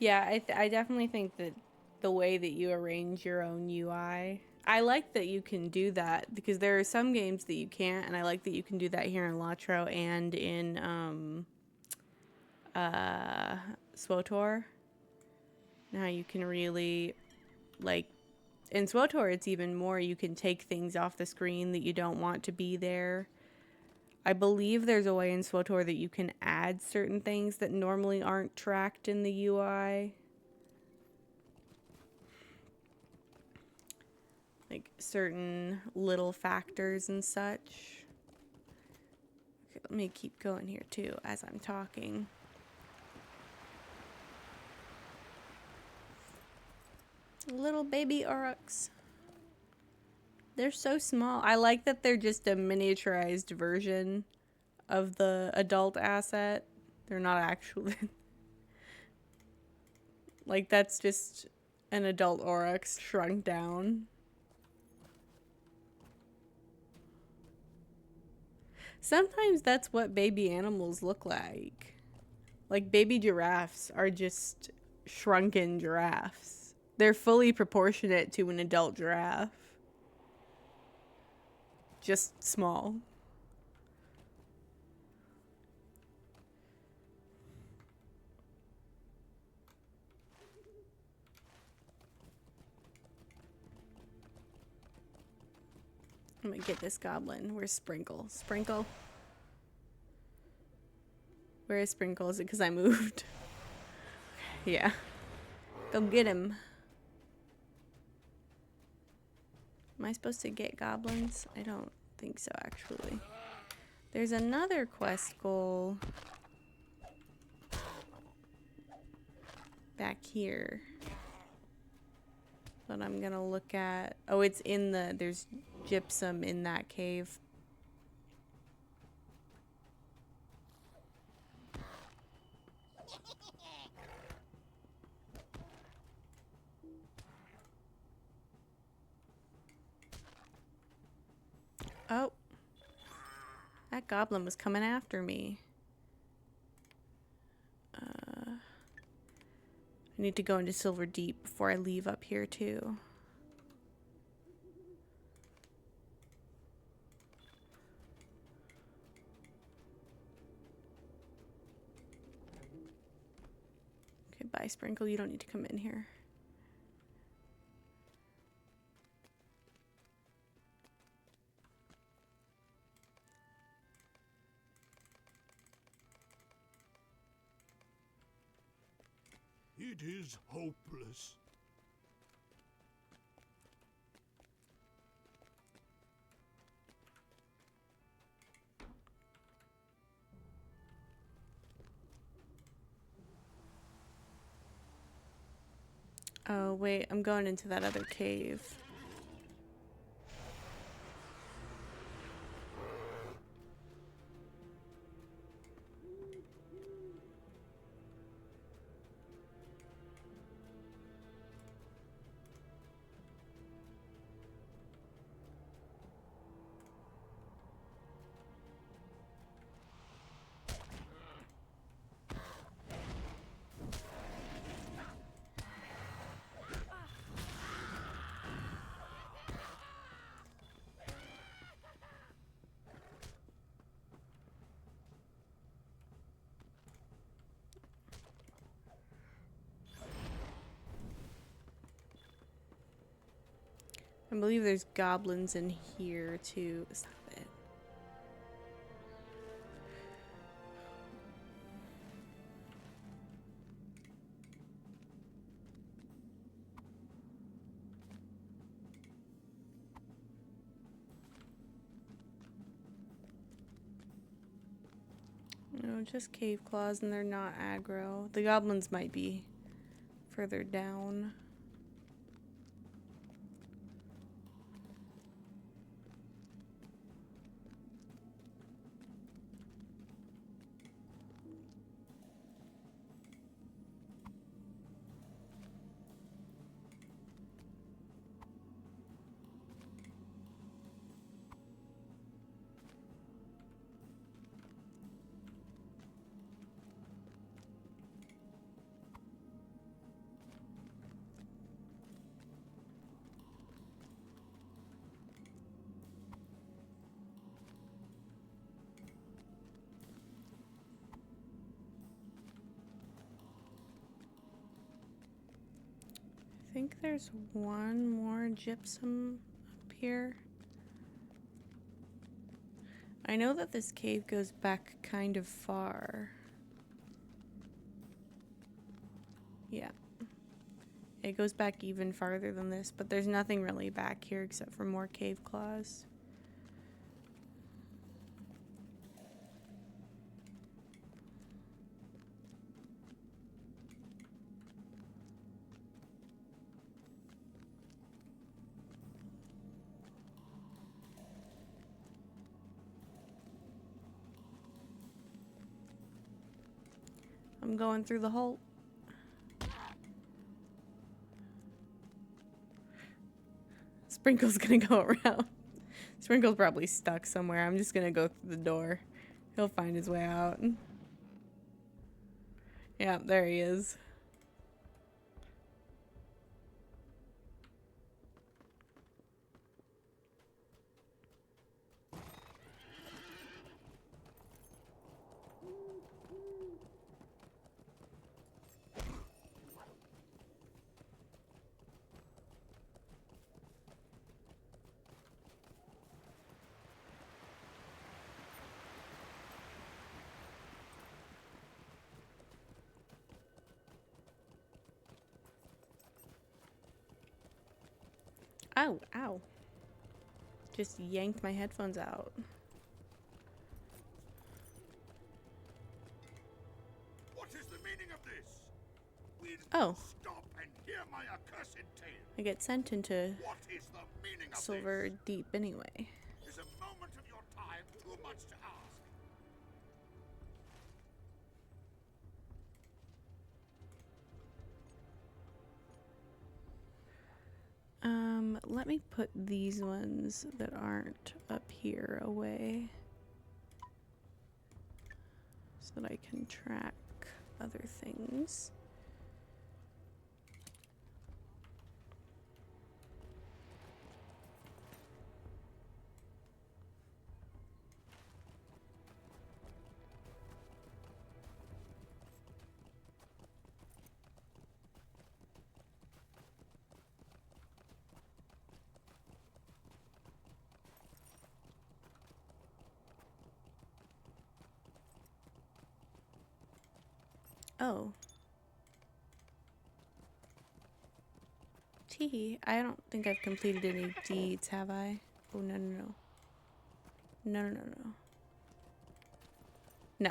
Yeah, I definitely think that the way that you arrange your own UI, I like that you can do that because there are some games that you can't, and I like that you can do that here in Latro and in SWOTOR. Now you can really, like, in SWOTOR it's even more, you can take things off the screen that you don't want to be there. I believe there's a way in SWOTOR that you can add certain things that normally aren't tracked in the UI. Like certain little factors and such. Okay, let me keep going here too as I'm talking. Little baby aurochs. They're so small. I like that they're just a miniaturized version of the adult asset. They're not actually... like, that's just an adult aurochs shrunk down. Sometimes that's what baby animals look like. Like, baby giraffes are just shrunken giraffes. They're fully proportionate to an adult giraffe. Just small. I'm gonna get this goblin. Where's Sprinkle? Sprinkle? Where is Sprinkle? Is it because I moved? Yeah. Go get him. Am I supposed to get goblins? I don't think so, actually. There's another quest goal back here that I'm gonna look at. Oh, it's in the... there's gypsum in that cave. Oh. That goblin was coming after me. I need to go into Silver Deep before I leave up here too. Okay, bye Sprinkle. You don't need to come in here. It is hopeless. Oh, wait. I'm going into that other cave. I believe there's goblins in here too. Stop it. No, just cave claws and they're not aggro. The goblins might be further down. think there's one more gypsum up here. I know that this cave goes back kind of far. Yeah. It goes back even farther than this, but there's nothing really back here except for more cave claws. I'm going through the hole. Sprinkle's gonna go around. Sprinkle's probably stuck somewhere. I'm just gonna go through the door. He'll find his way out. Yeah, there he is. Ow, ow. Just yanked my headphones out. What is the meaning of this? Oh. Stop and hear my accursed tale. I get sent into What is the meaning of Silver this? Deep anyway. Is a moment of your time too much to ask? Let me put these ones that aren't up here away so that I can track other things. Oh. Tee, I don't think I've completed any deeds, have I? Oh, no, no, no. No, no, no, no. No.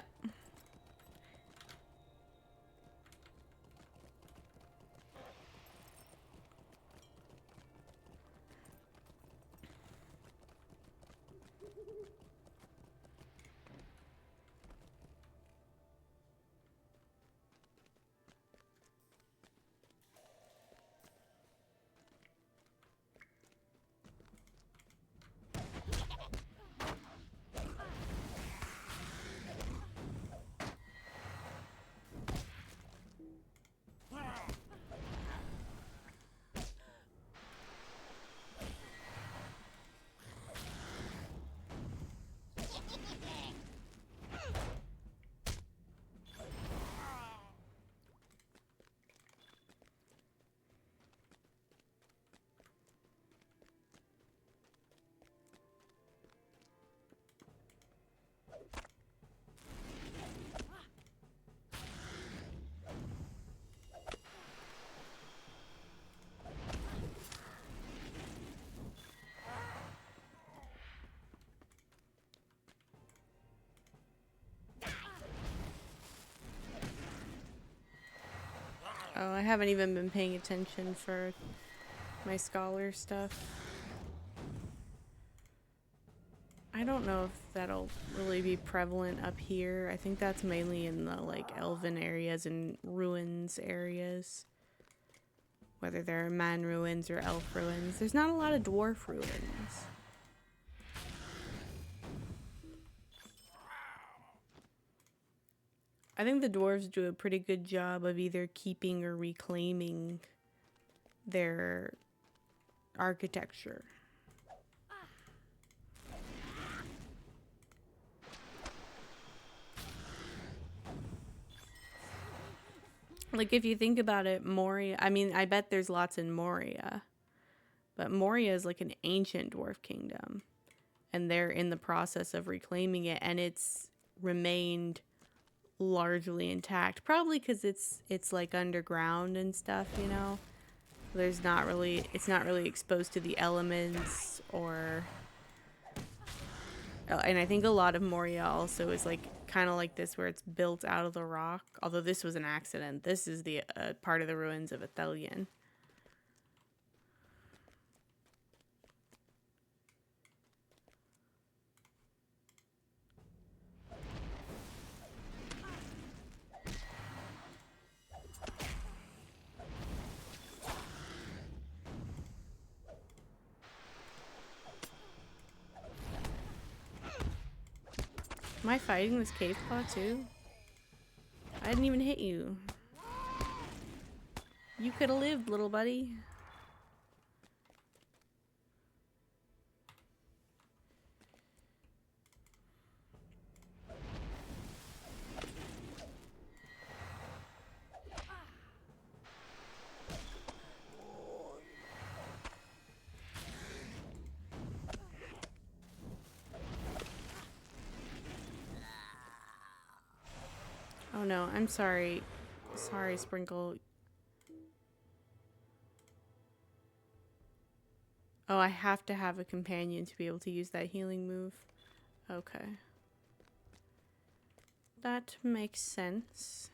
Oh, I haven't even been paying attention for my scholar stuff. I don't know if that'll really be prevalent up here. I think that's mainly in the like elven areas and ruins areas. Whether they're man ruins or elf ruins. There's not a lot of dwarf ruins. I think the dwarves do a pretty good job of either keeping or reclaiming their architecture. Like, if you think about it, Moria, I mean, I bet there's lots in Moria, but Moria is like an ancient dwarf kingdom, and they're in the process of reclaiming it, and it's remained largely intact, probably because it's like underground and stuff, you know. It's not really exposed to the elements, or and I think a lot of Moria also is like kind of like this, where it's built out of the rock, although this was an accident. This is the part of the ruins of Athelion. Am I fighting this cave claw too? I didn't even hit you. You could have lived, little buddy. Oh no, I'm sorry. Sorry, Sprinkle. Oh, I have to have a companion to be able to use that healing move. Okay. That makes sense.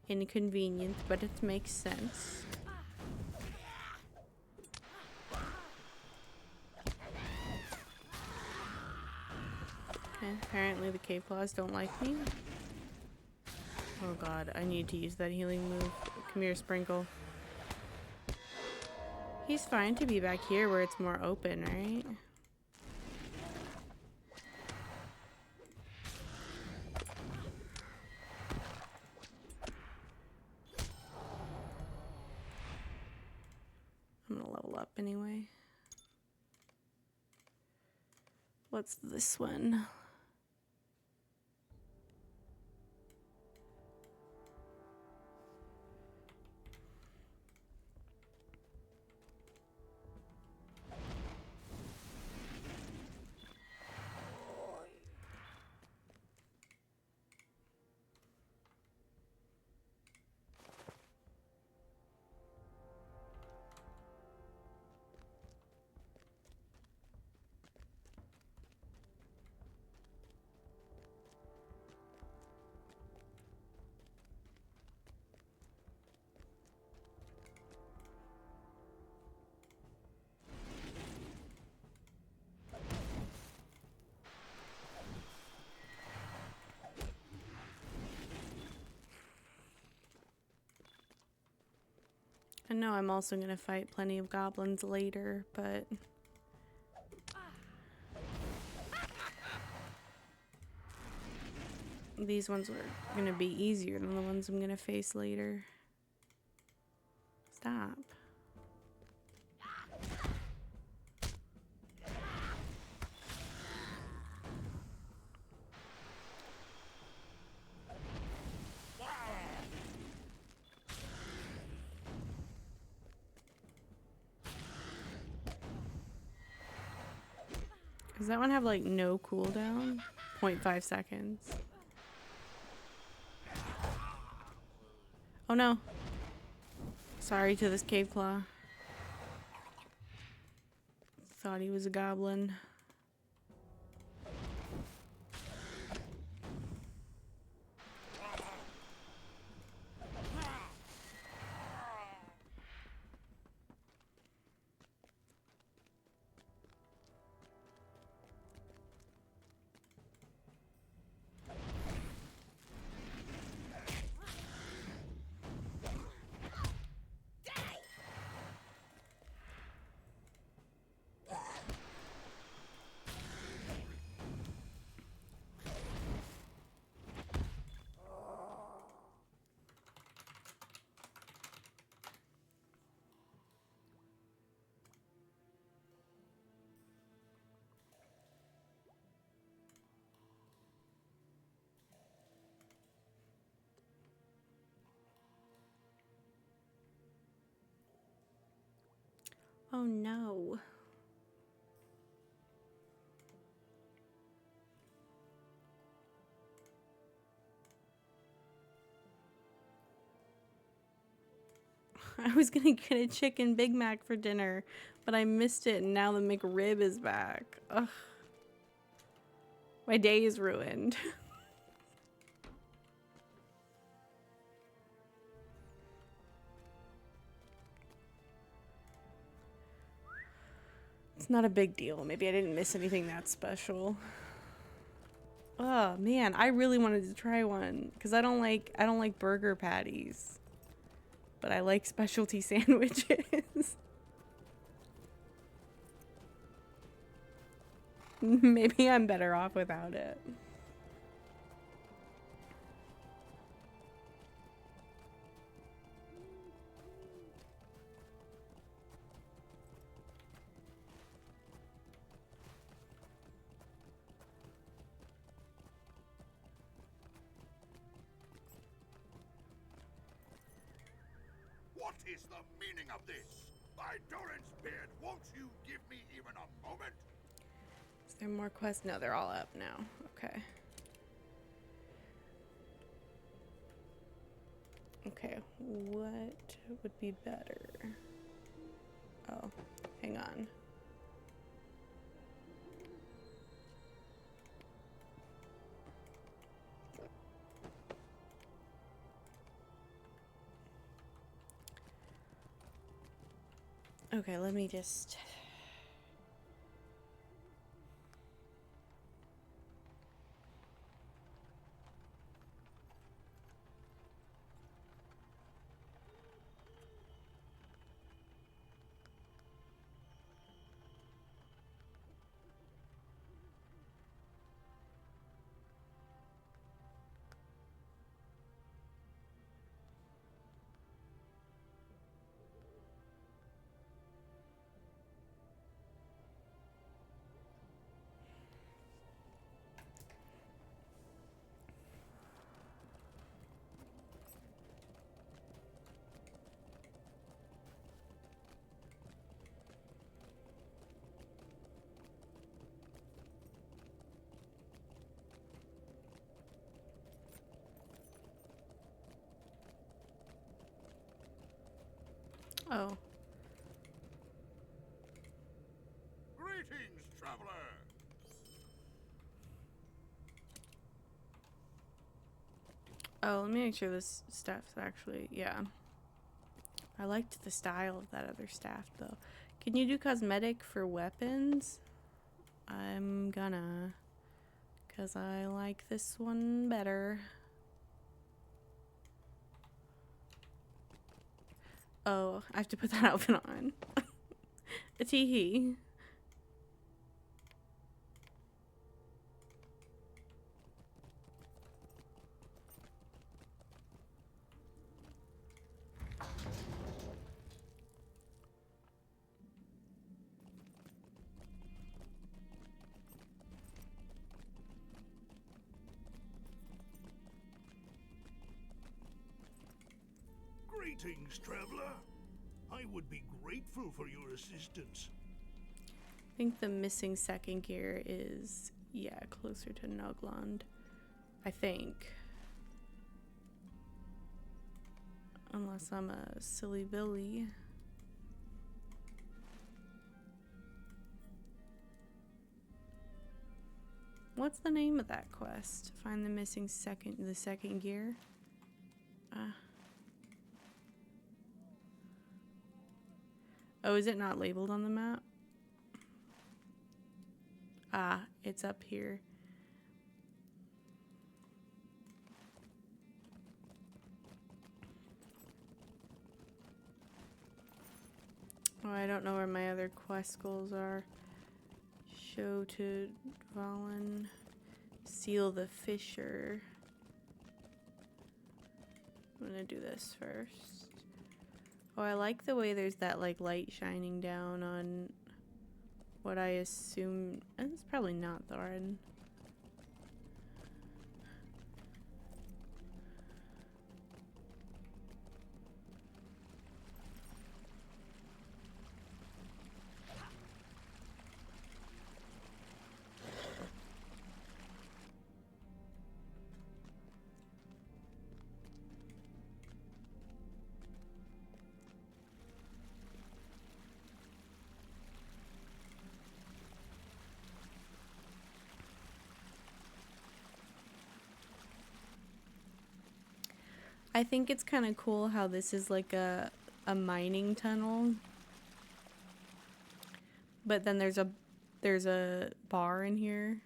Inconvenient, but it makes sense. Okay, apparently the cave claws don't like me. Oh god, I need to use that healing move. Come here, Sprinkle. He's fine to be back here where it's more open, right? I'm gonna level up anyway. What's this one? I know I'm also gonna fight plenty of goblins later, but these ones are gonna be easier than the ones I'm gonna face later. Stop. Does that one have like no cooldown? 0.5 seconds. Oh no. Sorry to this cave claw. Thought he was a goblin. Oh no. I was gonna get a chicken Big Mac for dinner, but I missed it and now the McRib is back. Ugh. My day is ruined. It's not a big deal. Maybe I didn't miss anything that special. Oh man, I really wanted to try one because I don't like burger patties. But I like specialty sandwiches. Maybe I'm better off without it. What is the meaning of this? By Doran's beard, won't you give me even a moment? Is there more quests? No, they're all up now. Okay. Okay, what would be better? Oh, hang on. Okay, let me just... Oh. Greetings, traveler! Oh, let me make sure this staff's actually... Yeah. I liked the style of that other staff, though. Can you do cosmetic for weapons? I'm gonna. Because I like this one better. Oh, I have to put that outfit on. A teehee. Greetings, traveler. I would be grateful for your assistance. I think the missing second gear is, yeah, closer to Nogland. I think. Unless I'm a silly Billy. What's the name of that quest? Find the missing the second gear? Oh, is it not labeled on the map? Ah, it's up here. Oh, I don't know where my other quest goals are. Show to Valen. Seal the Fisher. I'm gonna do this first. Oh, I like the way there's that like light shining down on what I assume. And it's probably not Thorin. I think it's kind of cool how this is like a mining tunnel. But then there's a bar in here.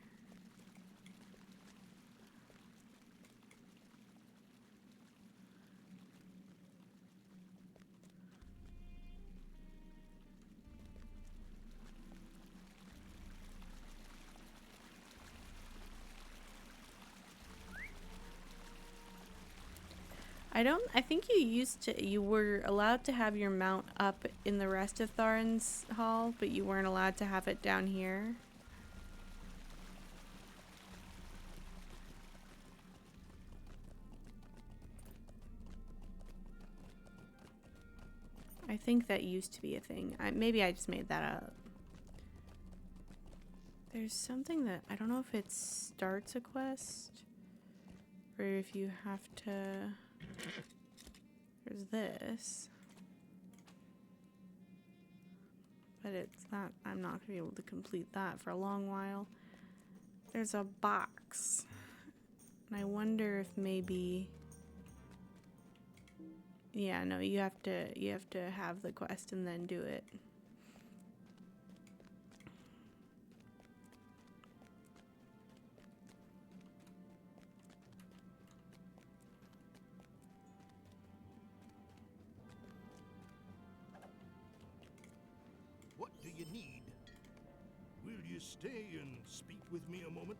I think you were allowed to have your mount up in the rest of Tharen's Hall, but you weren't allowed to have it down here. I think that used to be a thing. Maybe I just made that up. There's something that, I don't know if it starts a quest, or if you have to... There's this. But it's not, I'm not going to be able to complete that for a long while. There's a box. And I wonder if maybe... Yeah, no, you have to have the quest and then do it. What do you need? Will you stay and speak with me a moment?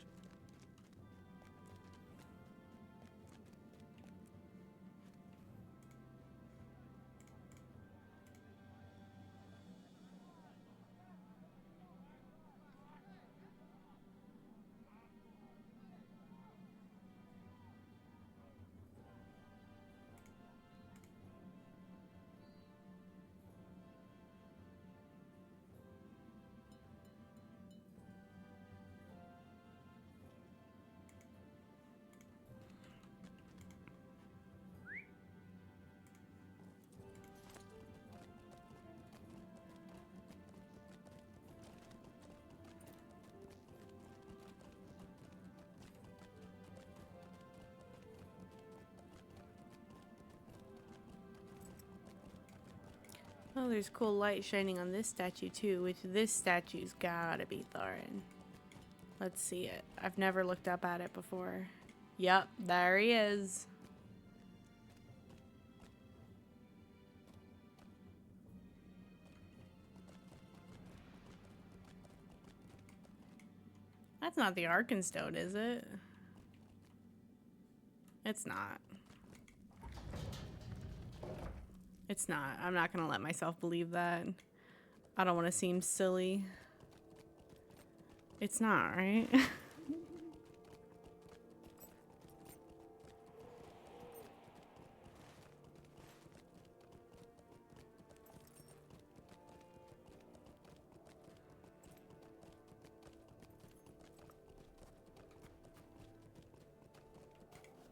Oh, there's cool light shining on this statue too, which this statue's gotta be Tharen. Let's see it. I've never looked up at it before. Yup, there he is. That's not the Arkenstone, is it? It's not. It's not. I'm not gonna let myself believe that. I don't want to seem silly. It's not, right?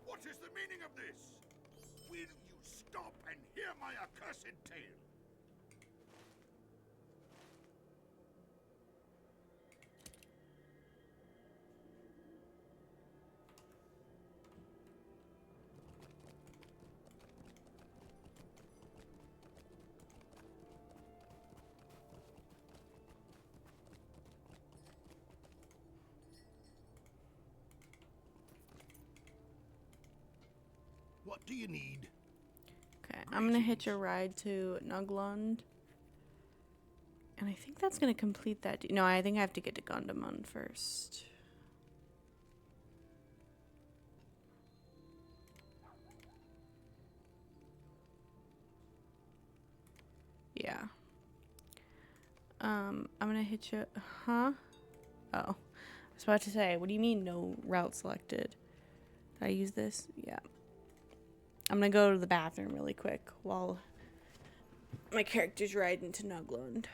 What is the meaning of this? Will you stop and hear my accursed tale? What do you need? Okay, I'm gonna hitch a ride to Nuglund. And I think that's gonna complete that. No, I think I have to get to Gundamund first. Yeah. I'm gonna hitch a... Huh? Oh. I was about to say, what do you mean no route selected? Did I use this? Yeah. I'm gonna go to the bathroom really quick while my character's riding to Nuglund.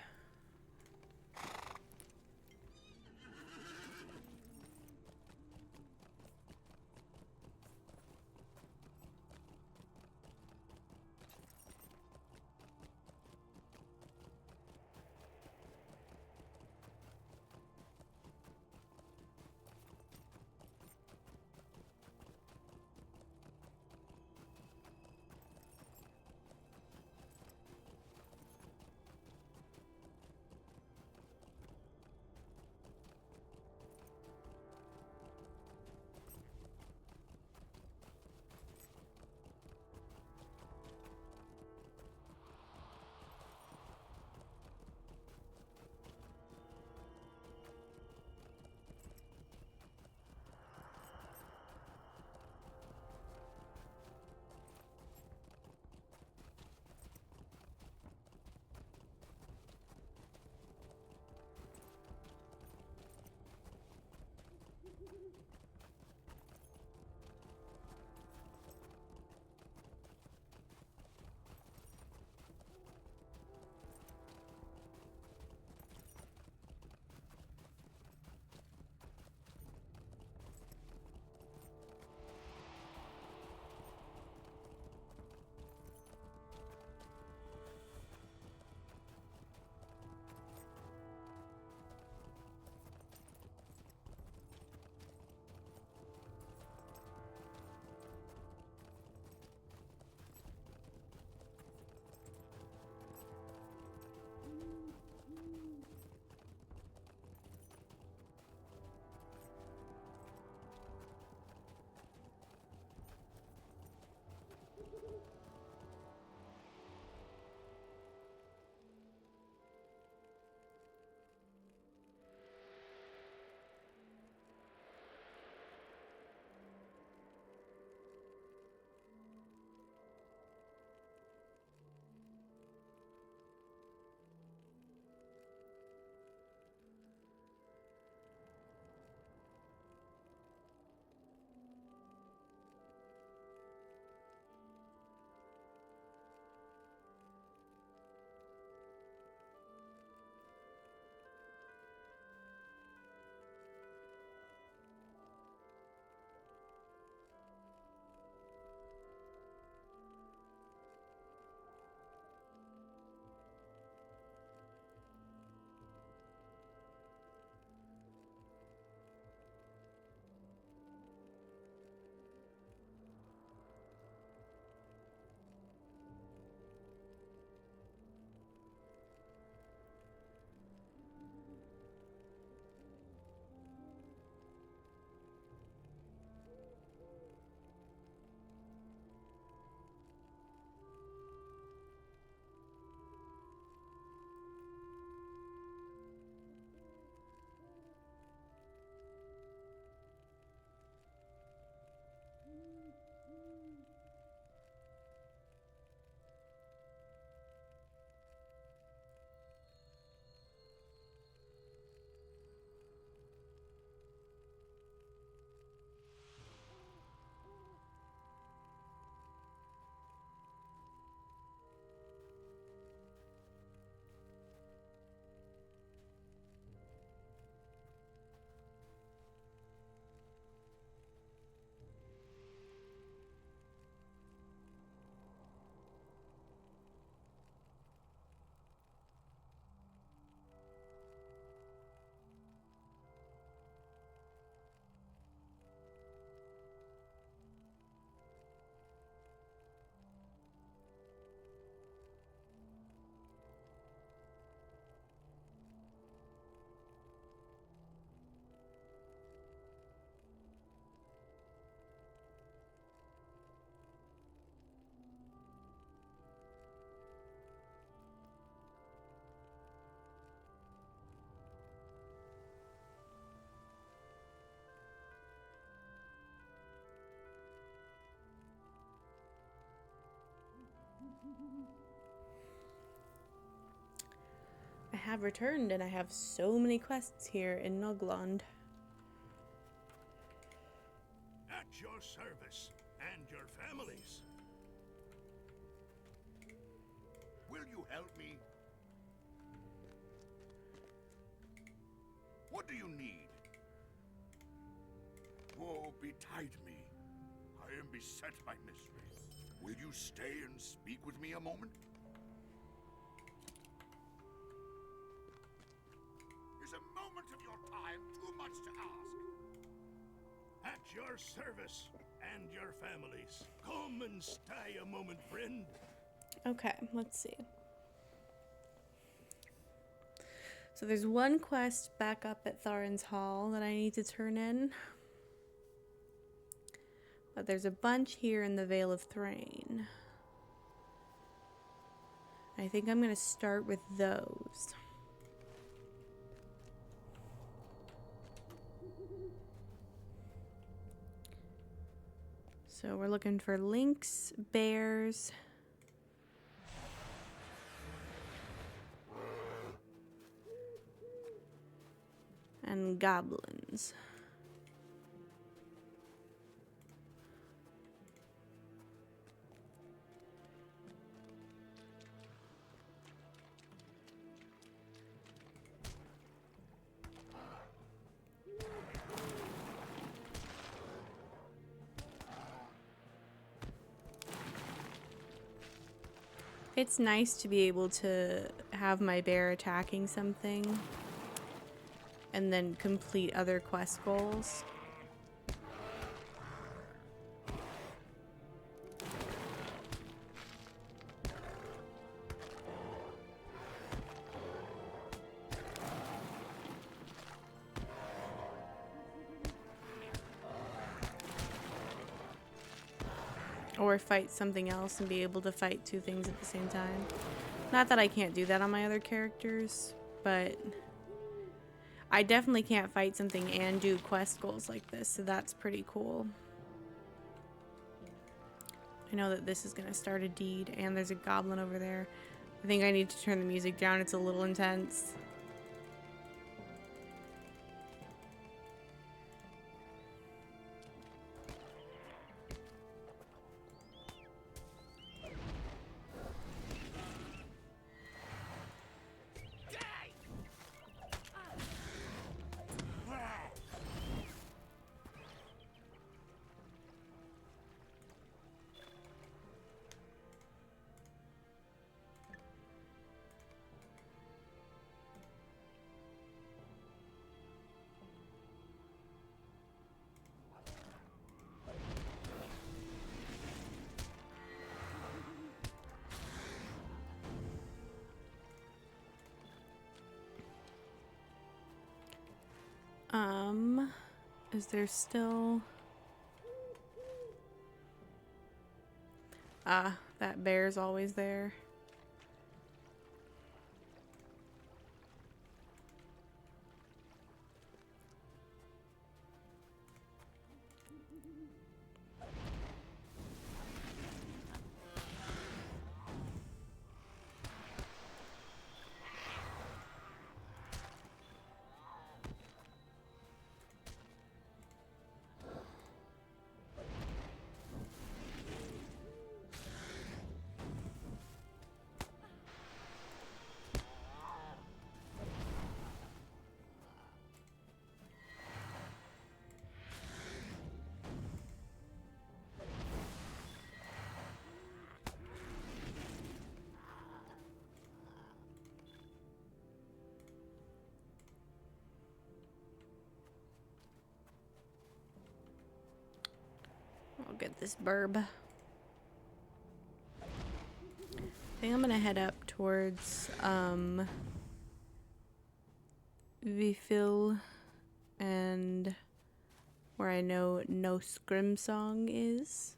I have returned and I have so many quests here in Nogland. At your service and your families. Will you help me? What do you need? Woe betide me. I am beset by misery. Will you stay and speak with me a moment? Is a moment of your time too much to ask? At your service and your families. Come and stay a moment, friend. Okay, let's see. So there's one quest back up at Tharen's Hall that I need to turn in. But there's a bunch here in the Vale of Thrain. I think I'm going to start with those. So we're looking for lynx, bears, and goblins. It's nice to be able to have my bear attacking something and then complete other quest goals. Or fight something else and be able to fight two things at the same time. Not that I can't do that on my other characters, but I definitely can't fight something and do quest goals like this, so that's pretty cool. I know that this is going to start a deed, and there's a goblin over there. I think I need to turn the music down, it's a little intense. Is there still... Ah, that bear's always there. I'll get this burb. I think I'm gonna head up towards Vifil and where I know No Scrim Song is.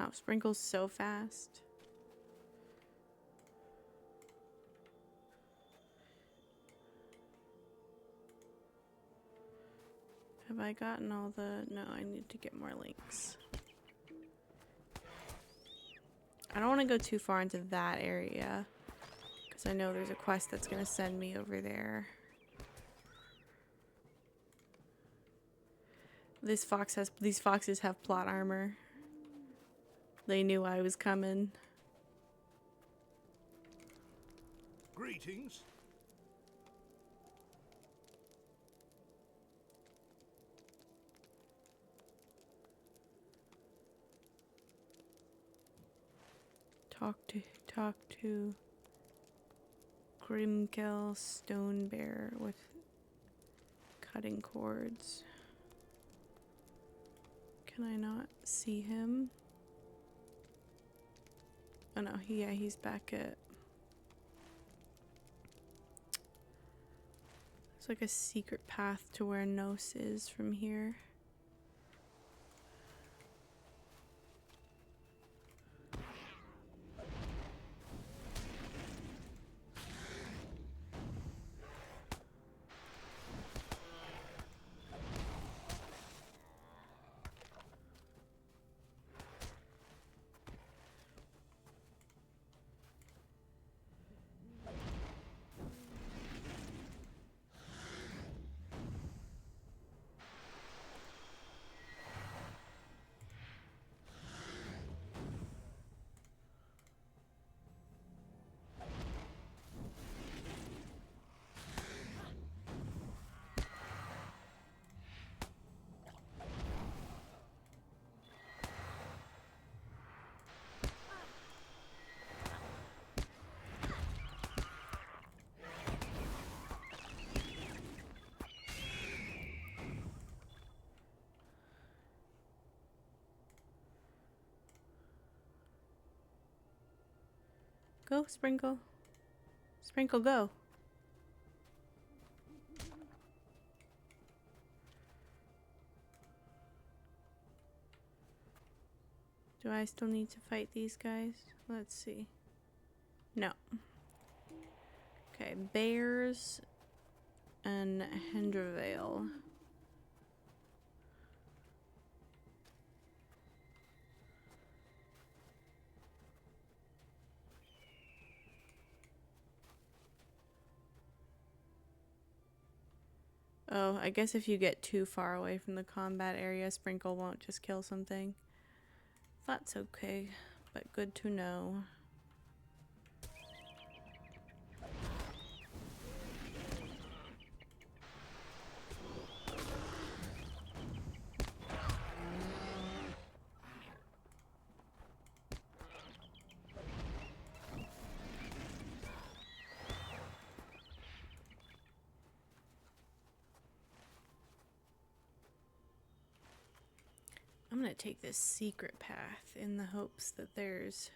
Wow, Sprinkle's so fast. Have I gotten all the... No, I need to get more links. I don't want to go too far into that area, because I know there's a quest that's going to send me over there. These foxes have plot armor. They knew I was coming. Greetings. Talk to Grimkel Stone Bear with cutting cords. Can I not see him? Oh no, he's back at... It's like a secret path to where Nos is from here. Go, Sprinkle. Sprinkle, go. Do I still need to fight these guys? Let's see. No. Okay, bears and Hendervale. Oh, I guess if you get too far away from the combat area, Sprinkle won't just kill something. That's okay, but good to know. I'm gonna take this secret path in the hopes that there's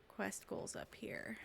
quest goals up here.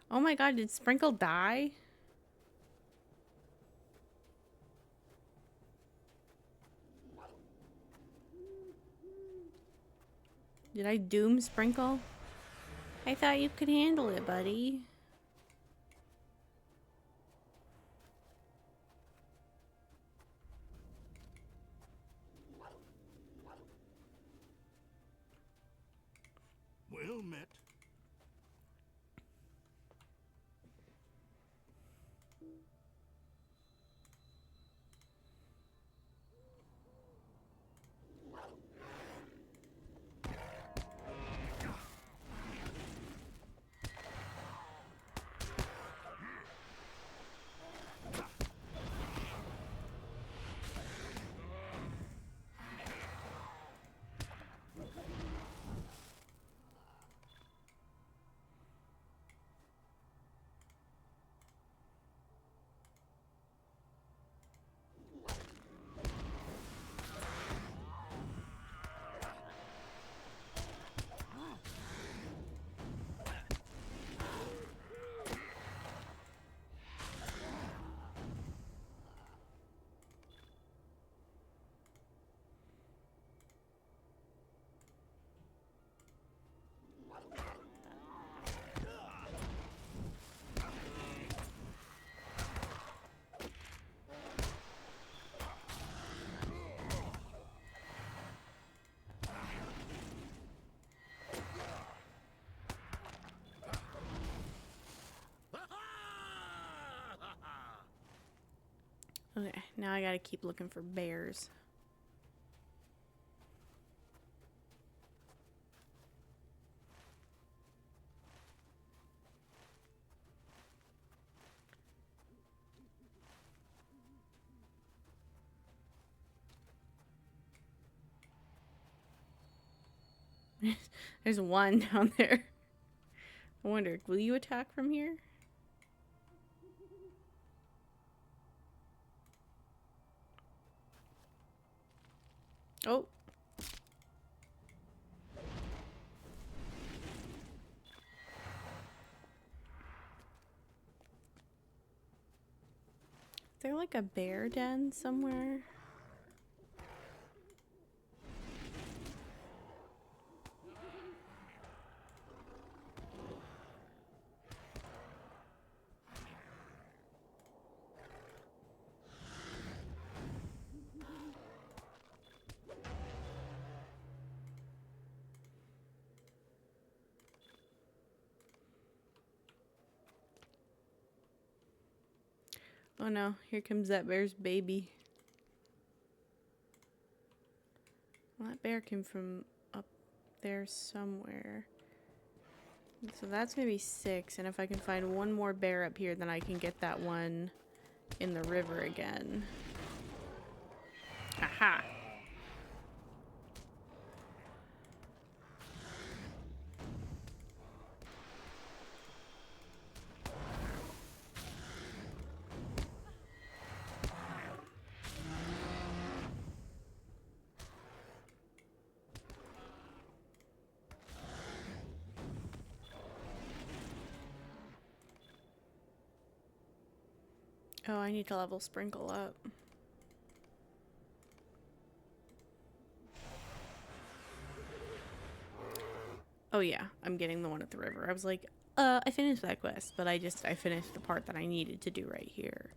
Oh my god, did Sprinkle die? Did I doom Sprinkle? I thought you could handle it, buddy. Okay, now I gotta keep looking for bears. There's one down there. I wonder, will you attack from here? Oh. Is there like a bear den somewhere? Oh no, here comes that bear's baby. Well, that bear came from up there somewhere. So that's gonna be 6, and if I can find one more bear up here, then I can get that one in the river again. Aha! Oh, I need to level Sprinkle up. Oh yeah, I'm getting the one at the river. I was like, I finished that quest, but I finished the part that I needed to do right here.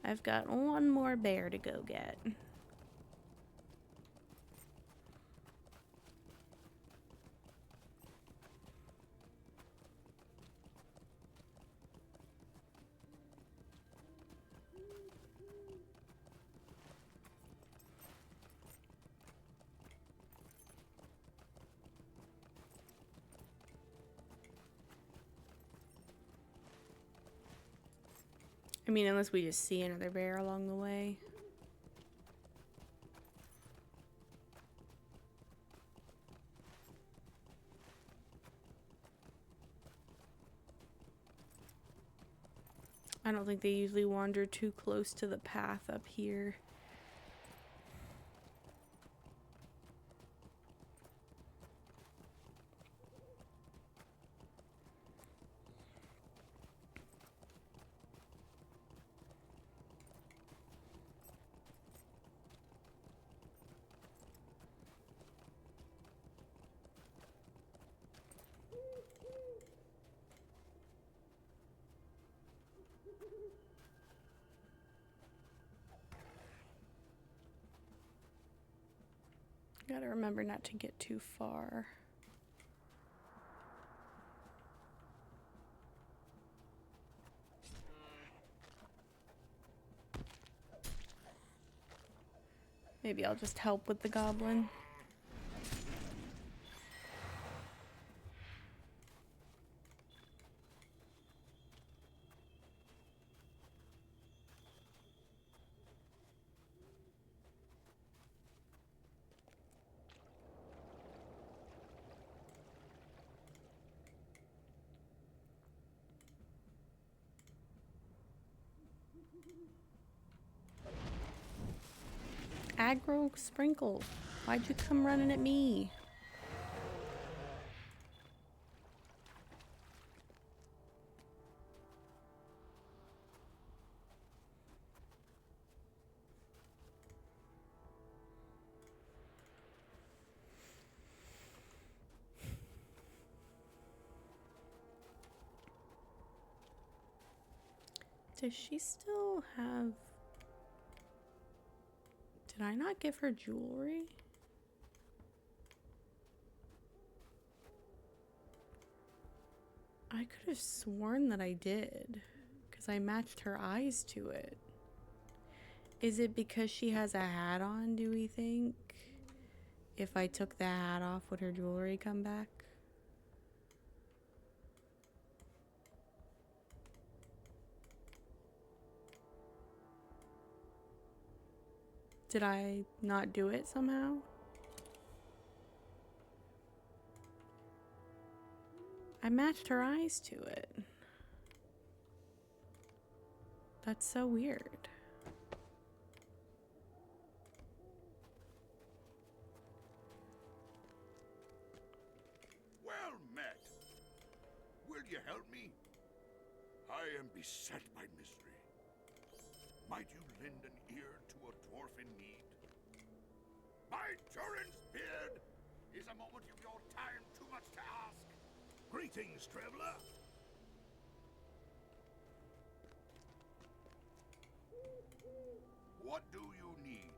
I've got one more bear to go get. I mean, unless we just see another bear along the way. I don't think they usually wander too close to the path up here. Gotta remember not to get too far. Maybe I'll just help with the goblin. Aggro Sprinkle, why'd you come running at me? Does she still have... Did I not give her jewelry? I could have sworn that I did, because I matched her eyes to it. Is it because she has a hat on, do we think? If I took the hat off, would her jewelry come back? Did I not do it somehow? I matched her eyes to it. That's so weird. Well met. Will you help me? I am beset by mystery. Might you lend an ear to a dwarf in need? My Turin's beard! Is a moment of your time too much to ask? Greetings, traveler. What do you need?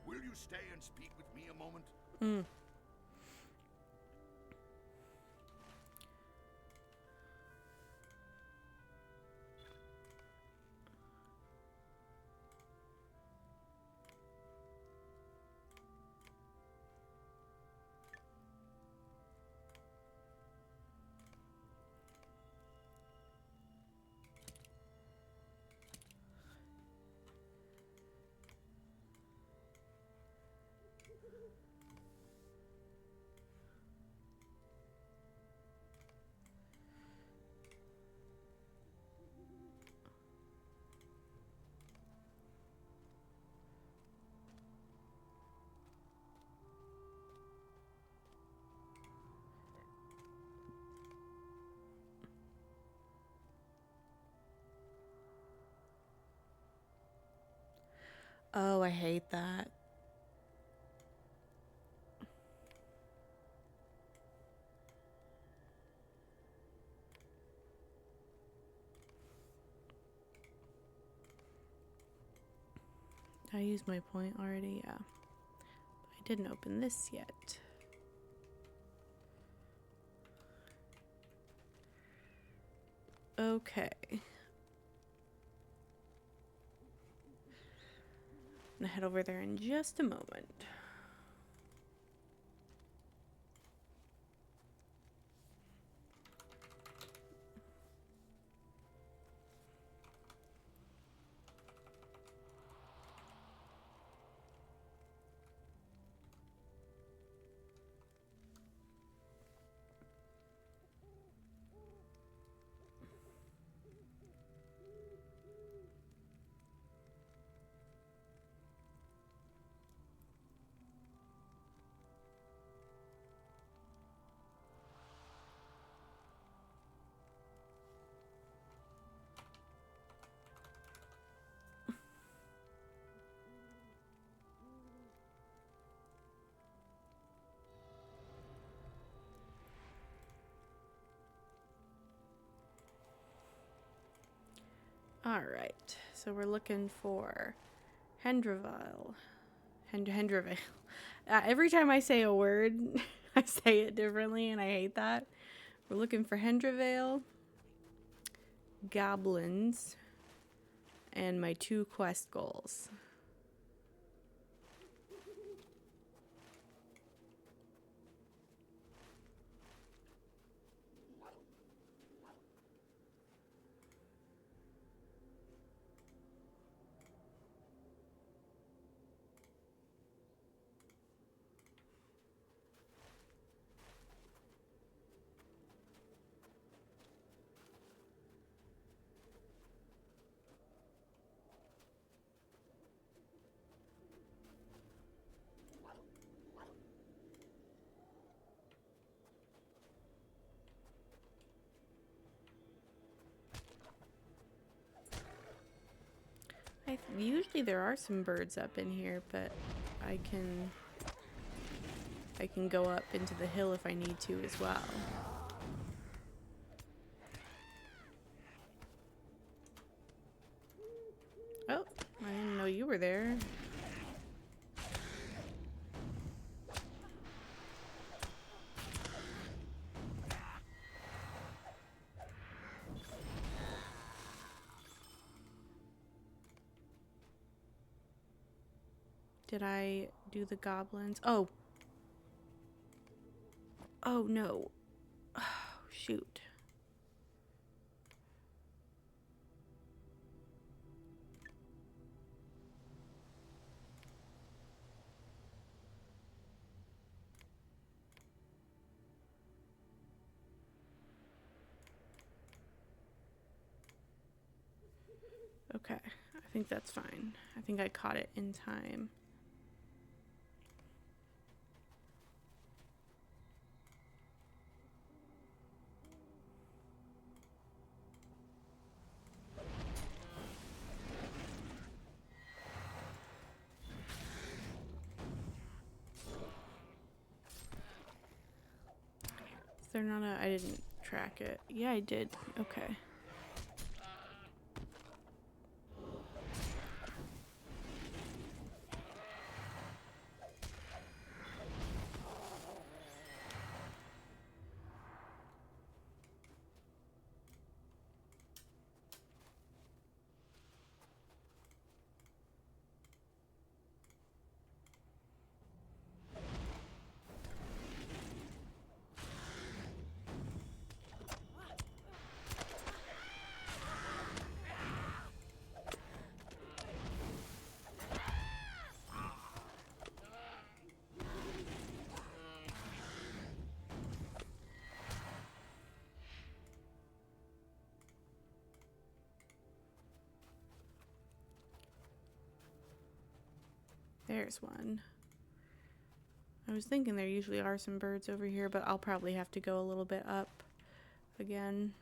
Will you stay and speak with me a moment? Oh, I hate that. I used my point already, yeah. I didn't open this yet. Okay. I'm gonna head over there in just a moment. Alright, so we're looking for Hendravale. Hendravale. Every time I say a word, I say it differently, and I hate that. We're looking for Hendravale, goblins, and my 2 quest goals. Usually there are some birds up in here, but I can go up into the hill if I need to as well. Oh, I didn't know you were there. Did I do the goblins? Oh. Oh, no. Oh, shoot. Okay, I think that's fine. I think I caught it in time. Is there not a... I didn't track it. Yeah, I did. Okay. There's one. I was thinking there usually are some birds over here, but I'll probably have to go a little bit up again.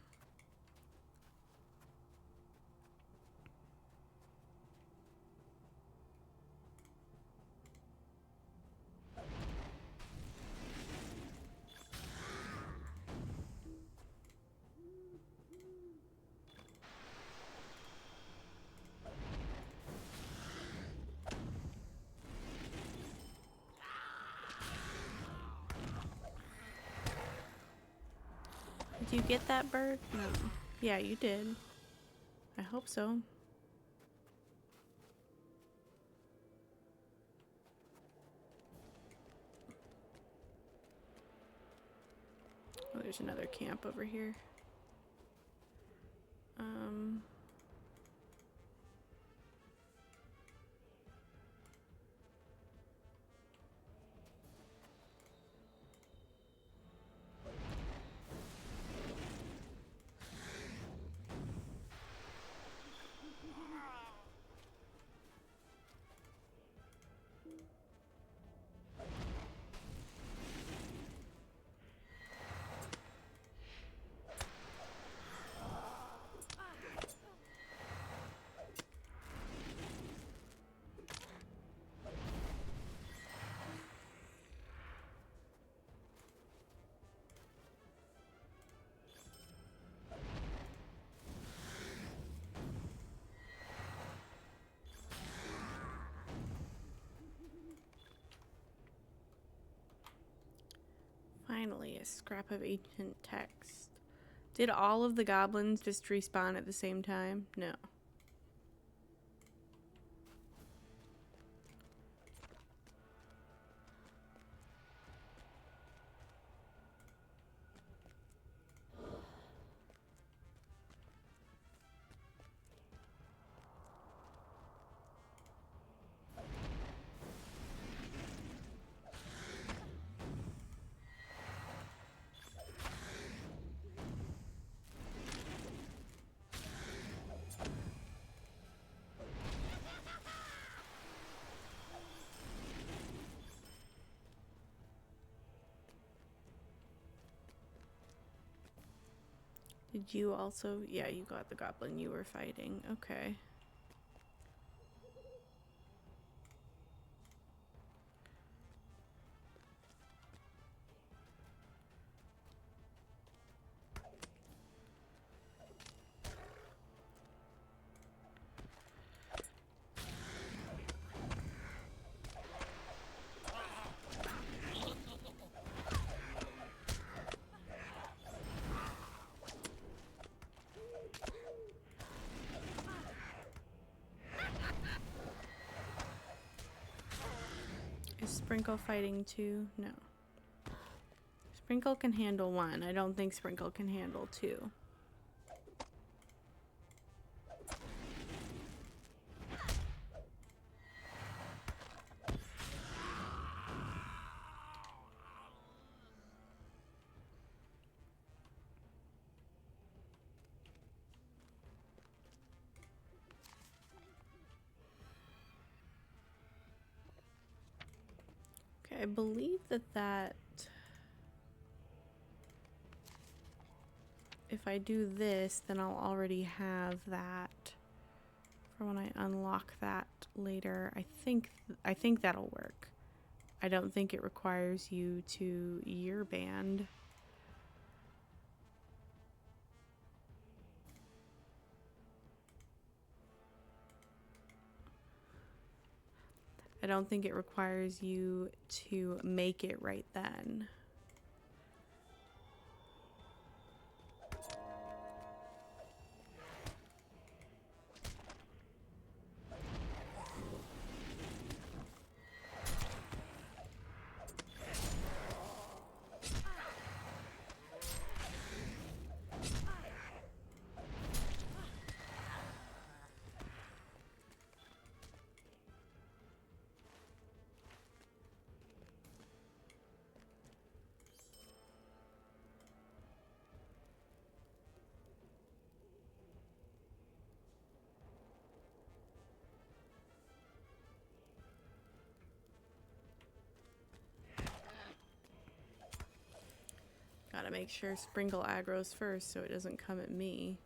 Did you get that bird? No. Yeah, you did. I hope so. Oh, there's another camp over here. Finally, a scrap of ancient text. Did all of the goblins just respawn at the same time? No. Did you also? Yeah, you got the goblin you were fighting. Okay. Is Sprinkle fighting 2? No. Sprinkle can handle 1. I don't think Sprinkle can handle 2. I believe that if I do this, then I'll already have that for when I unlock that later. I think that'll work. I don't think it requires you to year band. I don't think it requires you to make it right then. Gotta make sure Sprinkle aggro's first so it doesn't come at me.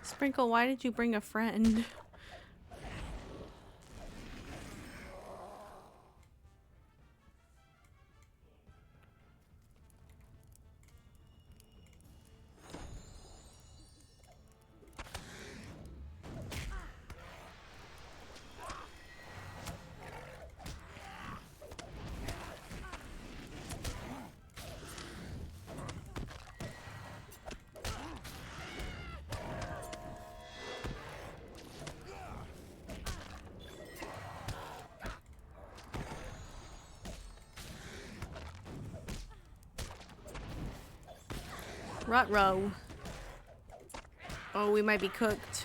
Sprinkle, why did you bring a friend? Ruh-roh. Oh, we might be cooked.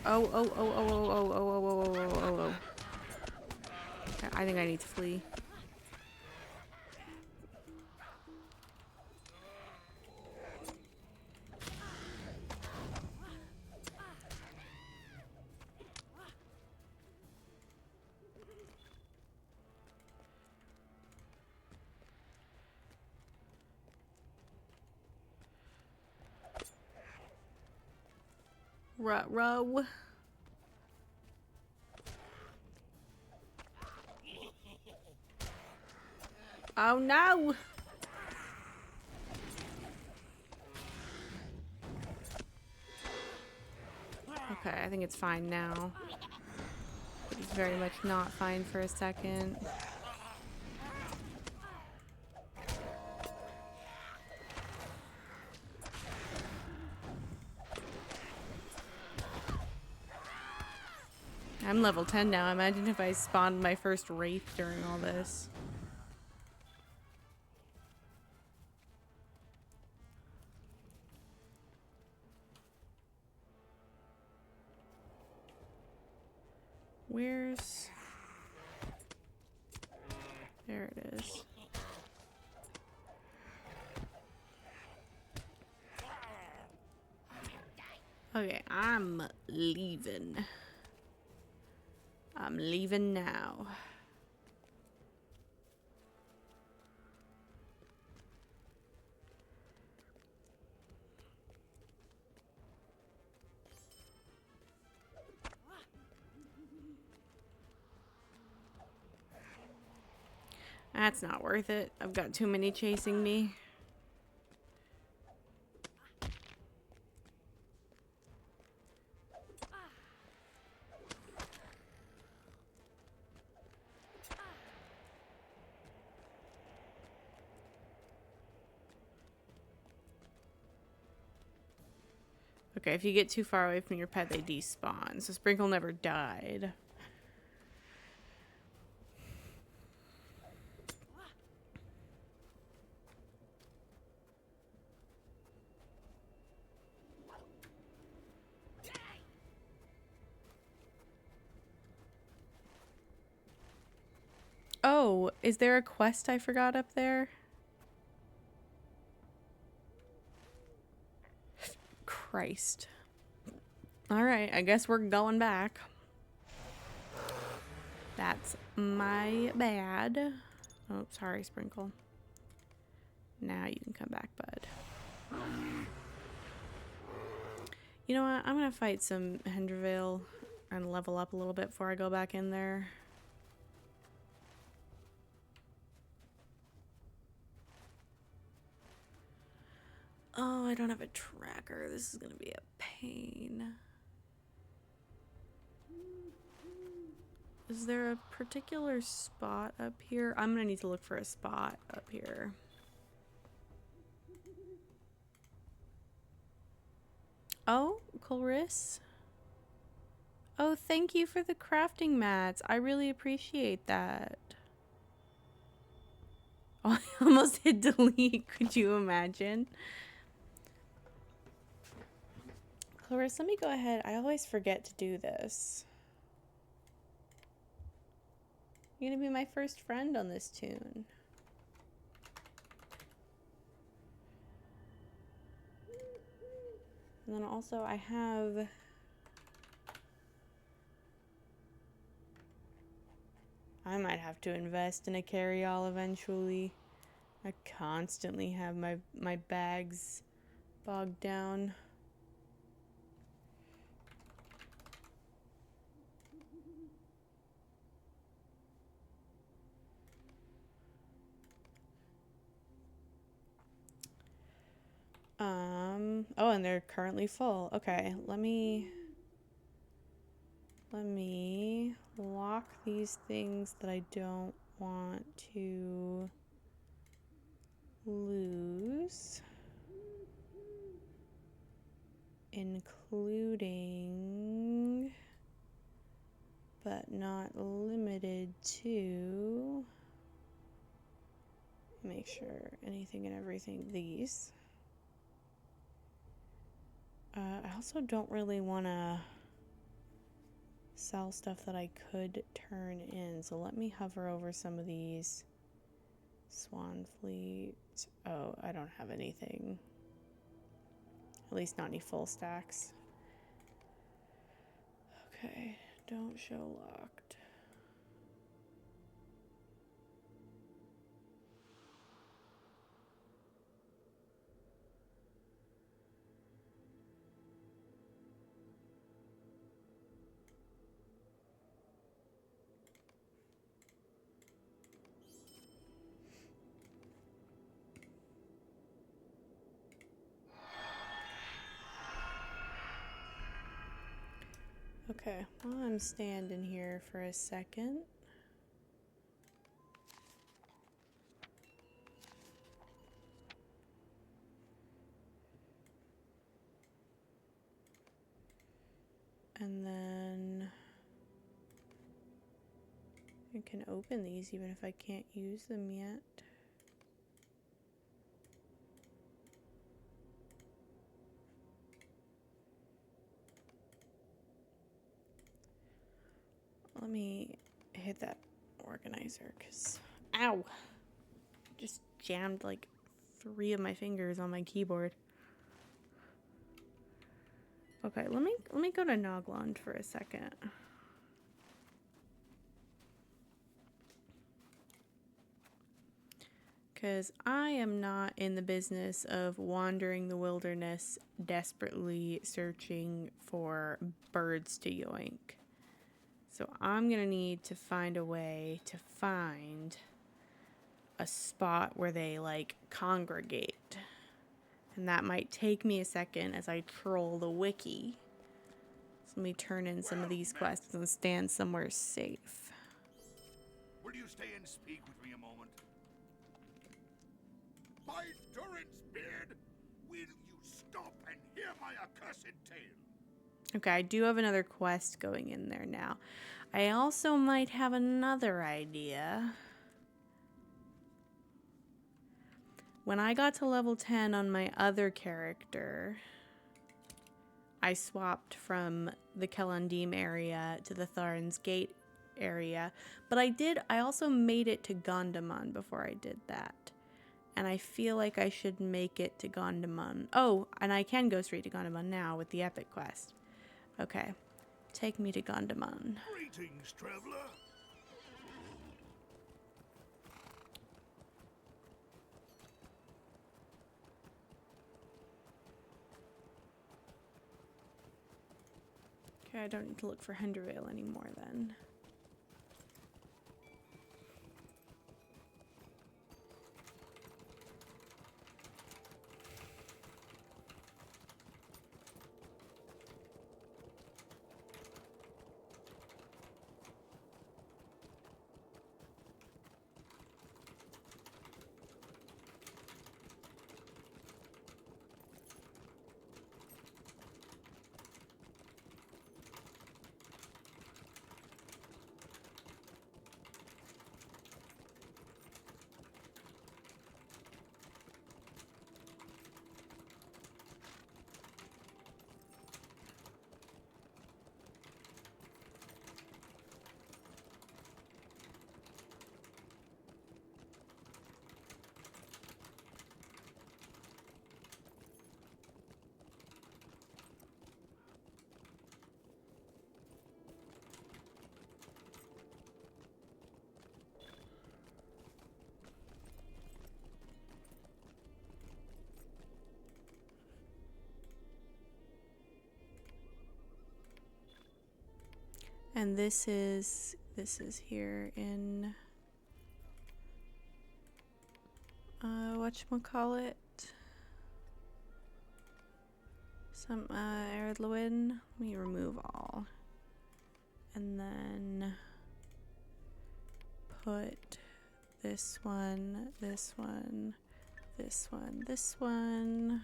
Oh, oh, oh, oh, oh, oh, oh, oh, oh, oh, oh, oh. I think I need to flee. Ruh-roh. Oh no! Okay, I think it's fine now. But it's very much not fine for a second. I'm level 10 now. Imagine if I spawned my first Wraith during all this. Where's... There it is. Okay, I'm leaving. I'm leaving now. That's not worth it. I've got too many chasing me. Okay, if you get too far away from your pet, they despawn. So Sprinkle never died. Oh, is there a quest I forgot up there? Christ. Alright, I guess we're going back. That's my bad. Oh, sorry, Sprinkle. Now you can come back, bud. You know what? I'm gonna fight some Hendervale and level up a little bit before I go back in there. Oh, I don't have a tracker. This is gonna be a pain. Is there a particular spot up here? I'm gonna need to look for a spot up here. Oh, Clarice. Oh, thank you for the crafting mats. I really appreciate that. Oh, I almost hit delete. Could you imagine? Clarice, let me go ahead. I always forget to do this. You're gonna be my first friend on this tune. And then also I have... I might have to invest in a carry-all eventually. I constantly have my bags bogged down. Oh, and they're currently full. Okay, let me lock these things that I don't want to lose, including but not limited to, make sure anything and everything these. I also don't really want to sell stuff that I could turn in, so let me hover over some of these. Swan Fleet. Oh, I don't have anything. At least not any full stacks. Okay, don't show locked. Okay, while I'm standing here for a second. And then I can open these even if I can't use them yet. Let me hit that organizer, because ow! Just jammed like 3 of my fingers on my keyboard. Okay, let me go to Nogland for a second. Because I am not in the business of wandering the wilderness desperately searching for birds to yoink. So I'm going to need to find a way to find a spot where they, like, congregate. And that might take me a second as I troll the wiki. So let me turn in some of these quests and stand somewhere safe. Will you stay and speak with me a moment? By Durin's beard, will you stop and hear my accursed tale? Okay, I do have another quest going in there now. I also might have another idea. When I got to level 10 on my other character, I swapped from the Kelandim area to the Tharen's Gate area. But I also made it to Gondamon before I did that. And I feel like I should make it to Gondamon. Oh, and I can go straight to Gondamon now with the epic quest. Okay, take me to Gondamon. Greetings, traveler. Okay, I don't need to look for Hendervale anymore then. And this is here in whatchamacallit? Some Eredluin. Let me remove all. And then put this one, this one, this one, this one.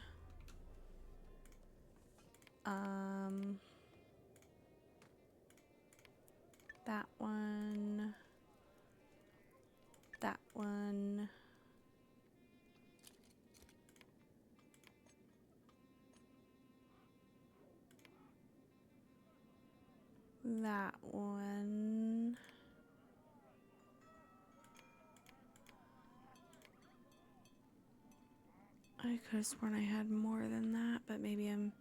That one. That one. That one. I could have sworn I had more than that, but maybe I'm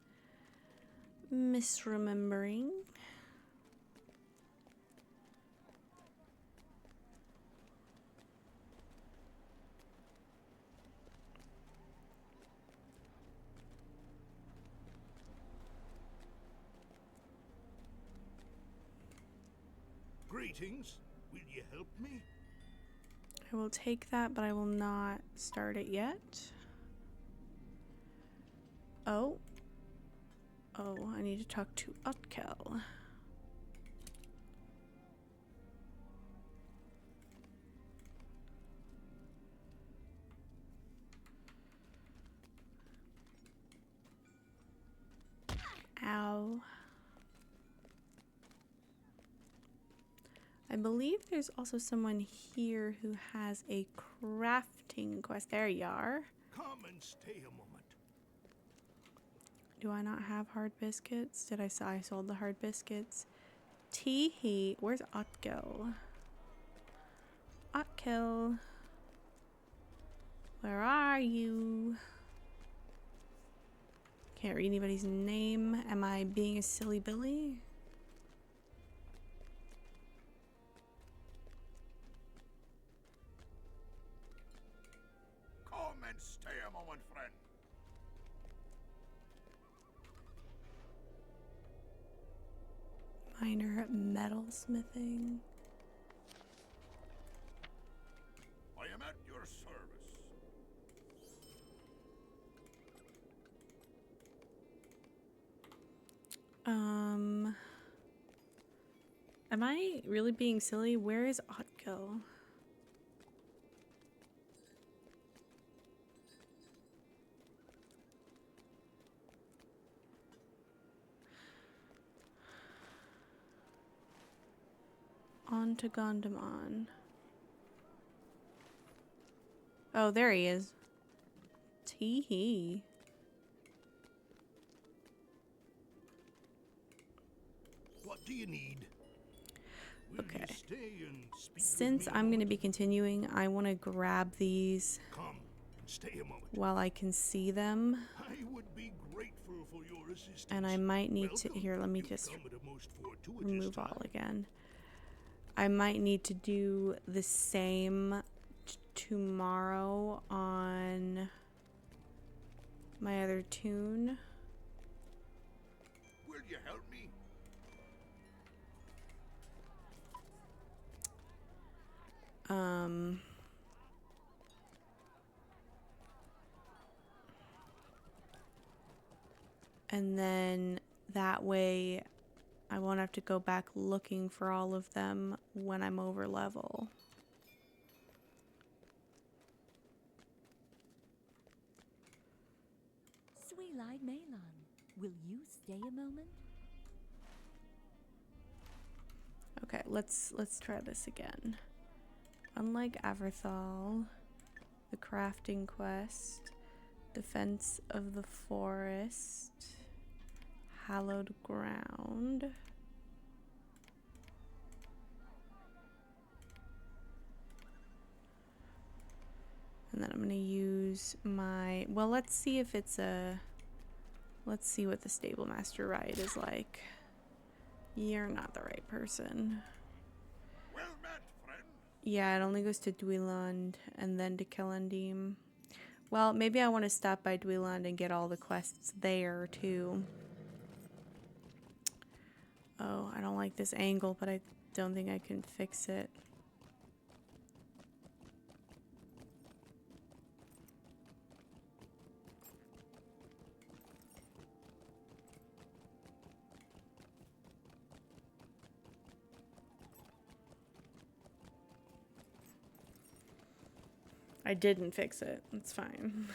misremembering. Greetings. Will you help me? I will take that, but I will not start it yet. Oh. Oh, I need to talk to Utkel. Ow. I believe there's also someone here who has a crafting quest. There you are. Come and stay a moment. Do I not have hard biscuits? Did I say I sold the hard biscuits? Teehee. Where's Utkel? Utkel. Where are you? Can't read anybody's name. Am I being a silly Billy? Come and stay a moment, friend. Minor metalsmithing. I am at your service. Am I really being silly? Where is Otko? On to Gondamon. Oh, there he is. Tee-hee. What do you need? Okay. Stay and speak Since I'm going to be continuing, I want to grab these stay a moment. while I can see them. I would be grateful for your assistance. And I might need to... Here, let me just remove all again. I might need to do the same tomorrow on my other tune. Will you help me? And then that way I won't have to go back looking for all of them when I'm over level. Sweet-eyed Malon, will you stay a moment? Okay, let's try this again. Unlike Averthal, the crafting quest, defense of the forest, hallowed ground. And then I'm going to use my, well, let's see if it's a, let's see what the stable master ride is like. You're not the right person. Well met, friend. Yeah, it only goes to Dweland and then to Killendeem. Well, maybe I want to stop by Dweland and get all the quests there, too. Oh, I don't like this angle, but I don't think I can fix it. I didn't fix it. It's fine.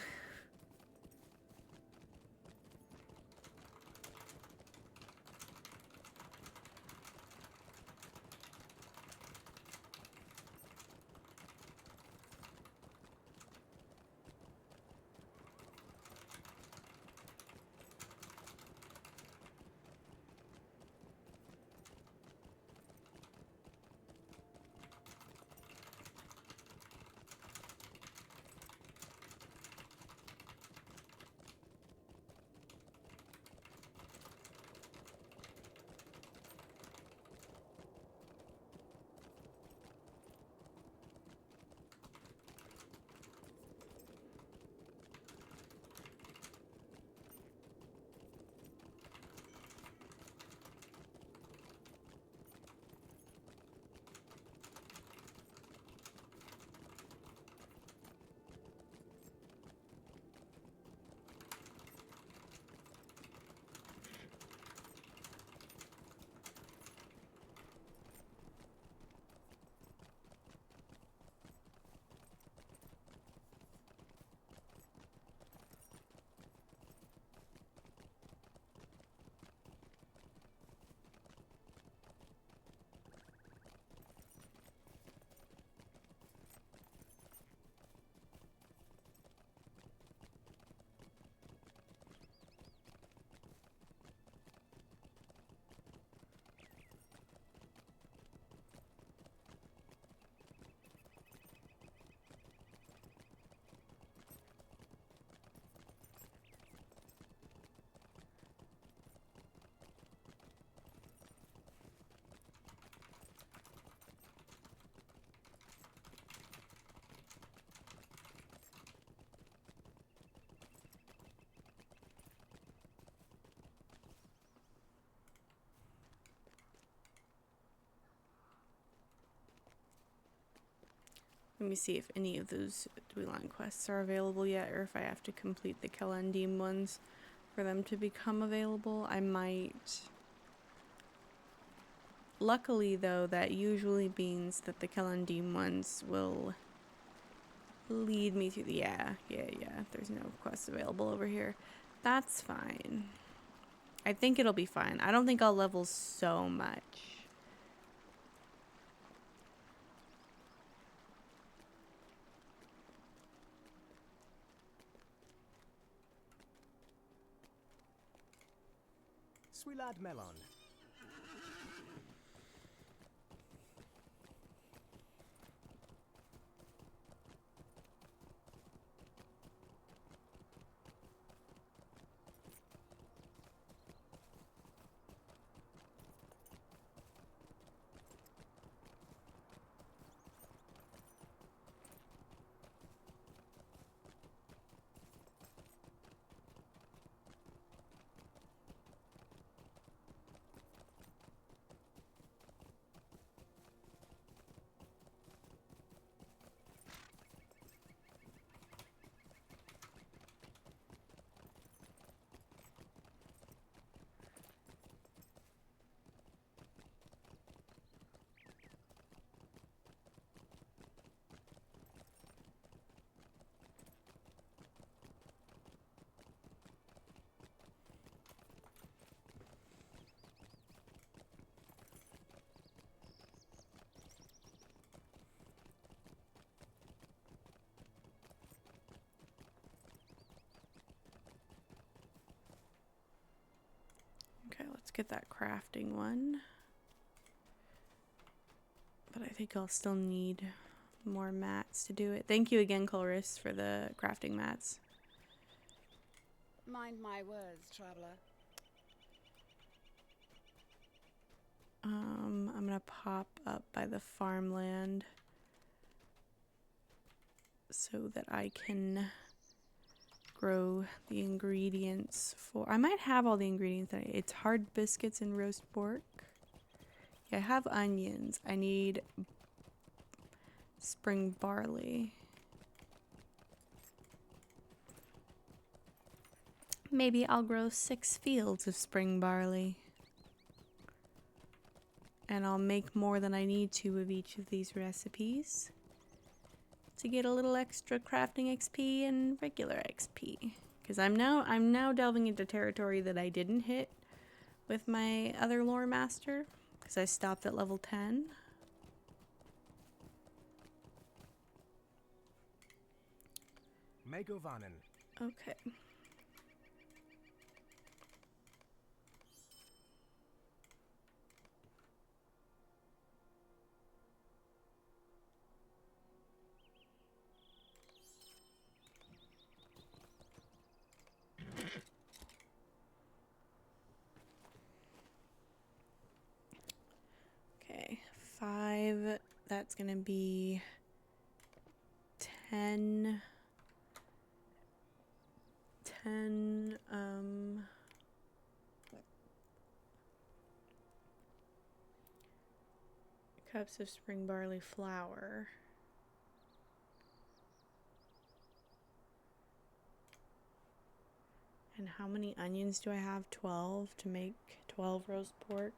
Let me see if any of those Dweeline quests are available yet, or if I have to complete the Kelendim ones for them to become available. I might. Luckily, though, that usually means that the Kelendim ones will lead me to the... Yeah. There's no quests available over here. That's fine. I think it'll be fine. I don't think I'll level so much. Sweet lad Melon. Okay, let's get that crafting one. But I think I'll still need more mats to do it. Thank you again, Colress, for the crafting mats. Mind my words, traveler. I'm gonna pop up by the farmland so that I can grow the ingredients for... I might have all the ingredients. It's hard biscuits and roast pork. Yeah, I have onions. I need spring barley. Maybe I'll grow 6 fields of spring barley. And I'll make more than I need to of each of these recipes to get a little extra crafting XP and regular XP. Because I'm now delving into territory that I didn't hit with my other lore master, because I stopped at level 10. Megovanen. Okay. Okay, 5, that's gonna be 10 cups of spring barley flour. And how many onions do I have? 12 to make 12 roast pork.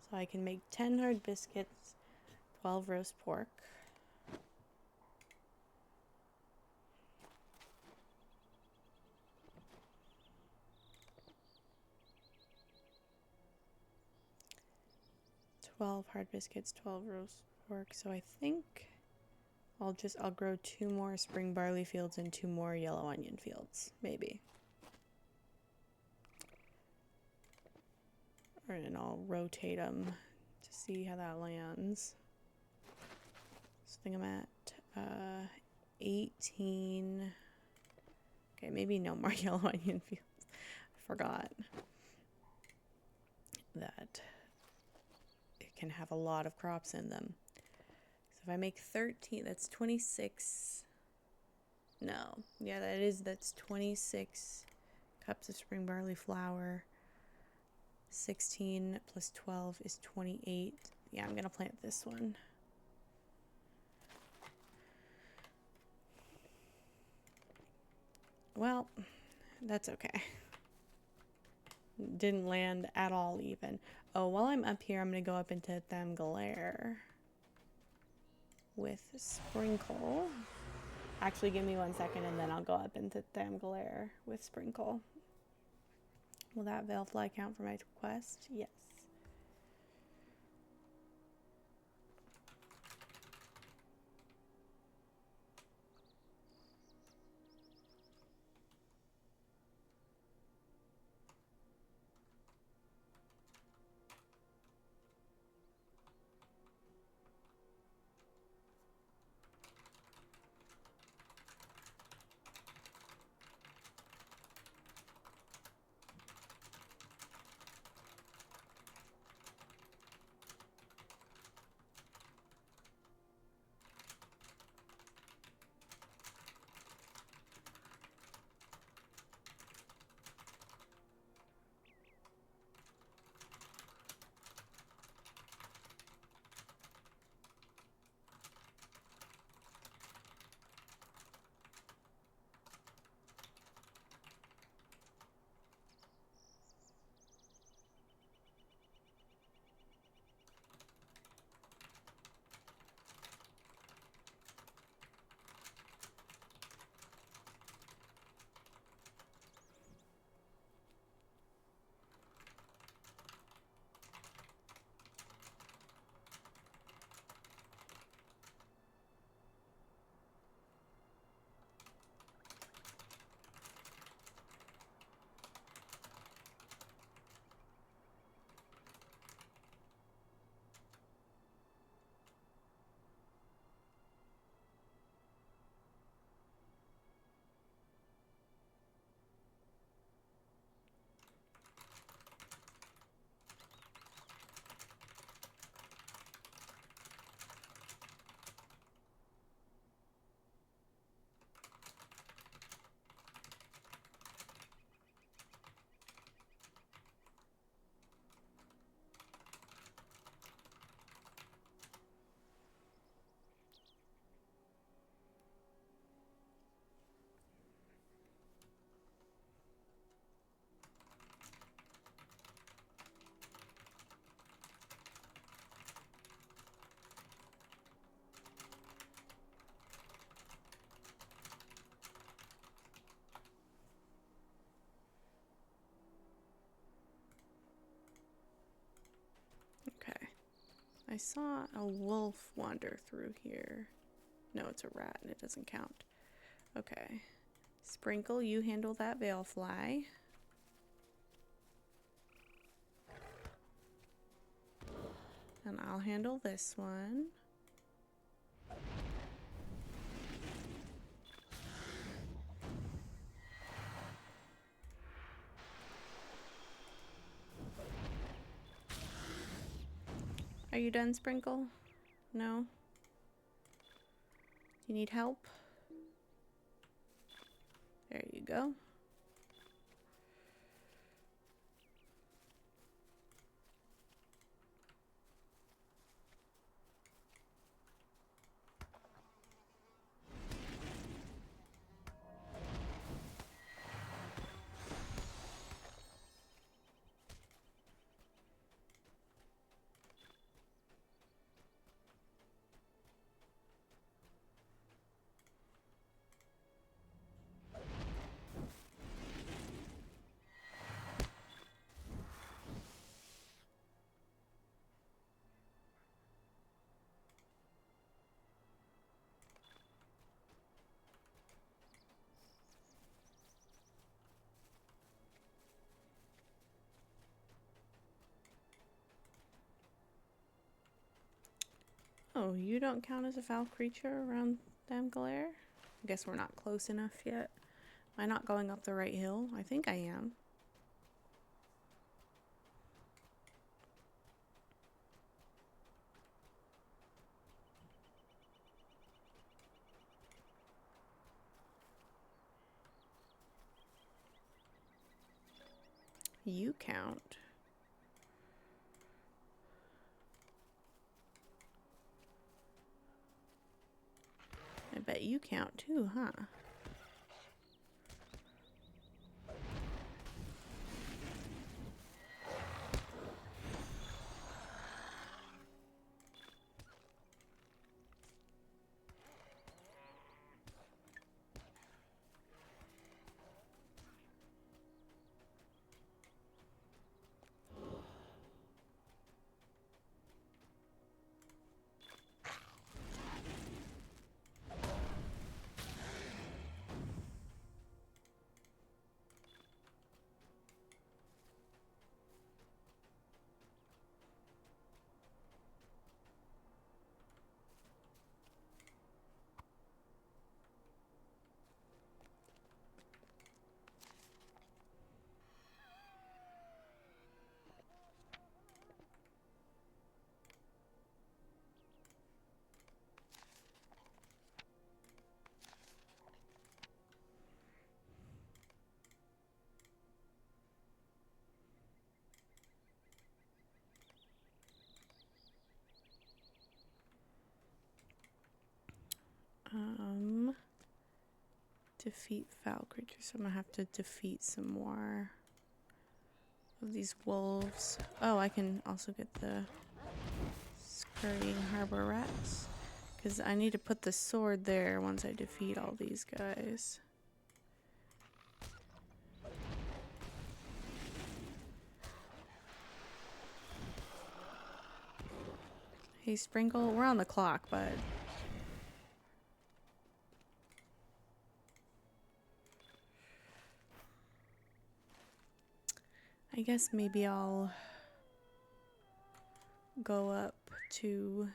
So I can make 10 hard biscuits, 12 roast pork. Hard biscuits, 12 roast pork. So I think I'll grow 2 more spring barley fields and 2 more yellow onion fields, maybe. And I'll rotate them to see how that lands. So I think I'm at 18. Okay, maybe no more yellow onion fields. I forgot that it can have a lot of crops in them. So if I make 13, that's 26. No, yeah, that's 26 cups of spring barley flour. 16 plus 12 is 28. Yeah, I'm gonna plant this one. Well, that's okay. Didn't land at all even. Oh, while I'm up here, I'm going to go up into Thamgalair with Sprinkle. Actually, give me 1 second and then I'll go up into Thamgalair with Sprinkle. Will that Veilfly count for my quest? Yes. Okay. I saw a wolf wander through here. No, it's a rat and it doesn't count. Okay. Sprinkle, you handle that Veilfly. And I'll handle this one. Are you done, Sprinkle? No? You need help? There you go. Oh, you don't count as a foul creature around Thamgalair? I guess we're not close enough yet. Am I not going up the right hill? I think I am. You count. I bet you count too, huh? Defeat foul creatures. So I'm gonna have to defeat some more of these wolves. Oh, I can also get the scurrying harbor rats. Because I need to put the sword there once I defeat all these guys. Hey, Sprinkle, we're on the clock, bud. I guess maybe I'll go up to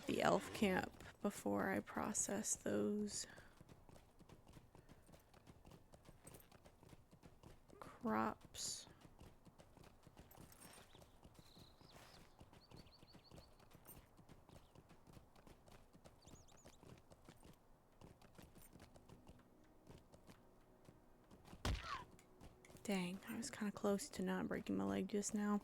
the elf camp before I process those crops. Dang, I was kind of close to not breaking my leg just now.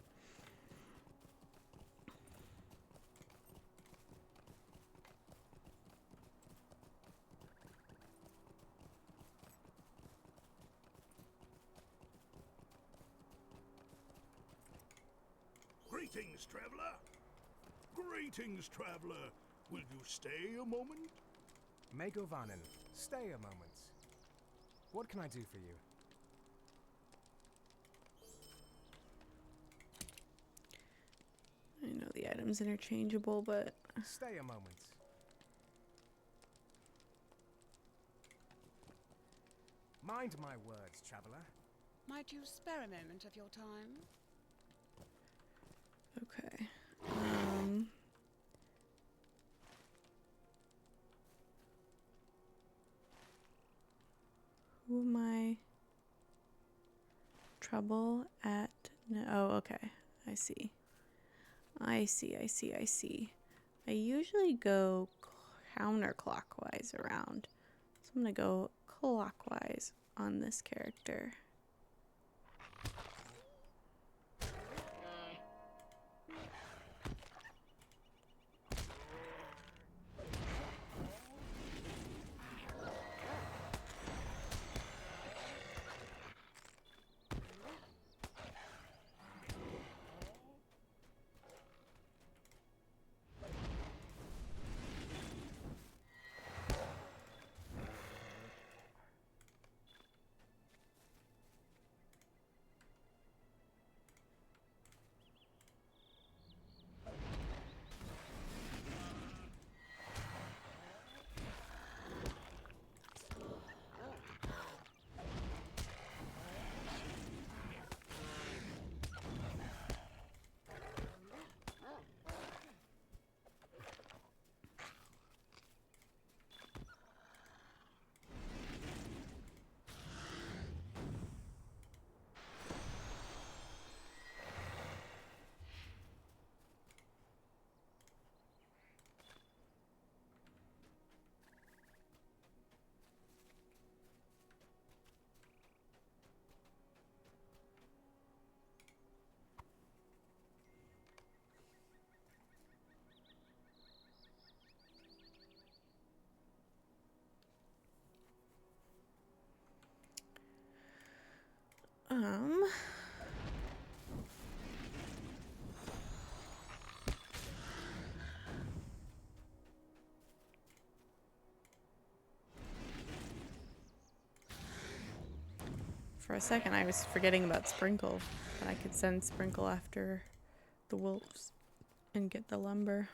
Greetings, traveler. Greetings, traveler. Will you stay a moment? Megovanen, stay a moment. What can I do for you? I know the item's interchangeable, but... Stay a moment. Mind my words, traveler. Might you spare a moment of your time? Okay. Who am I? Trouble at... No, oh, okay. I see. I see. I usually go counterclockwise around. So I'm gonna go clockwise on this character. For a second, I was forgetting about Sprinkle, but I could send Sprinkle after the wolves and get the lumber.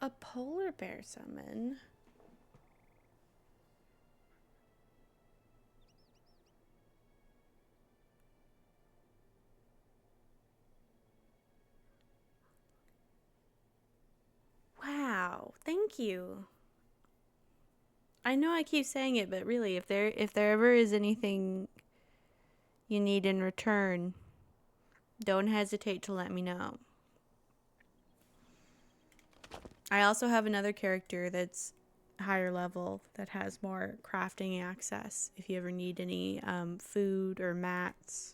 A polar bear summon? Wow, thank you. I know I keep saying it, but really, if there ever is anything you need in return, don't hesitate to let me know. I also have another character that's higher level that has more crafting access if you ever need any food or mats.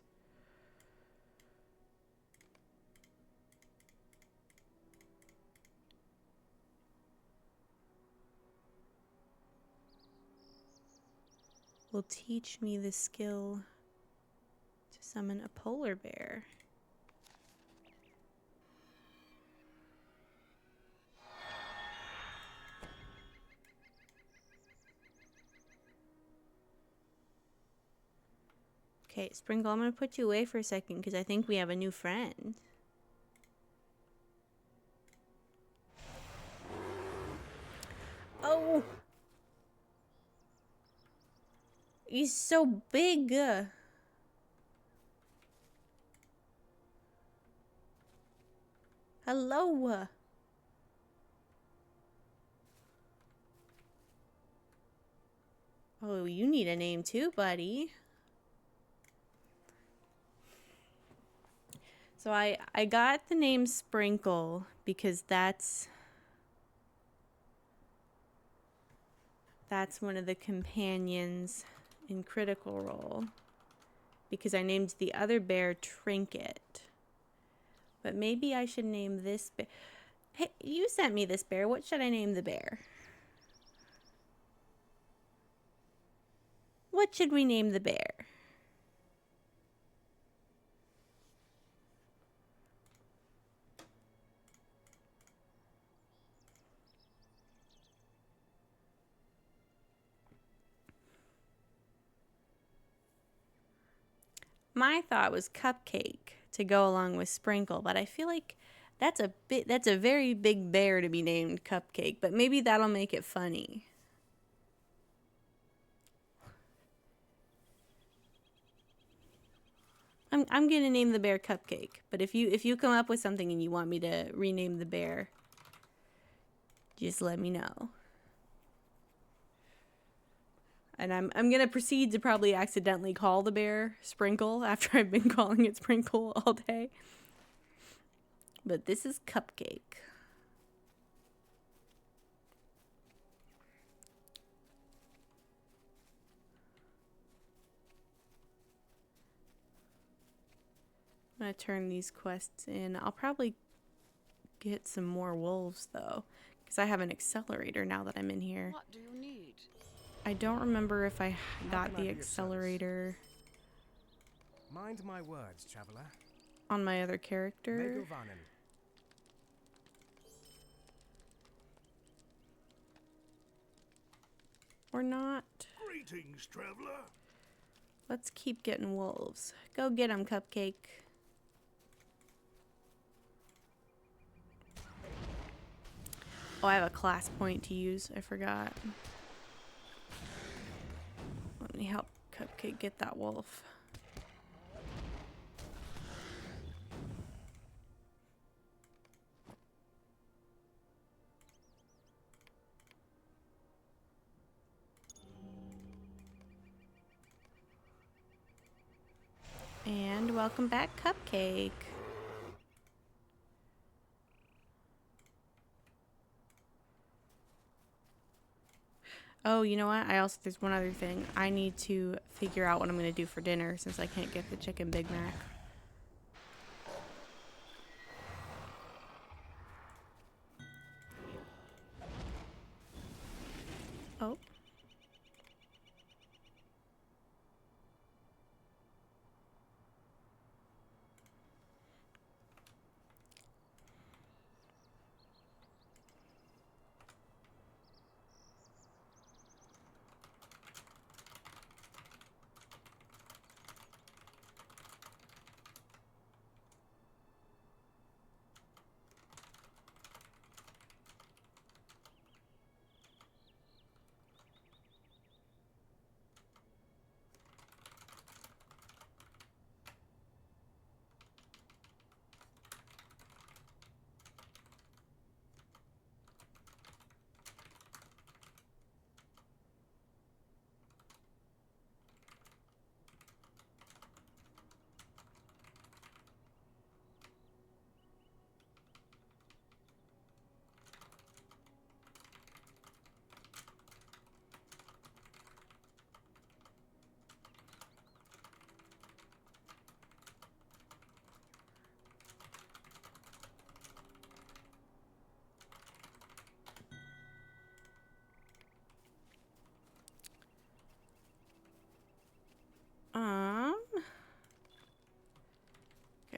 Will teach me the skill to summon a polar bear. Okay, Sprinkle, I'm going to put you away for a second because I think we have a new friend. Oh! He's so big! Hello! Oh, you need a name too, buddy. So I got the name Sprinkle because that's one of the companions in Critical Role. Because I named the other bear Trinket. But maybe I should name this bear. Hey, you sent me this bear. What should I name the bear? What should we name the bear? My thought was Cupcake to go along with Sprinkle, but I feel like that's a very big bear to be named Cupcake, but maybe that'll make it funny. I'm gonna name the bear Cupcake, but if you come up with something and you want me to rename the bear, just let me know. And I'm gonna proceed to probably accidentally call the bear Sprinkle after I've been calling it Sprinkle all day. But this is Cupcake. I'm gonna turn these quests in. I'll probably get some more wolves though, because I have an accelerator now that I'm in here. What do you need? I don't remember if I got the accelerator. Mind my words, traveler. On my other character. Or not. Greetings, traveler. Let's keep getting wolves. Go get 'em, Cupcake. Oh, I have a class point to use. I forgot. Let me help Cupcake get that wolf. And welcome back, Cupcake. Oh, you know what? There's one other thing. I need to figure out what I'm going to do for dinner since I can't get the chicken Big Mac. Oh.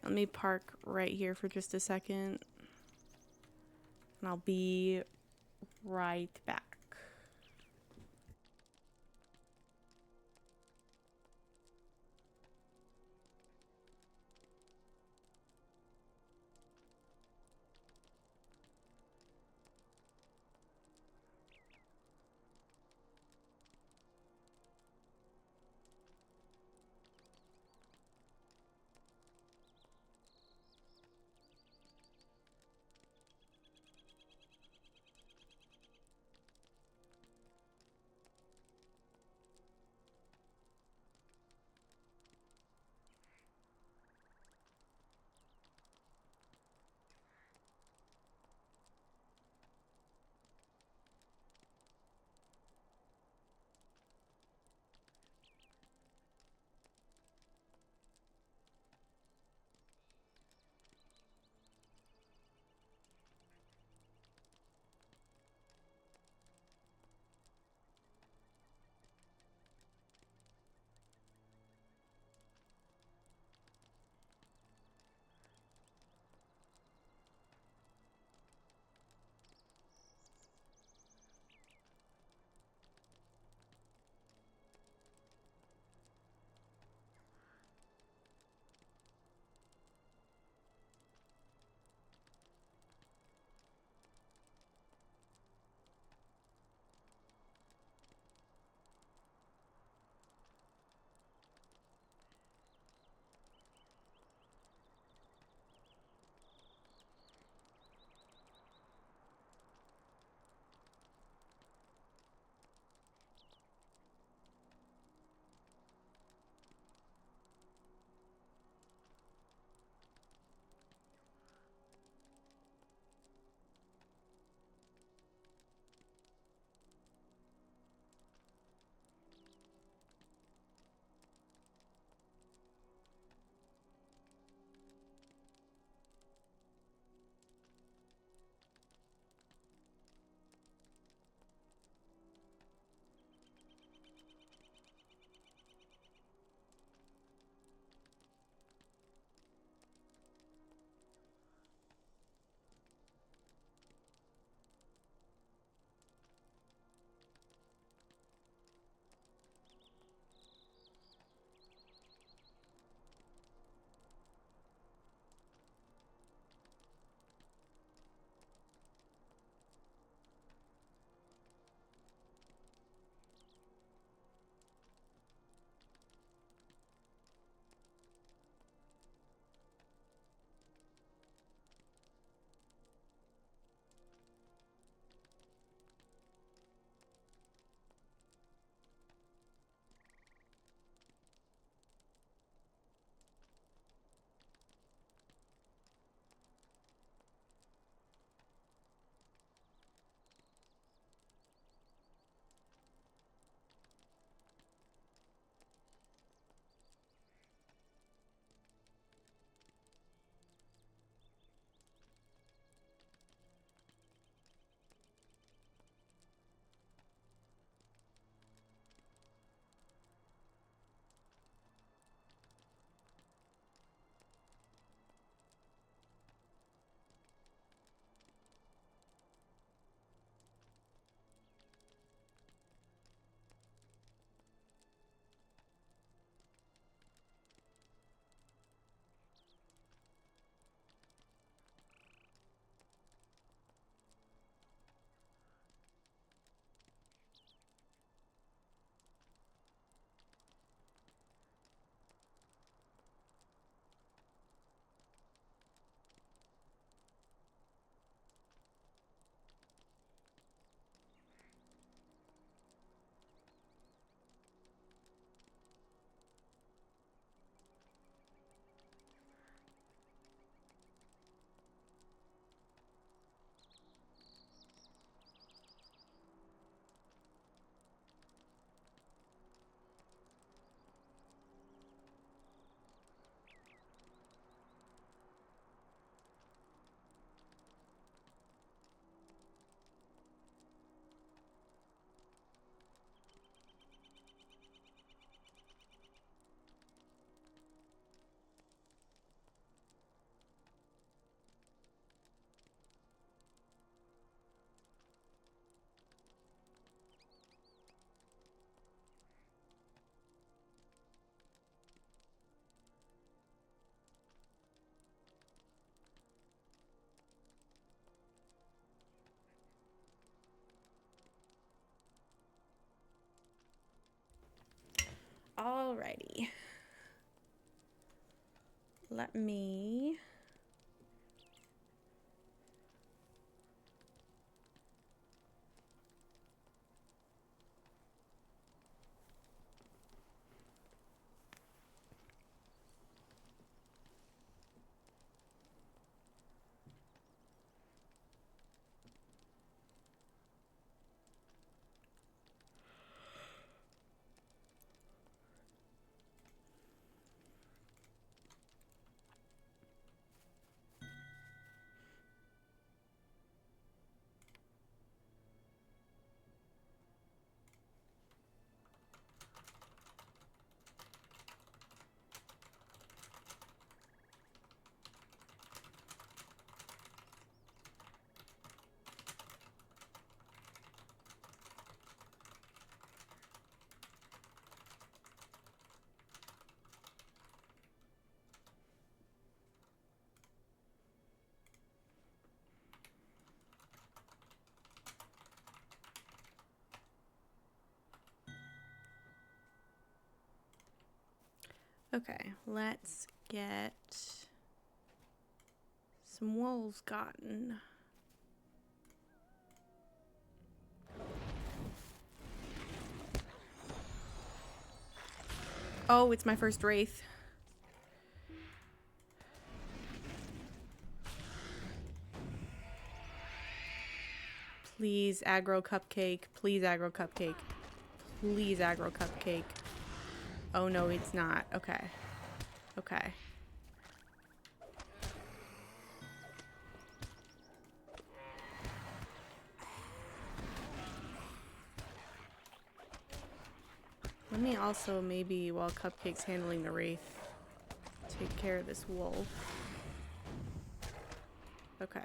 let me park right here for just a second. And I'll be right back. Alrighty. Let me... Okay, let's get some wolves gotten. Oh, it's my first wraith. Please aggro cupcake. Please aggro cupcake. Please aggro cupcake. Oh no, it's not. Okay. Okay. Let me also maybe, while Cupcake's handling the wraith, take care of this wolf. Okay.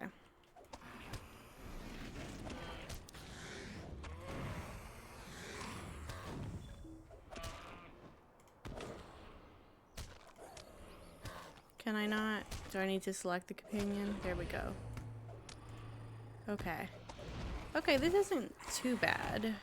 Can I not? Do I need to select the companion? There we go. Okay. Okay, this isn't too bad.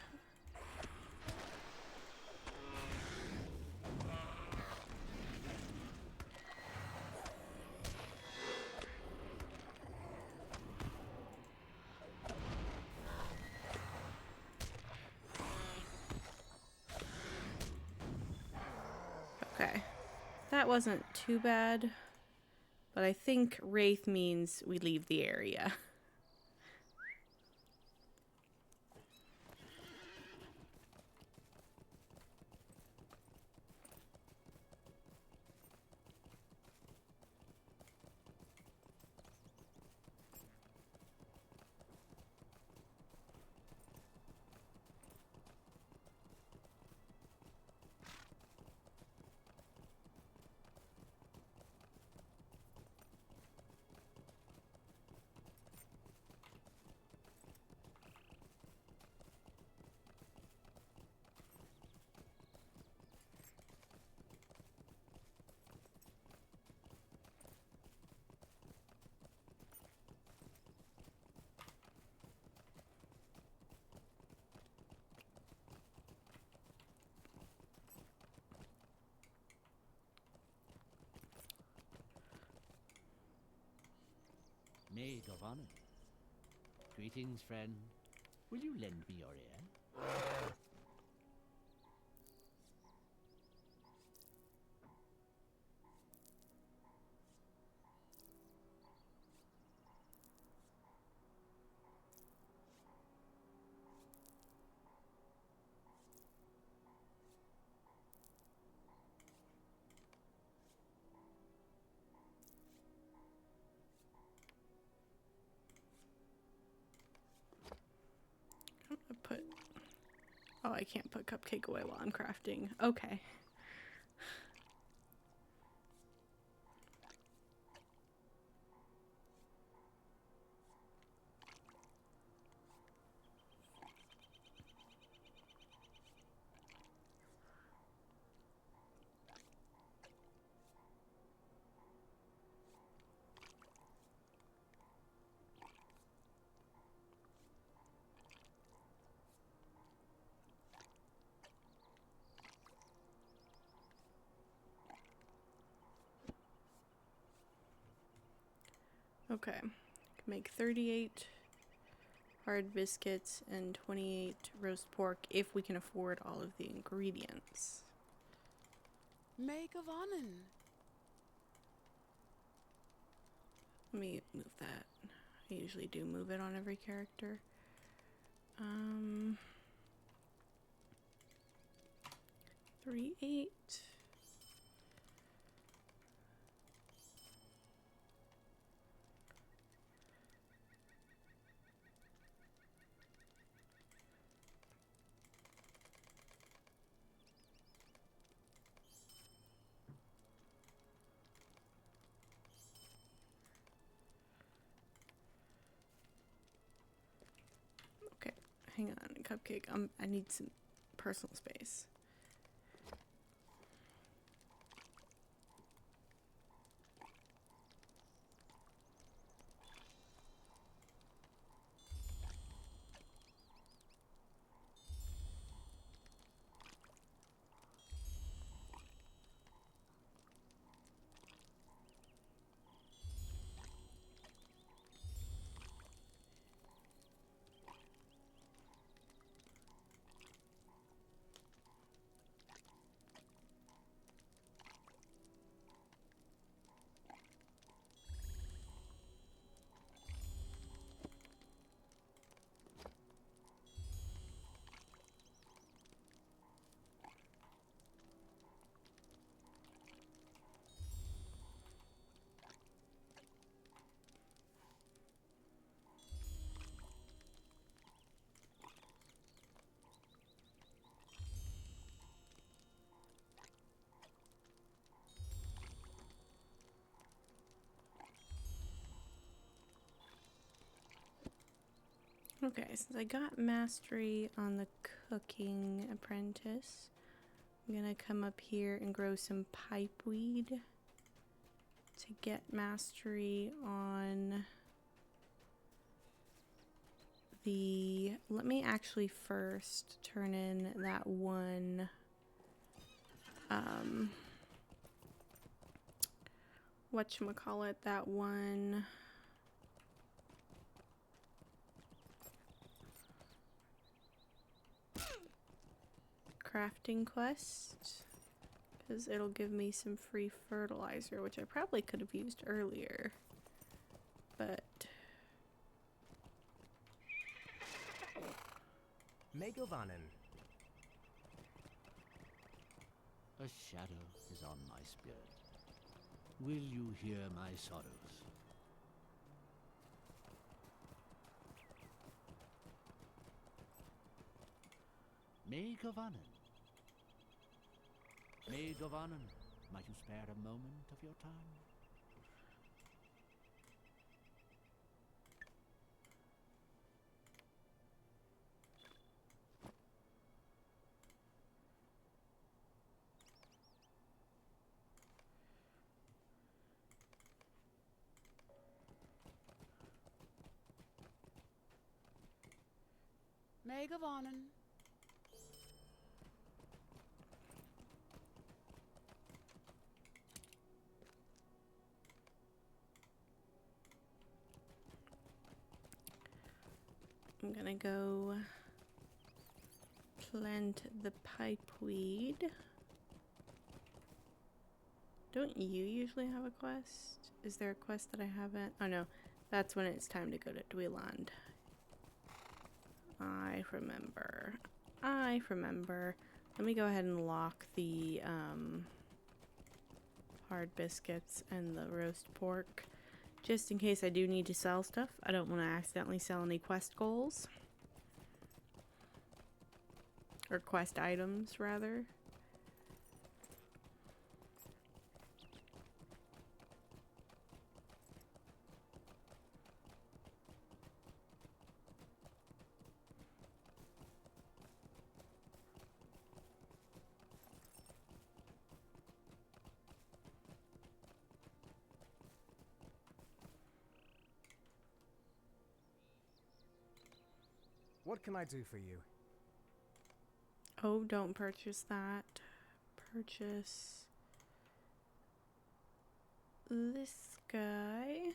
Okay. That wasn't too bad. But I think wraith means we leave the area. Maid of honor. Greetings, friend. Will you lend me your ear? Put... Oh, I can't put Cupcake away while I'm crafting. Okay. Okay. Make 38 hard biscuits and 28 roast pork if we can afford all of the ingredients. Make of onen. Let me move that. I usually do move it on every character. 38. Okay, hang on, Cupcake. I need some personal space. Okay, since I got mastery on the cooking apprentice, I'm gonna come up here and grow some pipeweed to get mastery on the... Let me actually first turn in that one whatchamacallit, that one crafting quest, because it'll give me some free fertilizer, which I probably could have used earlier, but Megovanen. A shadow is on my spirit. Will you hear my sorrows? Megovanen. Megovanen, might you spare a moment of your time? Meg of onen. I'm gonna go plant the pipeweed. Don't you usually have a quest? Is there a quest that I haven't? Oh no, that's when it's time to go to Dweeland. I remember. Let me go ahead and lock the hard biscuits and the roast pork, just in case I do need to sell stuff. I don't want to accidentally sell any quest goals. Or quest items, rather. What can I do for you? Oh, don't purchase that. Purchase this guy.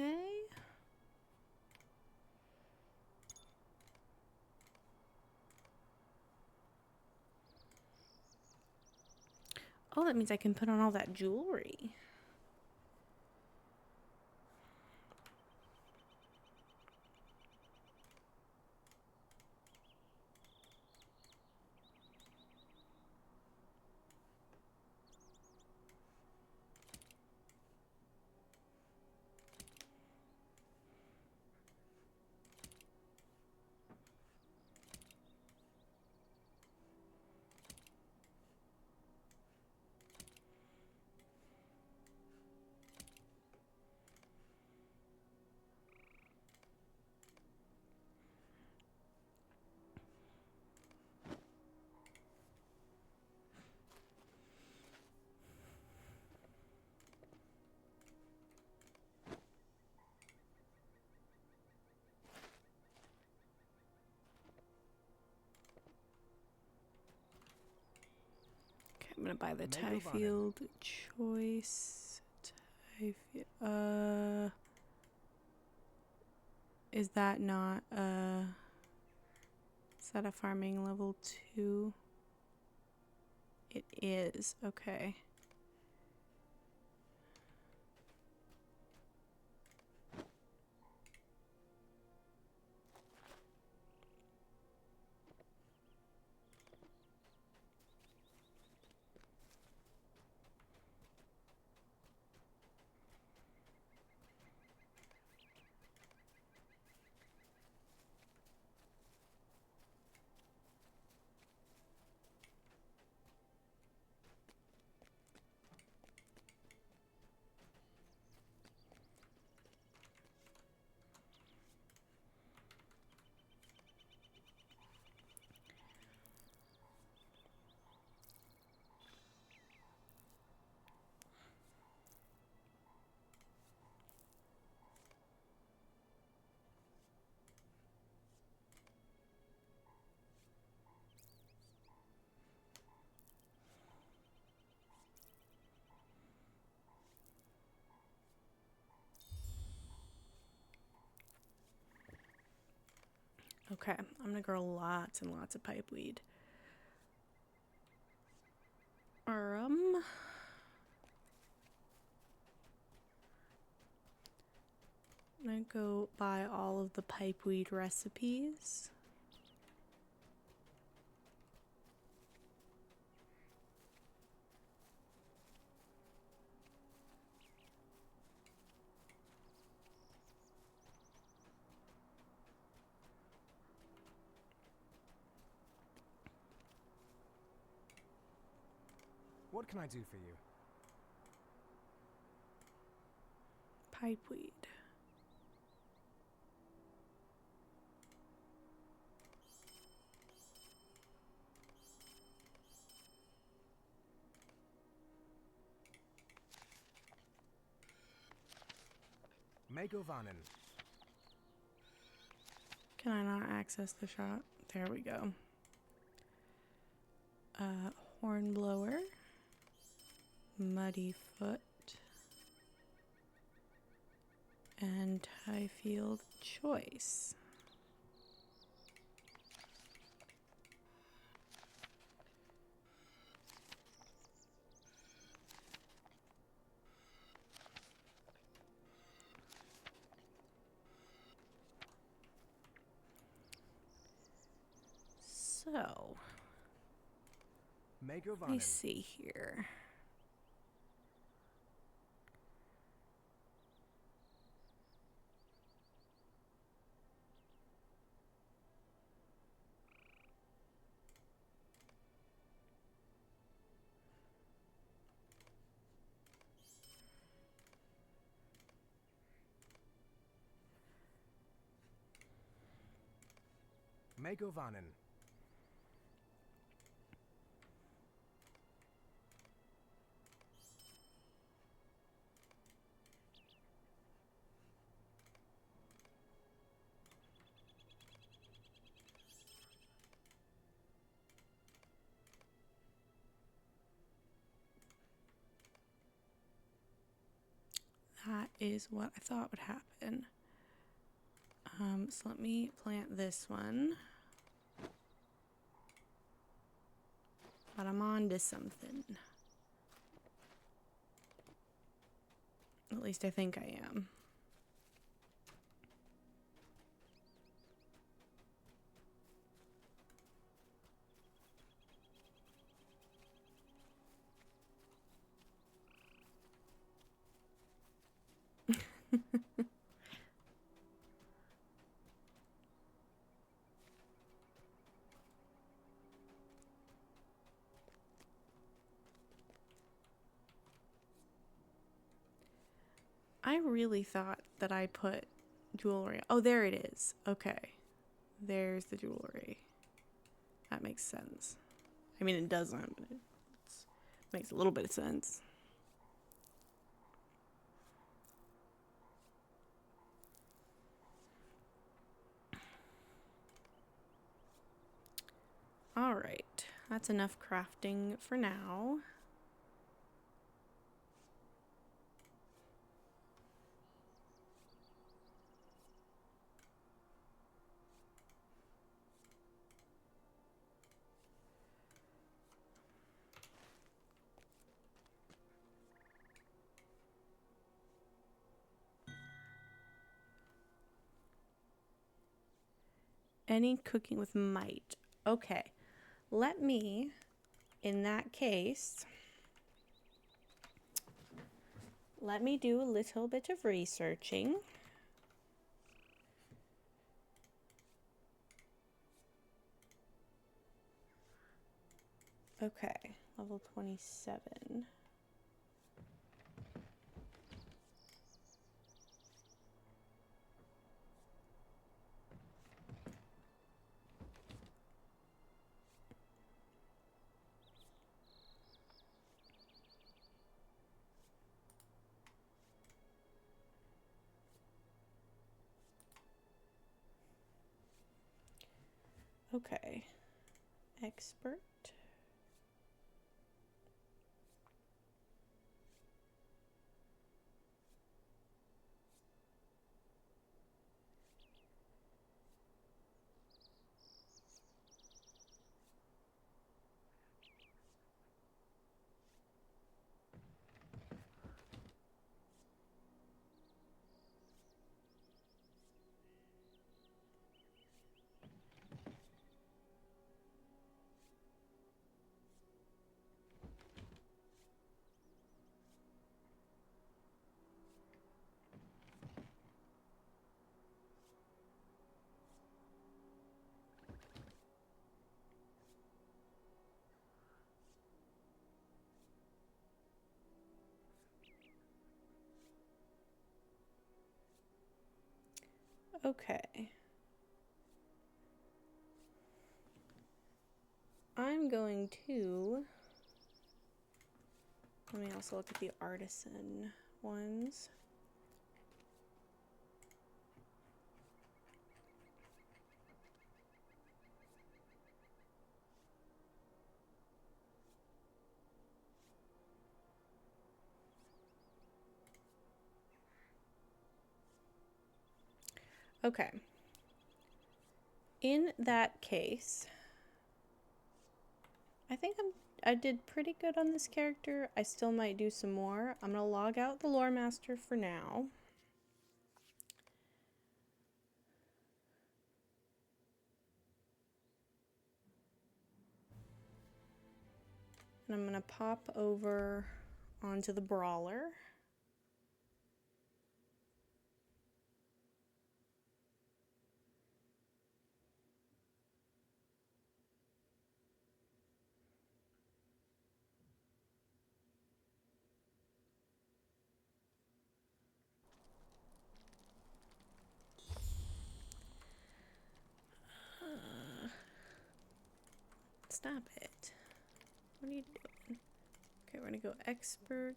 Okay. Oh, that means I can put on all that jewelry. I'm gonna buy the Tyfield choice. Is that not is that a farming level 2? It is. Okay. Okay, I'm gonna grow lots and lots of pipeweed. I'm gonna go buy all of the pipeweed recipes. What can I do for you? Pipeweed. Megovanen. Can I not access the shop? There we go. Hornblower. Muddy Foot. And Tyfield choice. So, let me see here. Megovanen. That is what I thought would happen. So let me plant this one. But I'm on to something. At least I think I am. I really thought that I put jewelry. Oh, there it is. Okay. There's the jewelry. That makes sense. I mean, it doesn't, but it makes a little bit of sense. All right. That's enough crafting for now. Any cooking with might. Okay. Let me, in that case, let me do a little bit of researching. Okay, level 27. Okay, expert. Okay. I'm going to... Let me also look at the artisan ones. Okay. In that case, I think I did pretty good on this character. I still might do some more. I'm gonna log out the loremaster for now. And I'm gonna pop over onto the brawler. Stop it. What are you doing? Okay, we're gonna go expert,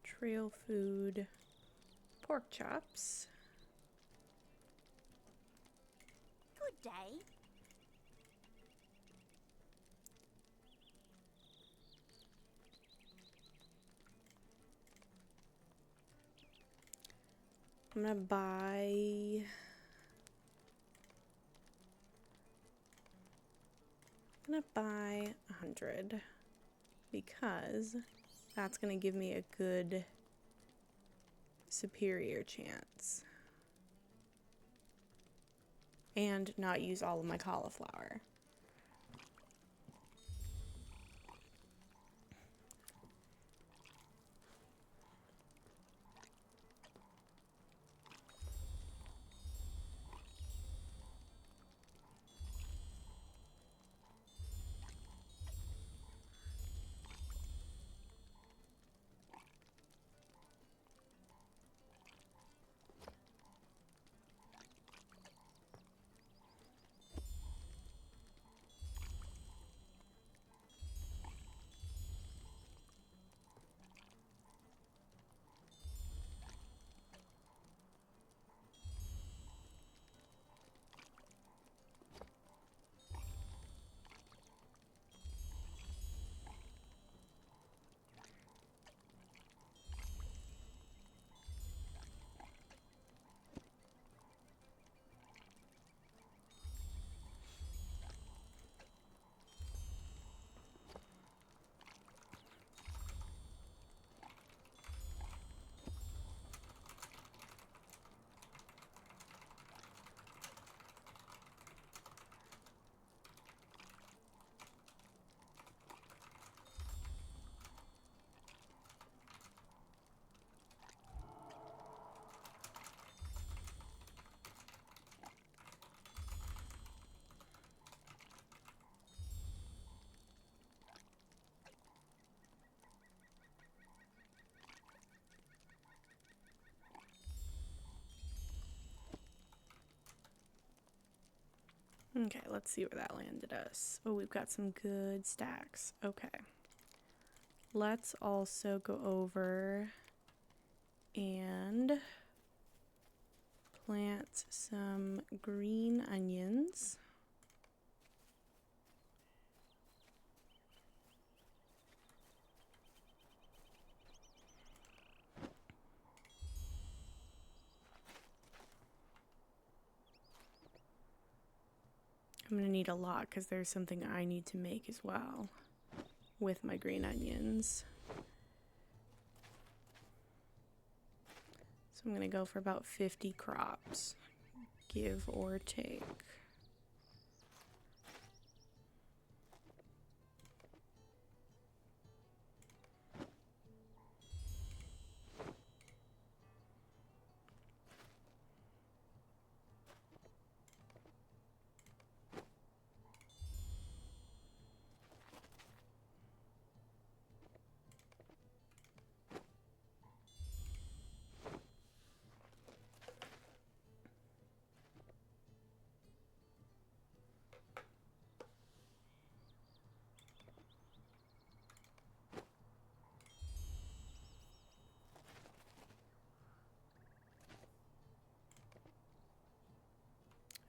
trail food, pork chops. Good day. I'm gonna buy... I'm gonna buy 100 because that's gonna give me a good superior chance. And not use all of my cauliflower. Okay, let's see where that landed us. Oh, we've got some good stacks. Okay. Let's also go over and plant some green onions. I'm gonna need a lot because there's something I need to make as well with my green onions. So I'm gonna go for about 50 crops, give or take.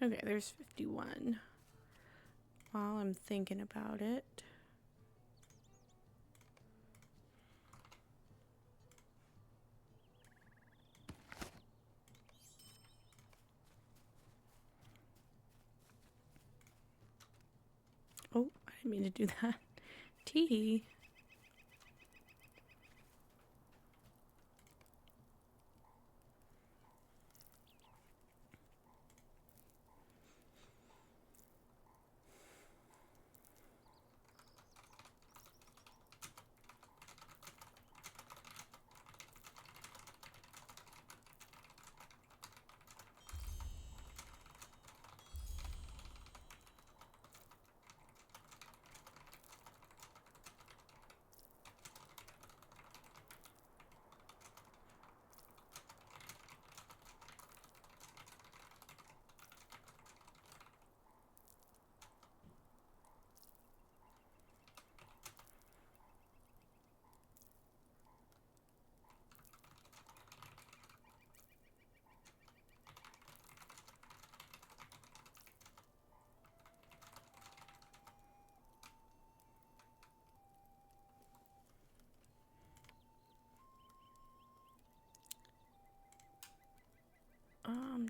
Okay, there's 51. While I'm thinking about it, oh, I didn't mean to do that. Tee.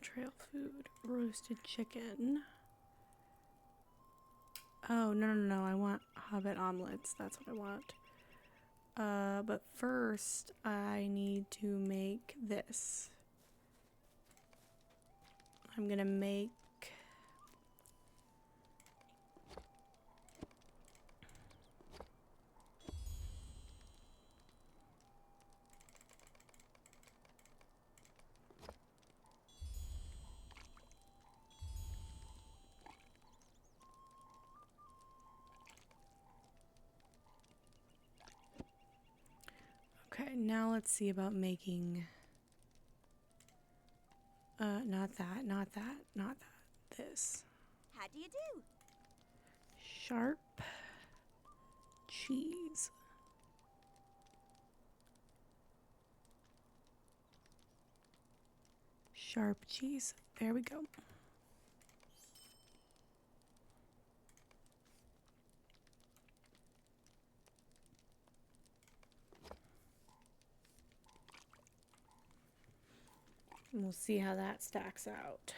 Trail food, roasted chicken. Oh, no, I want hobbit omelets. That's what I want. But first I need to make this. I'm gonna make Okay, now let's see about making not that. This. How do you do? Sharp cheese. Sharp cheese. There we go. And we'll see how that stacks out.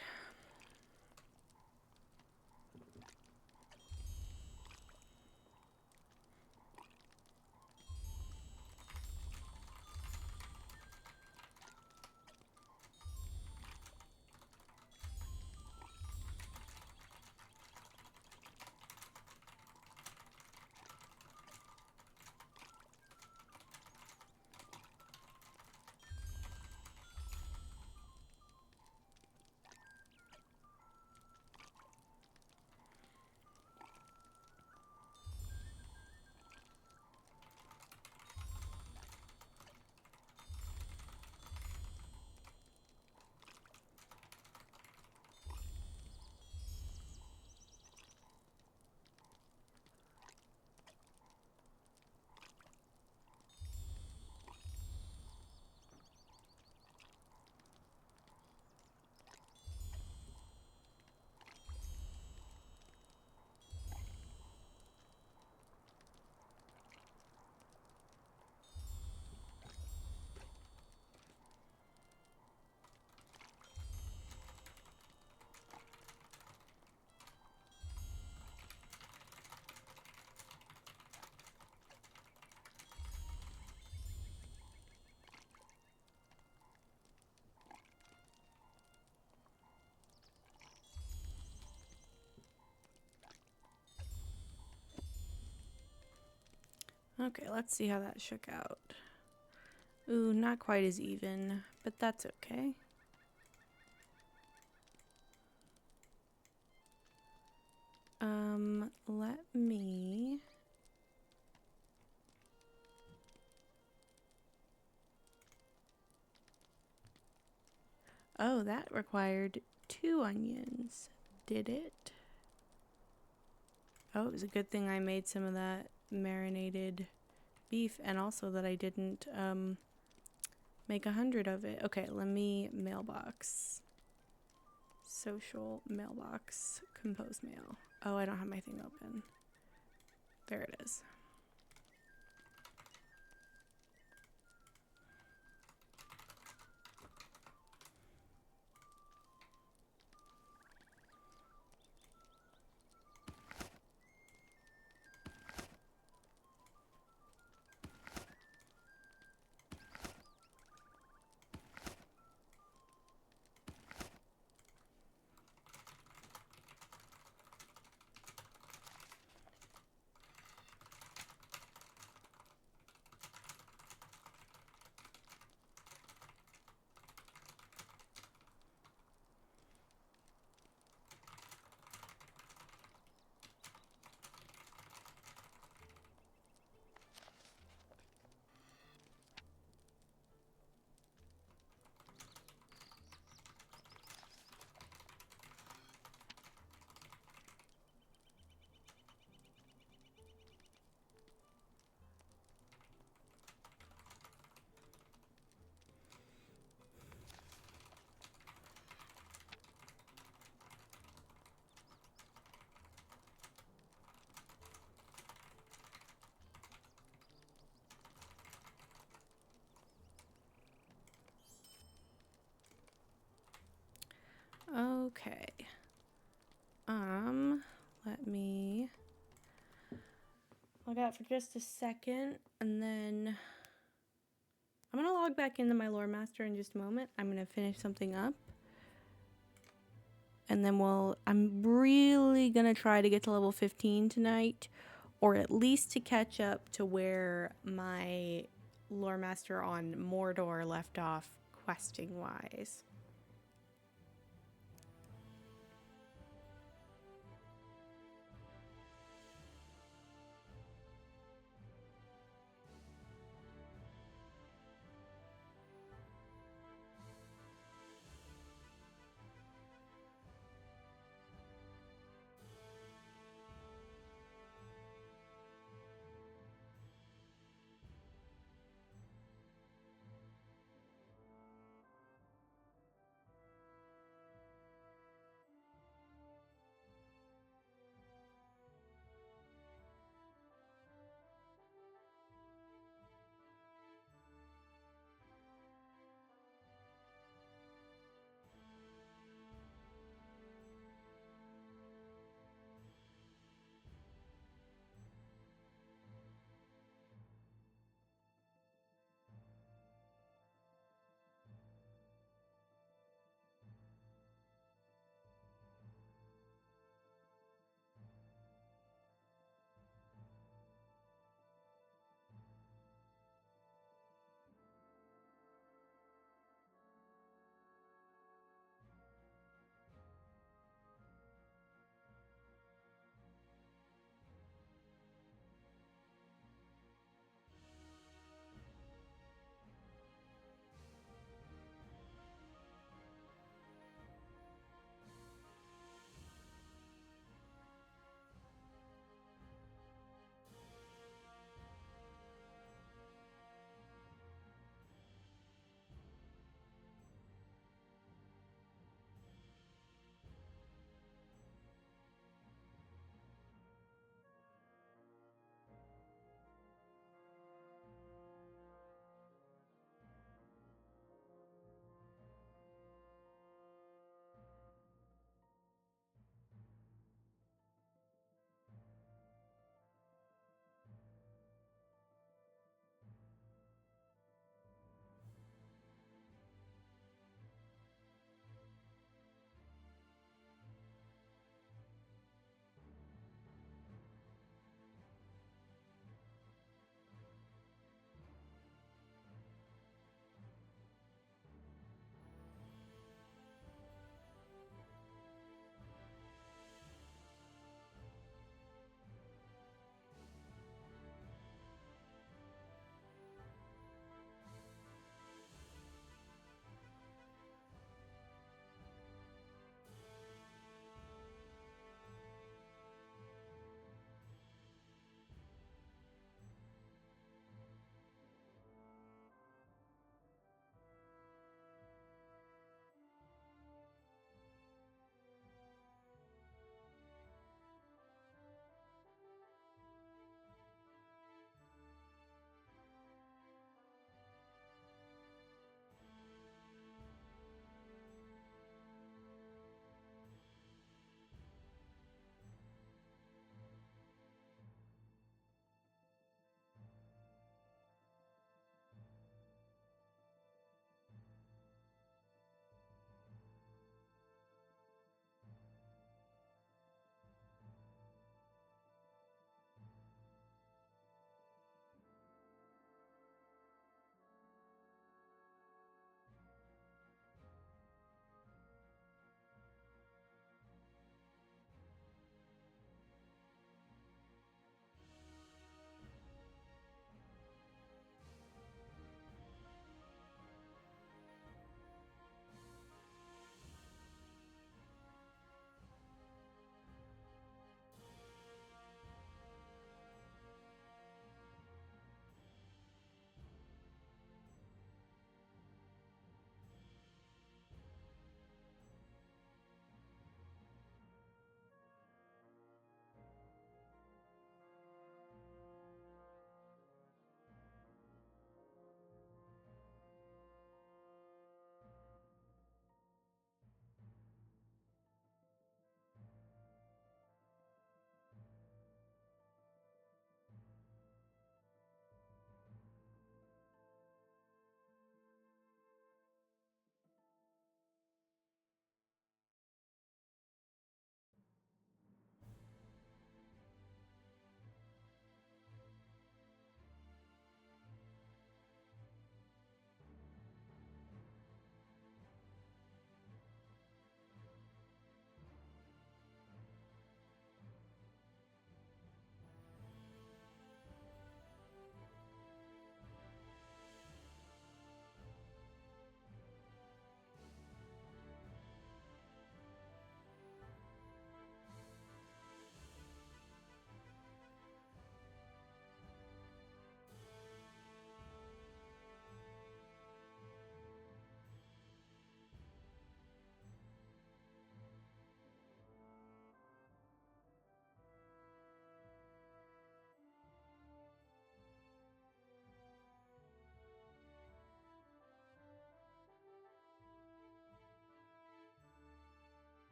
Okay, let's see how that shook out. Ooh, not quite as even, but that's okay. Let me... Oh, that required 2 onions, did it? Oh, it was a good thing I made some of that marinated beef, and also that I didn't make 100 of it. Okay, let me mailbox. Social mailbox, compose mail. Oh, I don't have my thing open. There it is. Okay. Let me log out for just a second, and then I'm gonna log back into my lore master in just a moment. I'm gonna finish something up, and then I'm really gonna try to get to level 15 tonight, or at least to catch up to where my lore master on Mordor left off questing wise.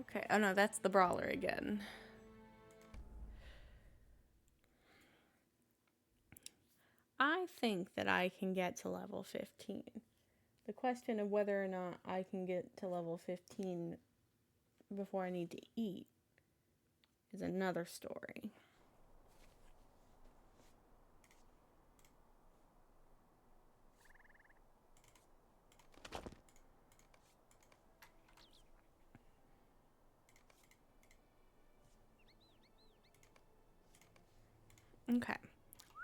Okay, oh no, that's the brawler again. I think that I can get to level 15. The question of whether or not I can get to level 15 before I need to eat is another story. Okay,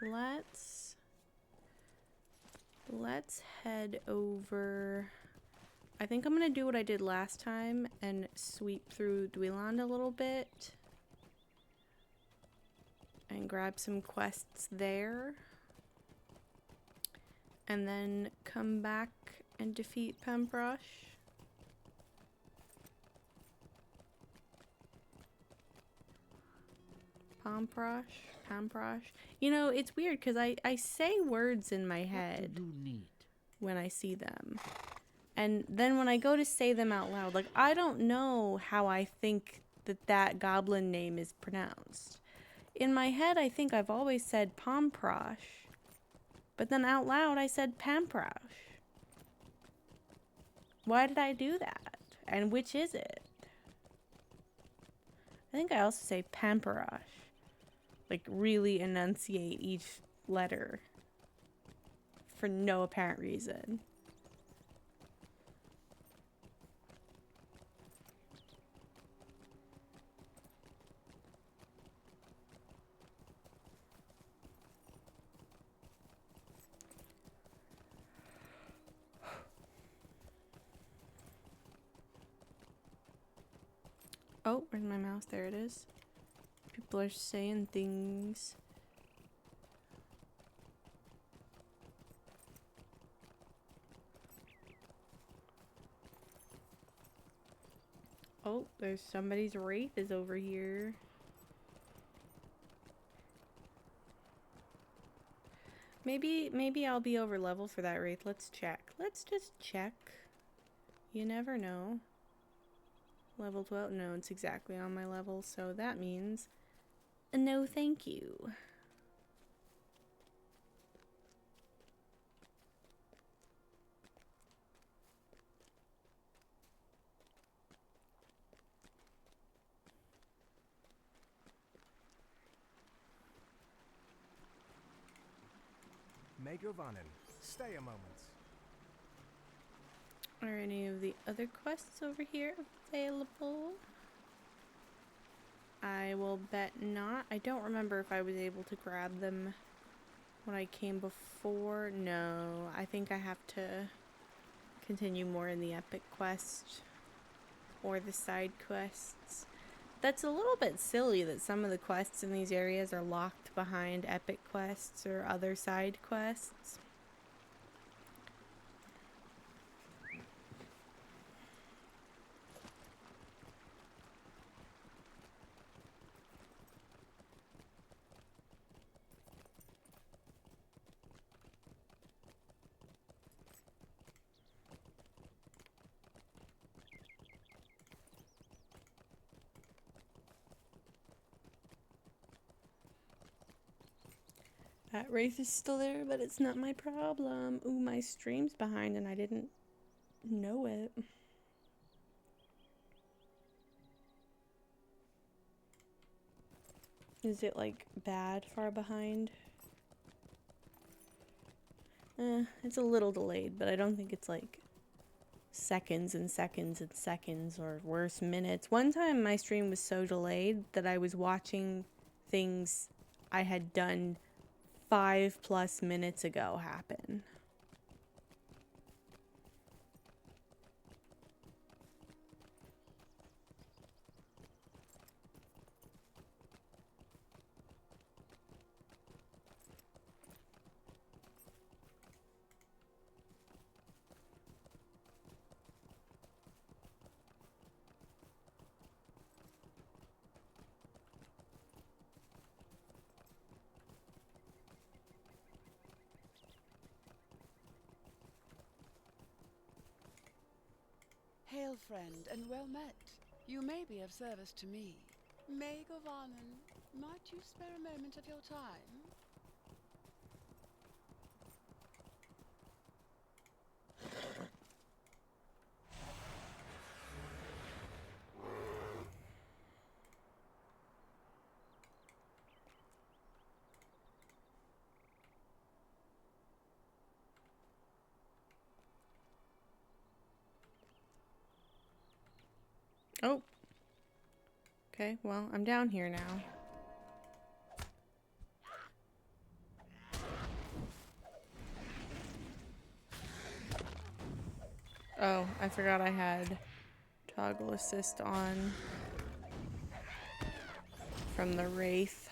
let's head over. I think I'm gonna do what I did last time and sweep through Dweeland a little bit and grab some quests there, and then come back and defeat Pamprosh. Pamprosh. You know, it's weird because I say words in my head What do you need? when I see them. And then when I go to say them out loud, like, I don't know how I think that goblin name is pronounced. In my head, I think I've always said Pamprosh, but then out loud I said Pamprosh. Why did I do that? And which is it? I think I also say Pamperosh. Like, really enunciate each letter for no apparent reason. Oh, where's my mouse? There it is. People are saying things. Oh, there's somebody's wraith is over here. Maybe I'll be over level for that wraith. Let's check. Let's just check. You never know. Level 12? No, it's exactly on my level, so that means no thank you. Megovanen, stay a moment. Are any of the other quests over here available? I will bet not. I don't remember if I was able to grab them when I came before. No, I think I have to continue more in the epic quest or the side quests. That's a little bit silly that some of the quests in these areas are locked behind epic quests or other side quests. That wraith is still there, but it's not my problem. Ooh, my stream's behind and I didn't know it. Is it, like, bad far behind? It's a little delayed, but I don't think it's, like, seconds and seconds and seconds, or worse, minutes. One time my stream was so delayed that I was watching things I had done 5+ minutes ago happen. Hail, friend, and well met. You may be of service to me. Maid of Arnon, might you spare a moment of your time? Oh. Okay, well, I'm down here now. Oh, I forgot I had toggle assist on from the Wraith.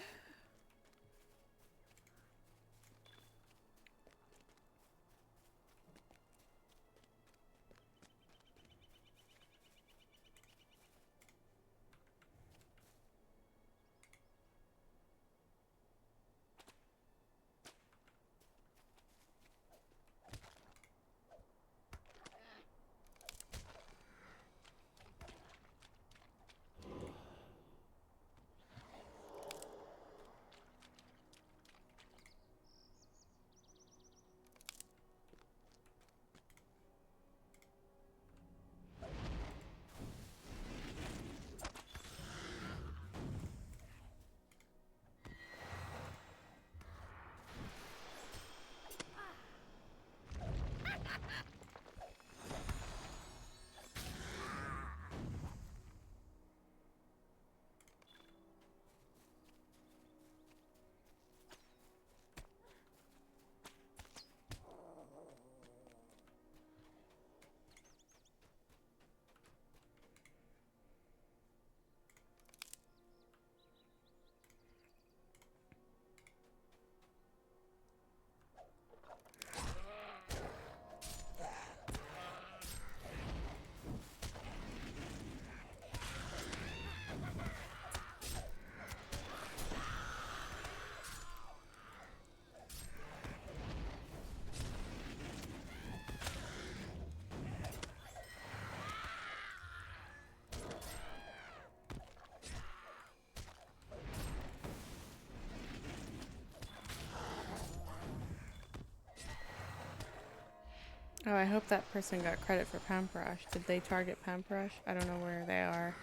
Oh, I hope that person got credit for Pamprush. Did they target Pamprush? I don't know where they are.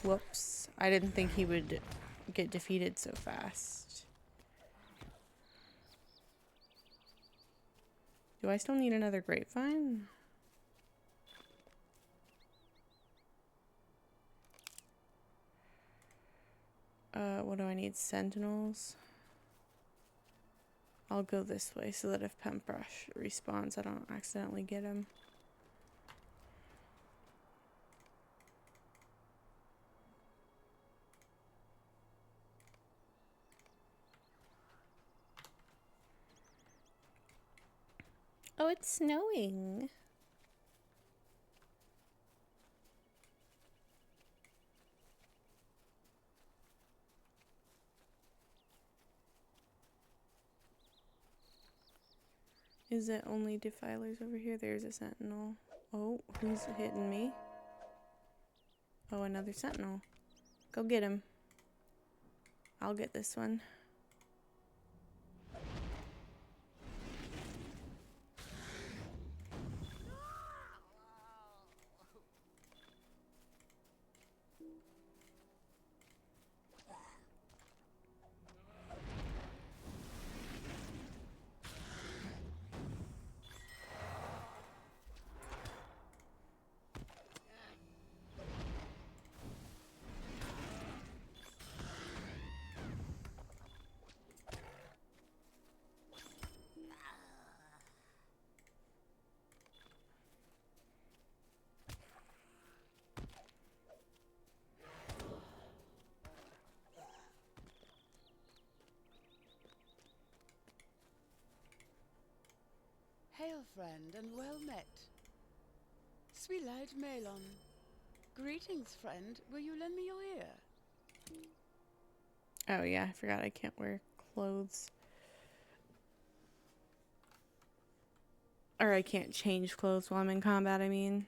Whoops. I didn't think he would get defeated so fast. Do I still need another grapevine? What do I need? Sentinels? I'll go this way so that if Pamprush respawns, I don't accidentally get him. Oh, it's snowing. Is it only defilers over here? There's a sentinel. Oh, who's hitting me? Oh, another sentinel. Go get him. I'll get this one. Hail, friend, and well met. Sweet-eyed Melon. Greetings, friend. Will you lend me your ear? Oh yeah, I forgot I can't wear clothes. Or I can't change clothes while I'm in combat, I mean.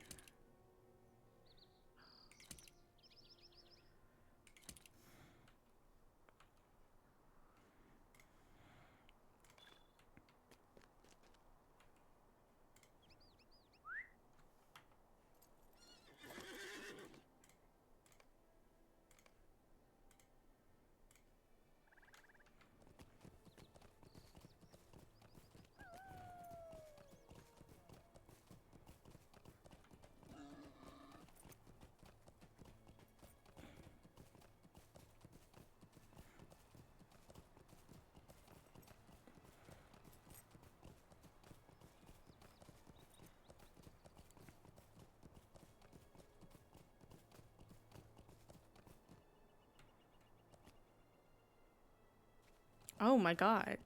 Oh my god.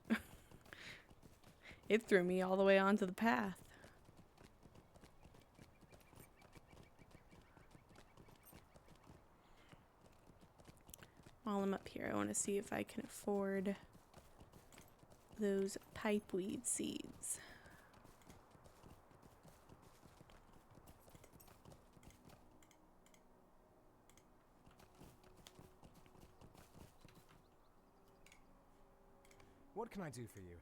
It threw me all the way onto the path. While I'm up here, I want to see if I can afford those pipeweed seeds. What can I do for you?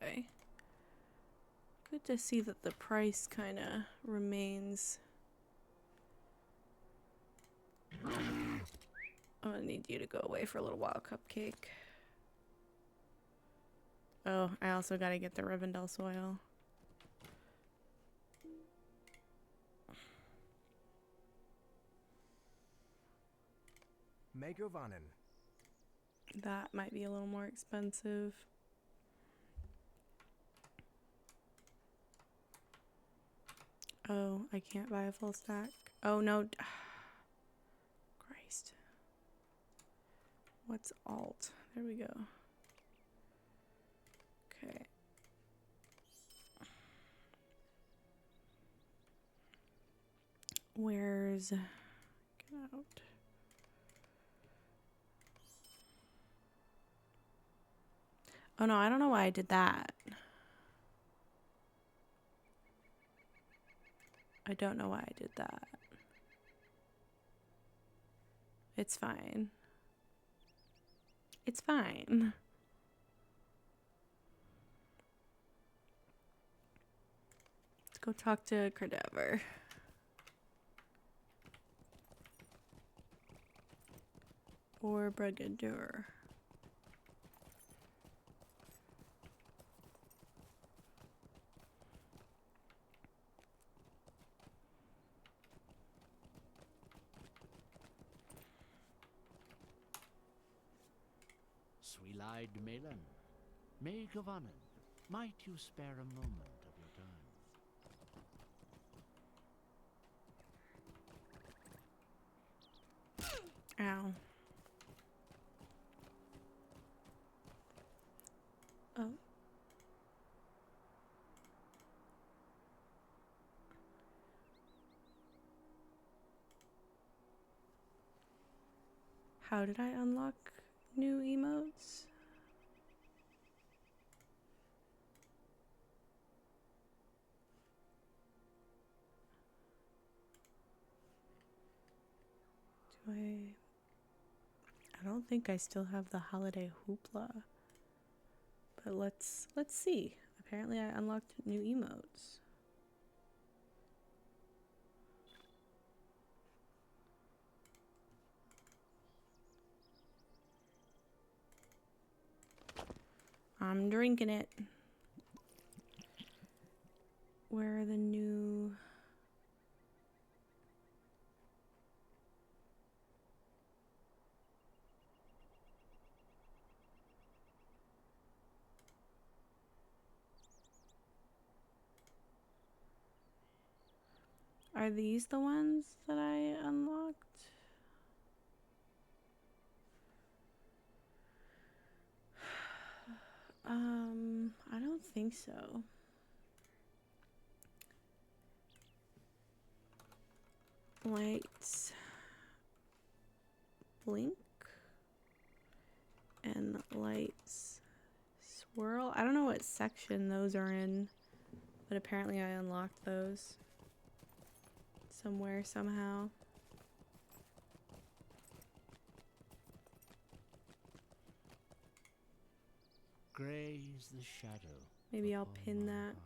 Okay. Good to see that the price kind of remains. I'm gonna need you to go away for a little while, Cupcake. Oh, I also gotta get the Rivendell soil. Megovanen. That might be a little more expensive. Oh, I can't buy a full stack. Oh no. Christ. What's alt? There we go. Okay. Where's... Get out. Oh no, I don't know why I did that. I don't know why I did that. It's fine. It's fine. Let's go talk to Cadaver. Or Brigadur. Sweet-eyed Malin, Megovanen, might you spare a moment of your time? Ow. Oh. How did I unlock new emotes? Do I don't think I still have the holiday hoopla. But let's see. Apparently I unlocked new emotes. I'm drinking it. Where are the new... Are these the ones that I unlocked? I don't think so. Lights blink and lights swirl. I don't know what section those are in, but apparently I unlocked those somewhere, somehow. Grey is the shadow Maybe I'll pin that.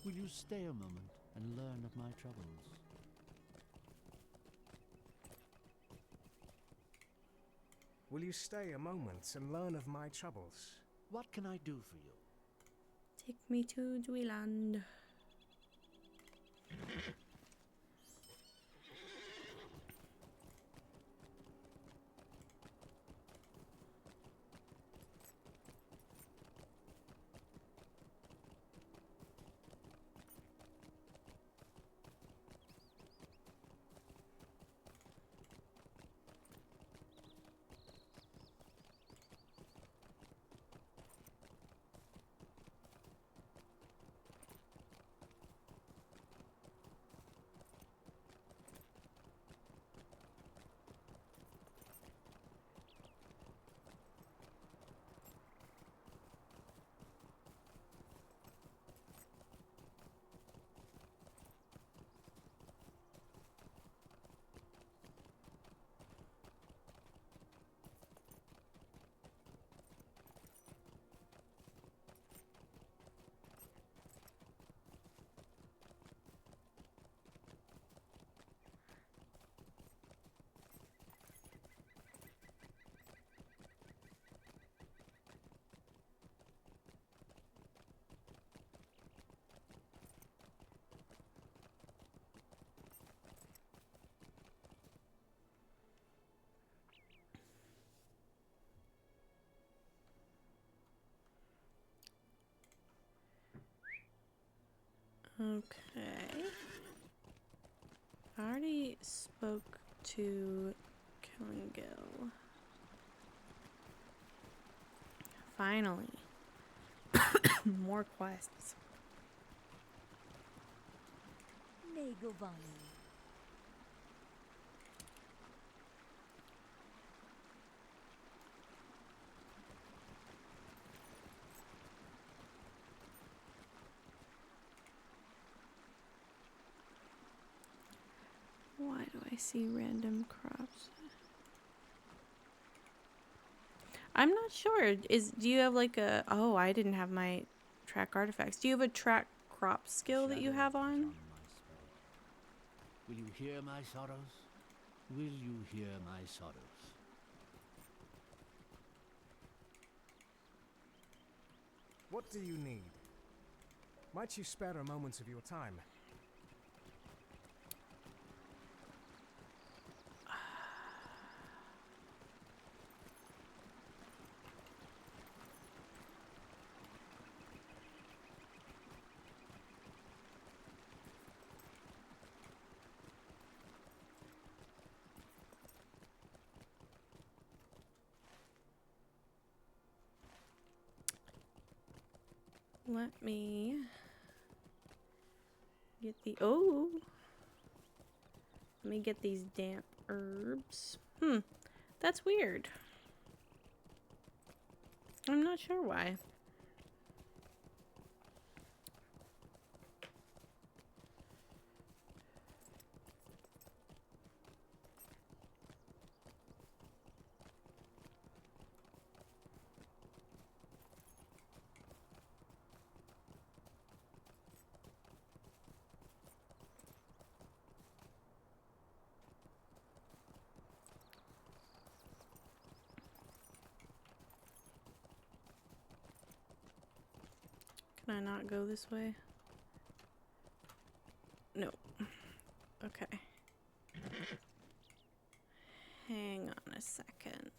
Will you stay a moment and learn of my troubles? Will you stay a moment and learn of my troubles? What can I do for you? Take me to Dweeland. Okay. I already spoke to Killingill. Finally. More quests. Megovani. Why do I see random crops? I'm not sure. Do you have like a... Oh, I didn't have my track artifacts. Do you have a track crop skill that you have on? Will you hear my sorrows? Will you hear my sorrows? What do you need? Might you spare a moment of your time? Let me get the... Oh! Let me get these damp herbs. That's weird. I'm not sure why. Can I not go this way? No. Okay. Hang on a second.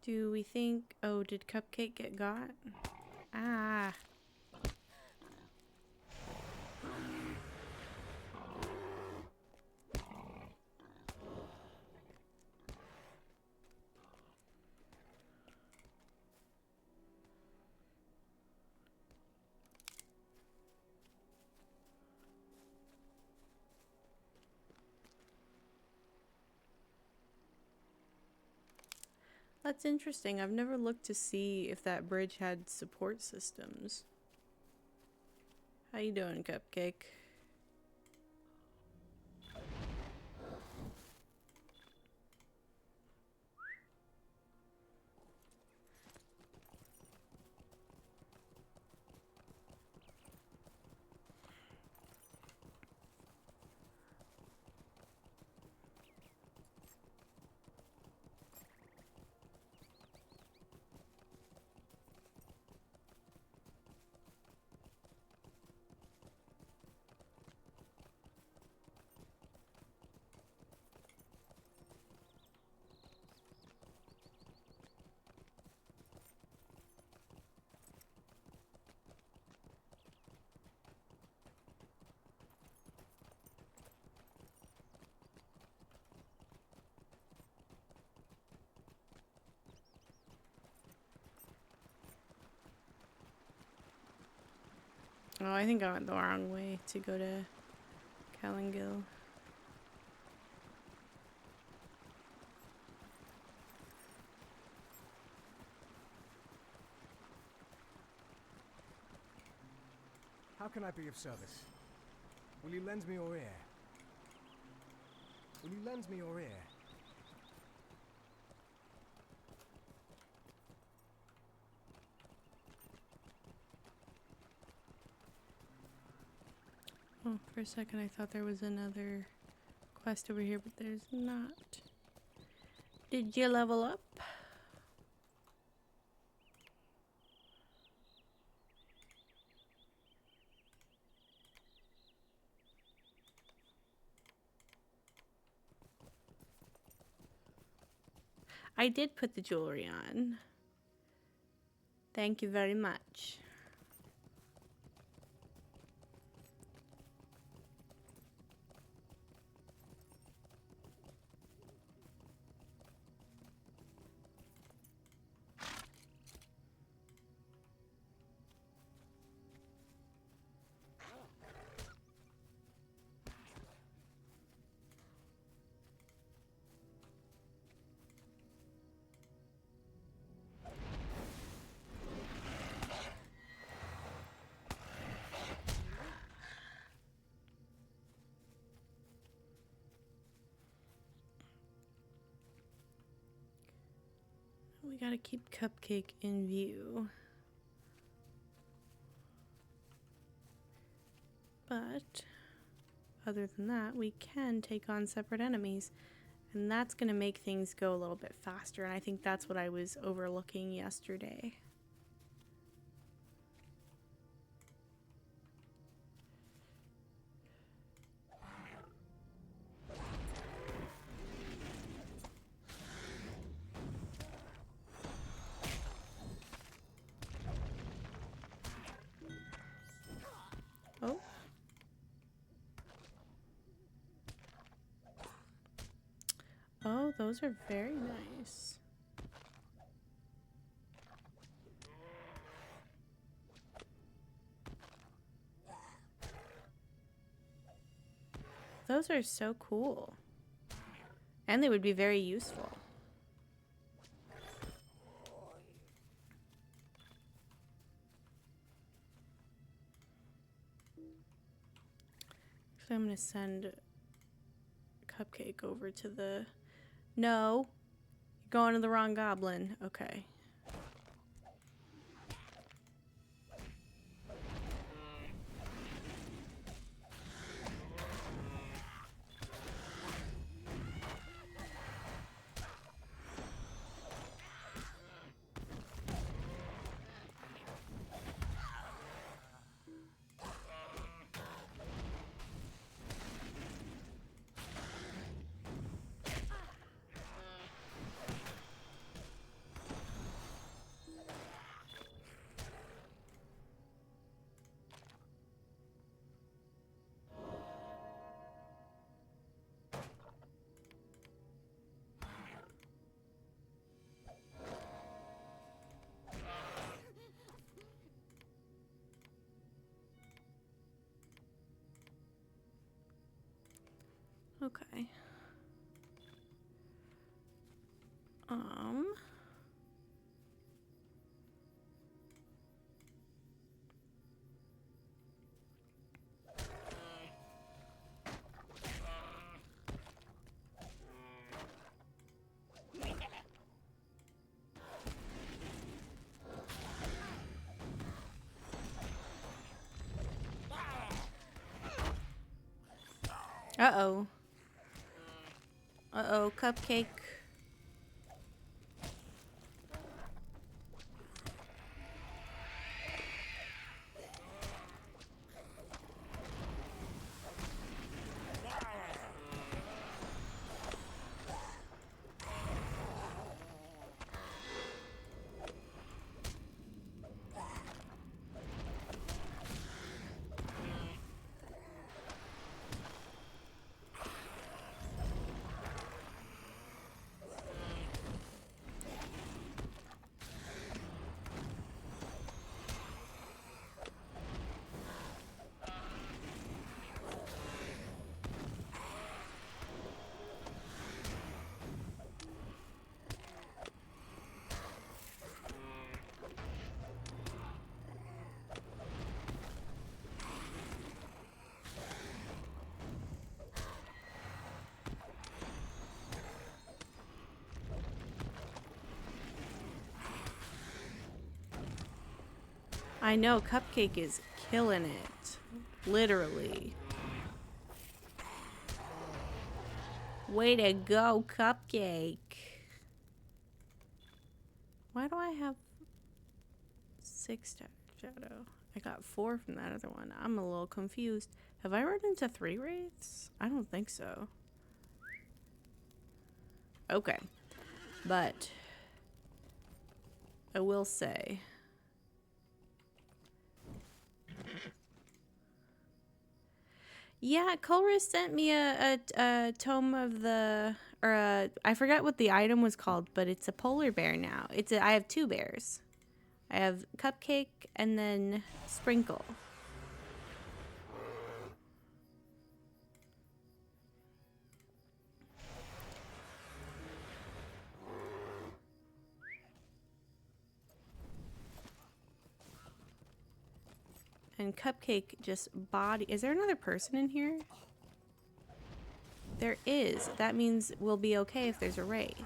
Do we think... Oh, did Cupcake get got? Ah. That's interesting. I've never looked to see if that bridge had support systems. How you doing, Cupcake? Oh, I think I went the wrong way to go to Calangil. How can I be of service? Will you lend me your ear? Will you lend me your ear? Oh, for a second I thought there was another quest over here, but there's not. Did you level up? I did put the jewelry on. Thank you very much. We gotta keep Cupcake in view. But other than that, we can take on separate enemies. And that's gonna make things go a little bit faster. And I think that's what I was overlooking yesterday. Oh. Oh, those are very nice. Those are so cool. And they would be very useful. So I'm going to send Cupcake over to the... No! You're going to the wrong goblin. Okay. Okay. Uh-oh. Uh-oh, Cupcake. I know, Cupcake is killing it. Literally. Way to go, Cupcake. Why do I have 6 shadow? I got 4 from that other one. I'm a little confused. Have I run into 3 wraiths? I don't think so. Okay. But I will say, yeah, Colress sent me a tome of the, or I forgot what the item was called, but it's a polar bear now. I have 2 bears. I have Cupcake and then Sprinkle. And Cupcake just body. Is there another person in here? There is. That means we'll be okay if there's a wraith.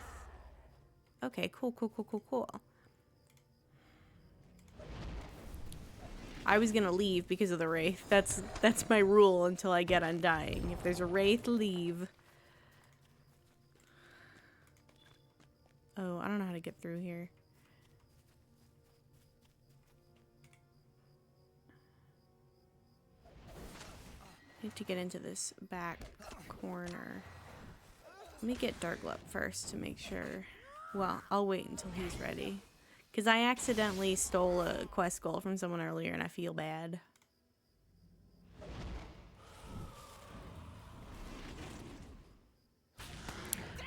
Okay, cool, cool, cool, cool, cool. I was gonna leave because of the wraith. That's my rule until I get undying. If there's a wraith, leave. Oh, I don't know how to get through here. Need to get into this back corner. Let me get Darkglup first to make sure. Well, I'll wait until he's ready. Because I accidentally stole a quest goal from someone earlier and I feel bad.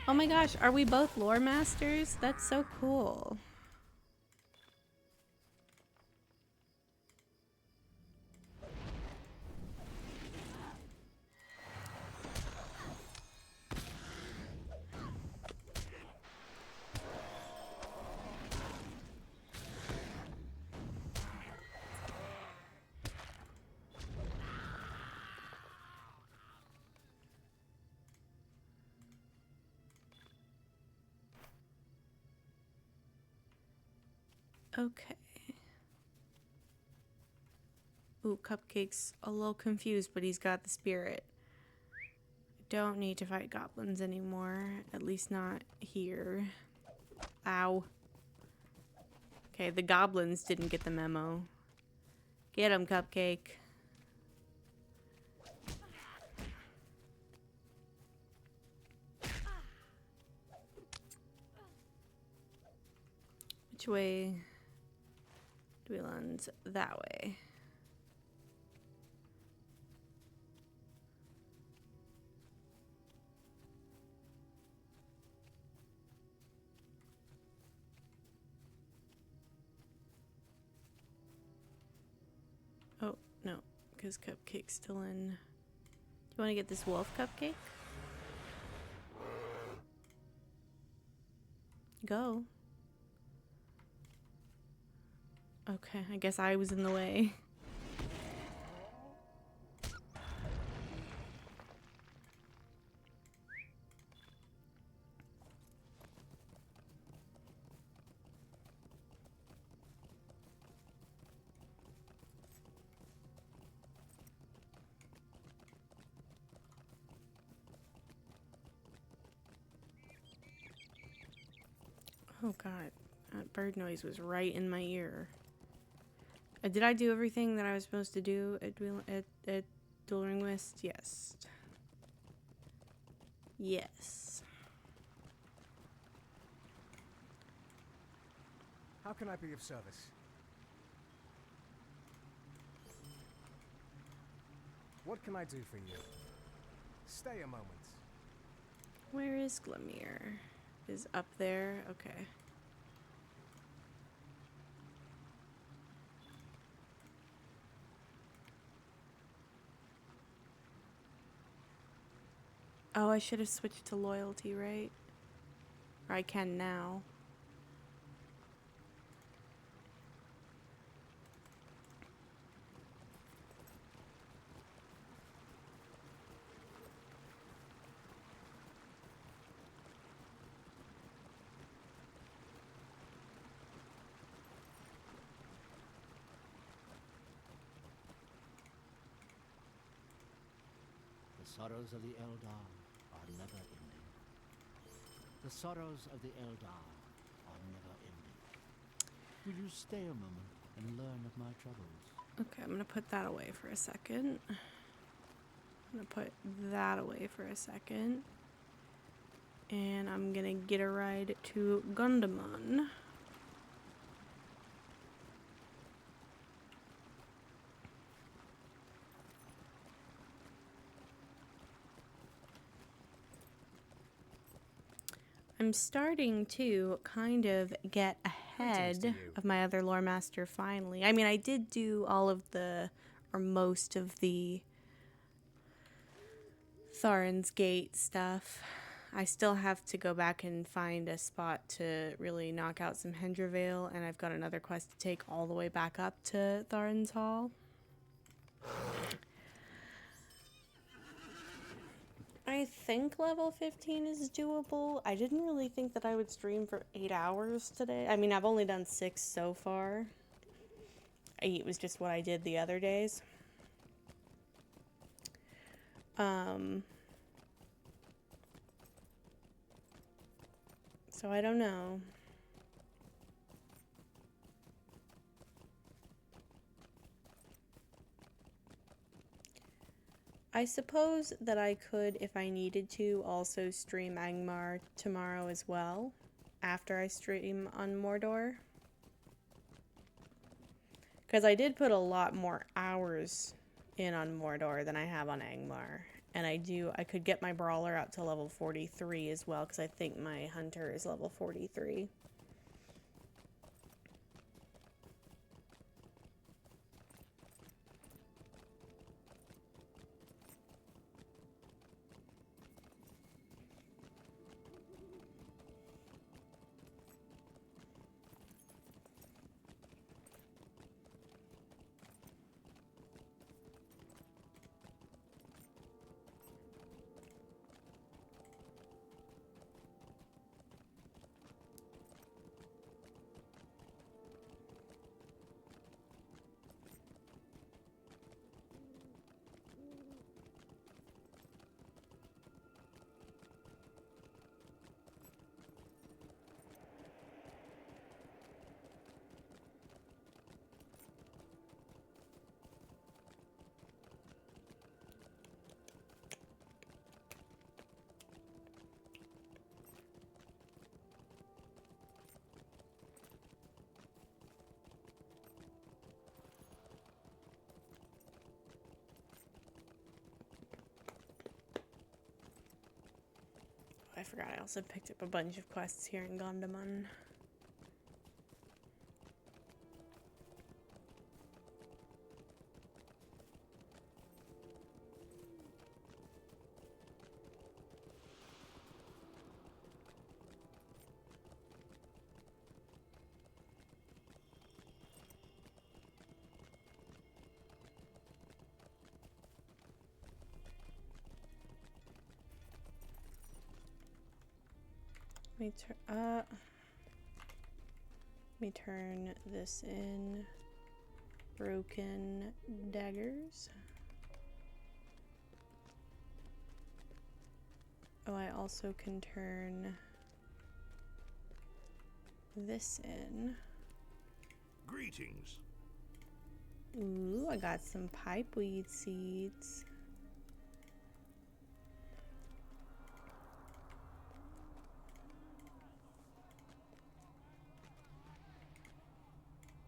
Oh my gosh, are we both lore masters? That's so cool. Okay. Ooh, Cupcake's a little confused, but he's got the spirit. Don't need to fight goblins anymore. At least not here. Ow. Okay, the goblins didn't get the memo. Get him, Cupcake. Which way do we land? That way. Oh, no, because Cupcake's still in. Do you want to get this wolf, Cupcake? go. Okay, I guess I was in the way. Oh god, that bird noise was right in my ear. Did I do everything that I was supposed to do at Duel Ring West? Yes. Yes. How can I be of service? What can I do for you? Stay a moment. Where is Glimmer? Is up there? Okay. Oh, I should have switched to loyalty, right? Or I can now. The sorrows of the Eldar are never ending. The sorrows of the Eldar are never ending. Will you stay a moment and learn of my troubles? Okay, I'm gonna put that away for a second. I'm gonna put that away for a second. And I'm gonna get a ride to Gundamon. I'm starting to kind of get ahead of my other lore master finally. I mean, I did do all of the, or most of the Tharen's Gate stuff. I still have to go back and find a spot to really knock out some Hendravale, and I've got another quest to take all the way back up to Tharen's Hall. I think level 15 is doable. I didn't really think that I would stream for 8 hours today. I mean, I've only done 6 so far. 8 was just what I did the other days. So I don't know. I suppose that I could, if I needed to, also stream Angmar tomorrow as well, after I stream on Mordor. Because I did put a lot more hours in on Mordor than I have on Angmar. And I could get my Brawler out to level 43 as well, because I think my Hunter is level 43. I forgot I also picked up a bunch of quests here in Gundamon. Let me turn this in. Broken daggers. Oh, I also can turn this in. Greetings. Ooh, I got some pipeweed seeds.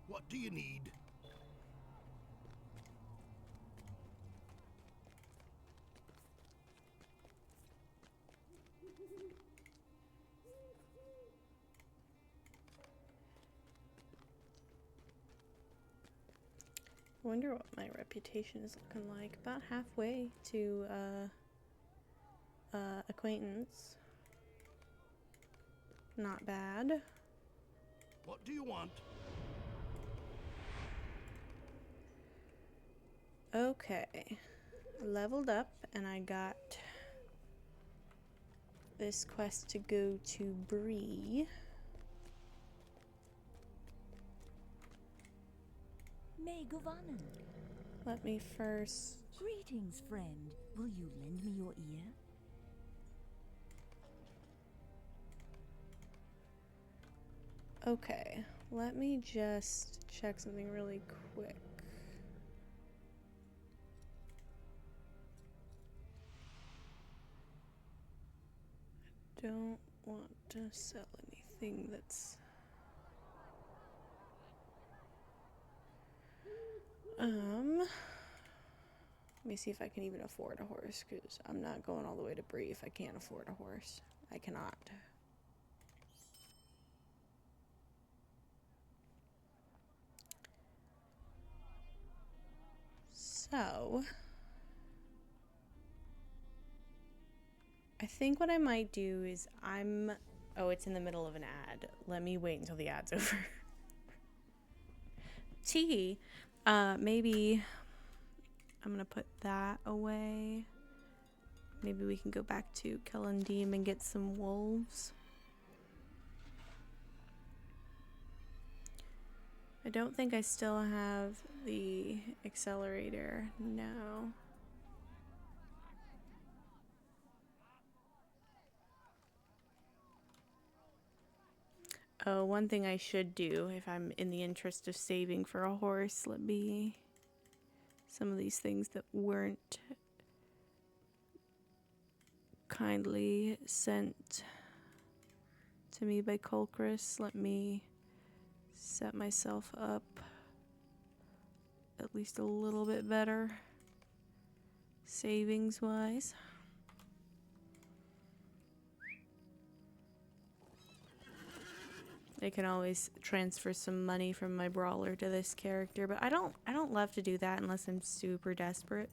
What do you need? I wonder what my reputation is looking like. About halfway to acquaintance. Not bad. What do you want? Okay. Leveled up and I got this quest to go to Bree. May Govanen. Let me first... Greetings, friend. Will you lend me your ear? Okay, let me just check something really quick. Don't want to sell anything that's... Let me see if I can even afford a horse, because I'm not going all the way to Bree if I can't afford a horse. I cannot. So... I think what I might do is Oh, it's in the middle of an ad. Let me wait until the ad's over. Maybe I'm gonna put that away. Maybe we can go back to Kellandeem and get some wolves. I don't think I still have the accelerator. No. Oh, one thing I should do if I'm in the interest of saving for a horse, let me... Some of these things that weren't kindly sent to me by Colchris, let me set myself up at least a little bit better savings-wise. I can always transfer some money from my brawler to this character, but I don't love to do that unless I'm super desperate.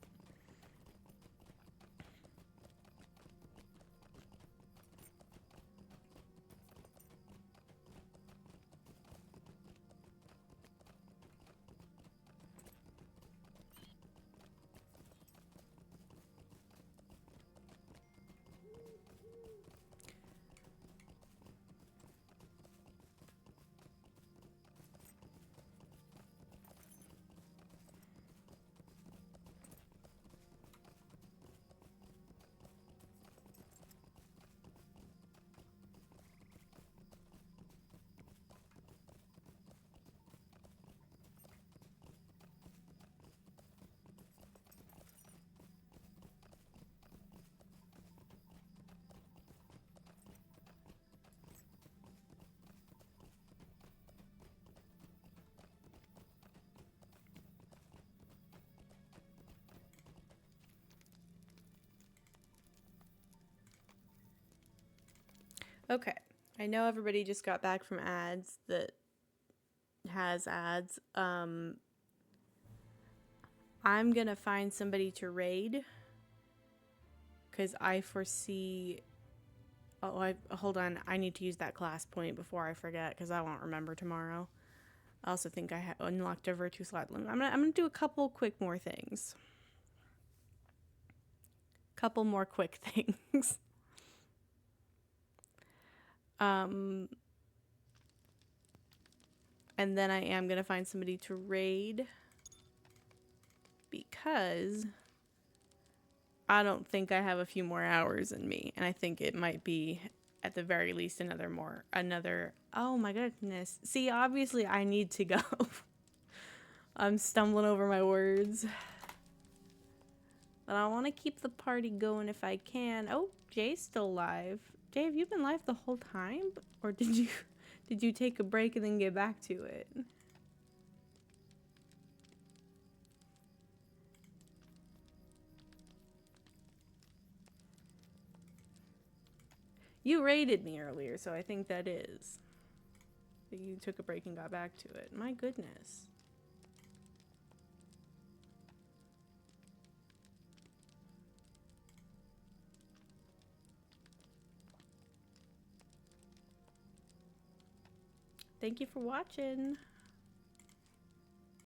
Okay, I know everybody just got back from ads that has ads. I'm gonna find somebody to raid because I foresee... Oh, hold on. I need to use that class point before I forget because I won't remember tomorrow. I also think I unlocked a virtue slot limit. I'm gonna do a couple quick more things. Couple more quick things. And then I am going to find somebody to raid. Because I don't think I have a few more hours in me. And I think it might be, at the very least, another... Oh my goodness. See, obviously I need to go. I'm stumbling over my words. But I want to keep the party going if I can. Oh, Jay's still live. Jay, have you been live the whole time? Or did you take a break and then get back to it? You raided me earlier, so I think that is. That you took a break and got back to it. My goodness. Thank you for watching.